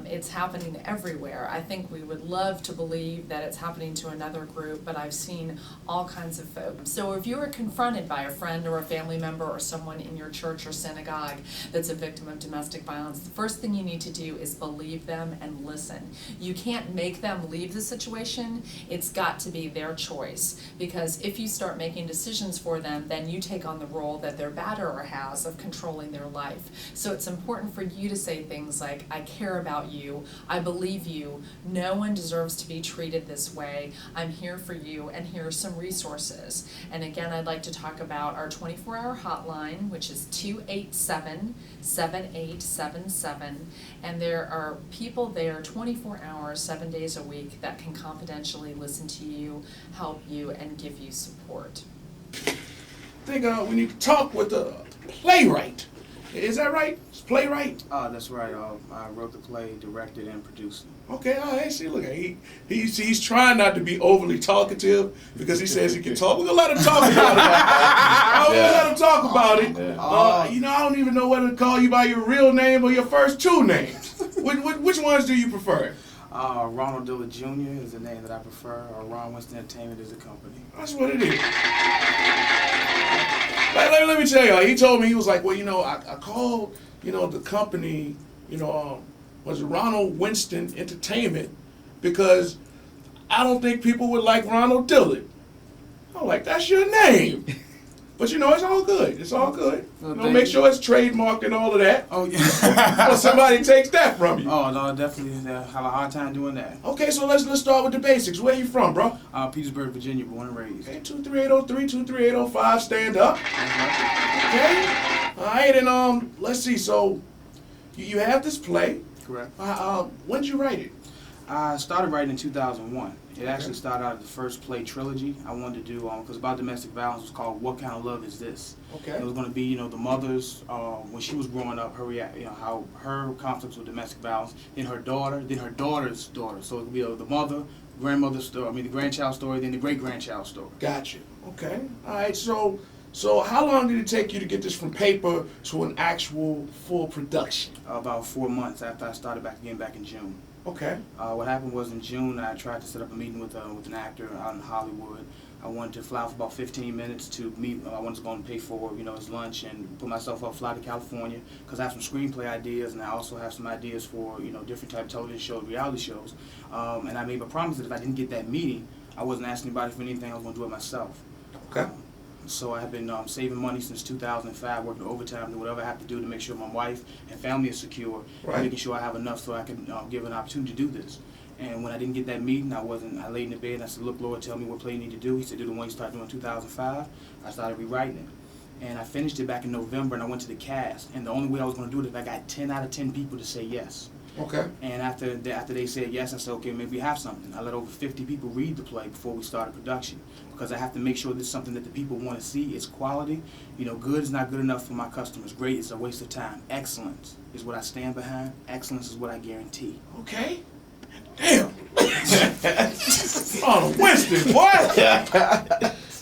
it's happening everywhere. I think we would love to believe that it's happening to another group, but I've seen all kinds of folks. So if you are confronted by a friend or a family member or someone in your church or synagogue that's a victim of domestic violence, the first thing you need to do is believe them and listen. You can't make them leave the situation. It's got to be their choice, because if you start making decisions for them, then you take on the role that their batterer has of controlling their life. So it's important for you to say things like, I care about you, I believe you, no one deserves to be treated this way, I'm here for you, and here are some resources. And again, I'd like to talk about our 24-hour hotline, which is 287-7877, and there are people there 24 hours, 7 days a week that can confidentially listen to you, help you, and give you support. I think we need to talk with the playwright. Is that right? It's playwright? That's right. I wrote the play, directed, and produced it. Okay, all right. See, look, he's trying not to be overly talkative because he says he can talk. We're gonna let him talk about it. We're gonna let him talk about it. I don't even know whether to call you by your real name or your first two names. Which ones do you prefer? Ronald Diller Jr. is the name that I prefer, or Ron Winston Entertainment is the company. That's what it is. Let me tell you, he told me, he was like, well, I called, the company, was Ronald Winston Entertainment because I don't think people would like Ronald Dillard. I'm like, that's your name. But it's all good. It's all good. Make sure it's trademarked and all of that. Oh, yeah. Or somebody takes that from you. Oh, no, definitely have a hard time doing that. Okay, so let's start with the basics. Where you from, bro? Petersburg, Virginia, born and raised. Okay, 23803, 23805, stand up. Okay. All right, and let's see. So you have this play. Correct. When did you write it? I started writing in 2001. It actually started out as the first play trilogy I wanted to do, because about domestic violence was called What Kind of Love Is This? Okay. It was going to be, the mother's, when she was growing up, how her conflicts with domestic violence, then her daughter, then her daughter's daughter. So it would be the mother, grandmother's story, the grandchild's story, then the great-grandchild's story. Gotcha. Okay. All right, so how long did it take you to get this from paper to an actual full production? About 4 months after I started back in June. Okay. What happened was in June, I tried to set up a meeting with an actor out in Hollywood. I wanted to fly for about 15 minutes to meet. I wanted to go and pay for his lunch and put myself up, fly to California, because I have some screenplay ideas and I also have some ideas for different type of television shows, reality shows. And I made a promise that if I didn't get that meeting, I wasn't asking anybody for anything. I was going to do it myself. Okay. So I have been saving money since 2005, working overtime, do whatever I have to do to make sure my wife and family is secure, and making sure I have enough so I can give an opportunity to do this. And when I didn't get that meeting, I laid in the bed and I said, look, Lord, tell me what play you need to do. He said, do the one you started doing in 2005. I started rewriting it. And I finished it back in November and I went to the cast. And the only way I was going to do it is if I got 10 out of 10 people to say yes. Okay. And after they said yes, I said, okay, maybe we have something. I let over 50 people read the play before we started production, because I have to make sure this is something that the people want to see. It's quality. Good is not good enough for my customers. Great is a waste of time. Excellence is what I stand behind. Excellence is what I guarantee. Okay. Damn. Ronald Winston, what?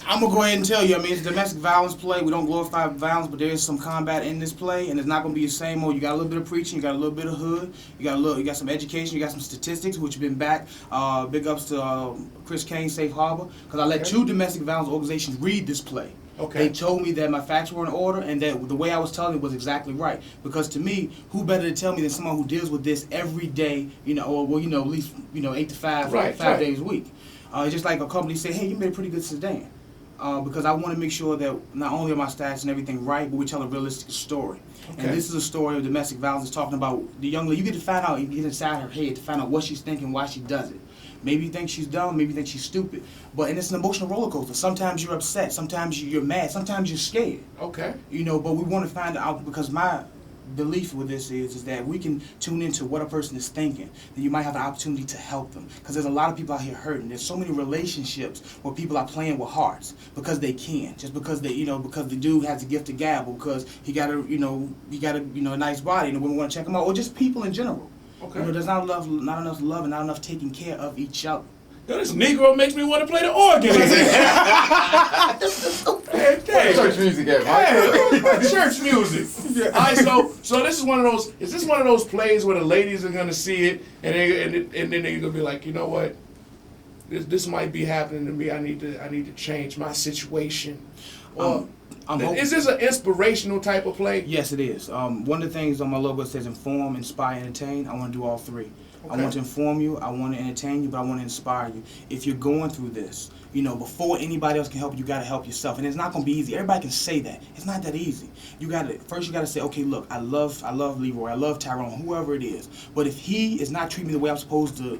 I'm gonna go ahead and tell you. I mean, it's a domestic violence play. We don't glorify violence, but there is some combat in this play, and it's not gonna be the same old. You got a little bit of preaching, you got a little bit of hood, you got some education, you got some statistics, which have been back. Big ups to Chris Kane, Safe Harbor, because I let 2 domestic violence organizations read this play. Okay. They told me that my facts were in order and that the way I was telling it was exactly right. Because to me, who better to tell me than someone who deals with this every day, or at least 8 to 5, Right, 5 days a week. It's just like a company say, hey, you made a pretty good sedan. Because I want to make sure that not only are my stats and everything right, but we tell a realistic story. Okay. And this is a story of domestic violence. It's talking about the young lady. You get to find out, you get inside her head to find out what she's thinking, why she does it. Maybe you think she's dumb, maybe you think she's stupid. And it's an emotional roller coaster. Sometimes you're upset, sometimes you're mad, sometimes you're scared. Okay. But we want to find out, because my belief with this is that we can tune into what a person is thinking, then you might have the opportunity to help them. Because there's a lot of people out here hurting. There's so many relationships where people are playing with hearts because they can, just because because the dude has a gift to gabble, because he got a nice body and the women want to check him out, or just people in general. Okay. There's not enough love and not enough taking care of each other. Yo, this Negro makes me want to play the organ. Hey, church music at, Mike. Hey, church music. All right, so this is one of those. Is this one of those plays where the ladies are gonna see it and then they're gonna be like, you know what? This might be happening to me. I need to change my situation. Is this an inspirational type of play? Yes, it is. One of the things on my logo says inform, inspire, entertain. I want to do all 3. Okay. I want to inform you, I want to entertain you, but I want to inspire you. If you're going through this, before anybody else can help you, you got to help yourself. And it's not going to be easy. Everybody can say that. It's not that easy. First you got to say, okay, look, I love Leroy, I love Tyrone, whoever it is. But if he is not treating me the way I'm supposed to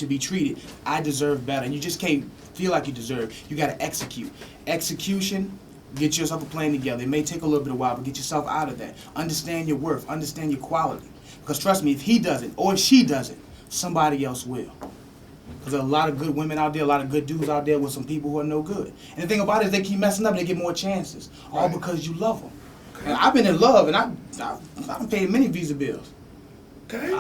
be treated, I deserve better. And you just can't feel like you deserve. You got to execute. Execution. Get yourself a plan together. It may take a little bit of while, but get yourself out of that. Understand your worth. Understand your quality. Because trust me, if he doesn't, or if she doesn't, somebody else will. Because there's a lot of good women out there, a lot of good dudes out there with some people who are no good. And the thing about it is they keep messing up and they get more chances. Right. All because you love them. Okay. And I've been in love and I've paid many visa bills. Okay.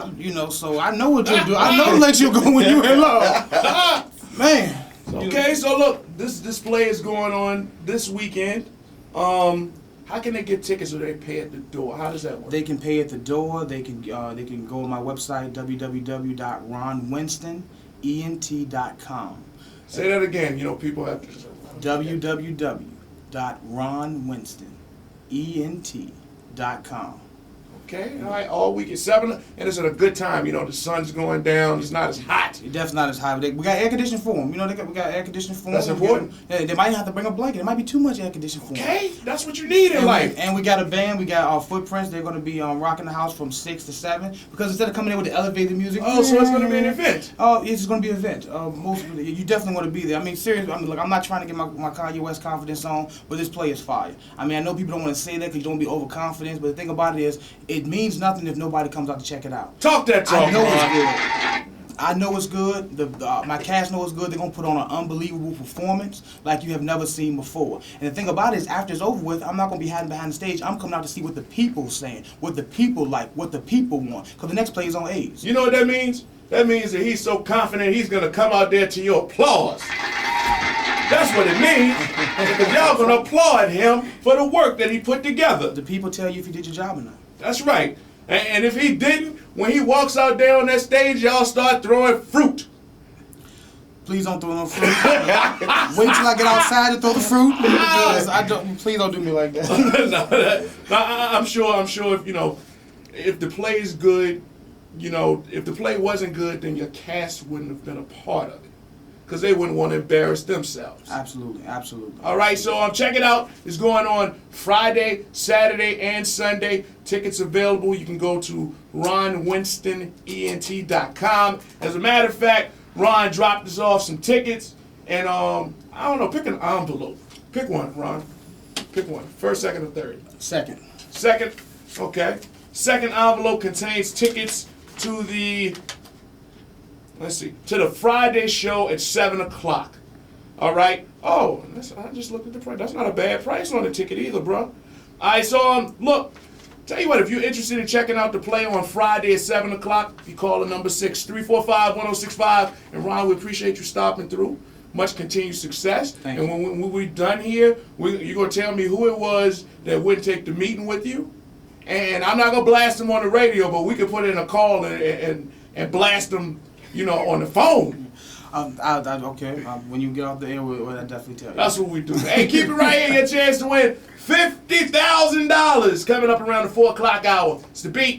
So I know what you'll do. I know let you go when you're in love. Man. Okay, so look, this display is going on this weekend. How can they get tickets, or they pay at the door? How does that work? They can pay at the door. They can go on my website, www.ronwinstonent.com. Say that again. People have to. www.ronwinstonent.com. Okay, all right, all week at 7, and it's at a good time. The sun's going down, it's not as hot. It's definitely not as hot. We got air conditioning for them. We got air conditioning for them. That's important. They might have to bring a blanket. It might be too much air conditioning for them. Okay, that's what you need in life. And we got a band. We got our Footprints. They're going to be rocking the house from 6 to 7. Because instead of coming in with the elevated music. Oh, so it's going to be an event. Oh, it's going to be an event. You definitely want to be there. I mean, seriously, I'm not trying to get my Kanye West confidence on, but this play is fire. I mean, I know people don't want to say that because you don't be overconfident, but the thing about it is, it means nothing if nobody comes out to check it out. Talk that talk. I know it's good. I know it's good. My cast knows it's good. They're going to put on an unbelievable performance like you have never seen before. And the thing about it is, after it's over with, I'm not going to be hiding behind the stage. I'm coming out to see what the people's saying, what the people like, what the people want. Because the next play is on AIDS. You know what that means? That means that he's so confident he's going to come out there to your applause. That's what it means. Because y'all going to applaud him for the work that he put together. The people tell you if you did your job or not. That's right. And if he didn't, when he walks out there on that stage, y'all start throwing fruit. Please don't throw no fruit. Wait till I get outside to throw the fruit. Please don't do me like that. I'm sure if the play is good, if the play wasn't good, then your cast wouldn't have been a part of it. Because they wouldn't want to embarrass themselves. Absolutely, absolutely. All right, so check it out. It's going on Friday, Saturday, and Sunday. Tickets available. You can go to ronwinstonent.com. As a matter of fact, Ron dropped us off some tickets. And, I don't know, pick an envelope. Pick one, Ron. Pick one. First, second, or third? Second. Second? Okay. Second envelope contains tickets to the... to the Friday show at 7 o'clock. All right? Oh, I just looked at the price. That's not a bad price on the ticket either, bro. All right, so, look, tell you what, if you're interested in checking out the play on Friday at 7 o'clock, you call the number 6-345-1065. And, Ron, we appreciate you stopping through. much continued success. Thank and when we're done here, you're going to tell me who it was that wouldn't take the meeting with you. And I'm not going to blast them on the radio, but we can put in a call and blast them, on the phone. Okay. When you get off the air, we'll definitely tell you. That's what we do. Hey, keep it right here. Your chance to win $50,000 coming up around the 4 o'clock hour. It's the beat.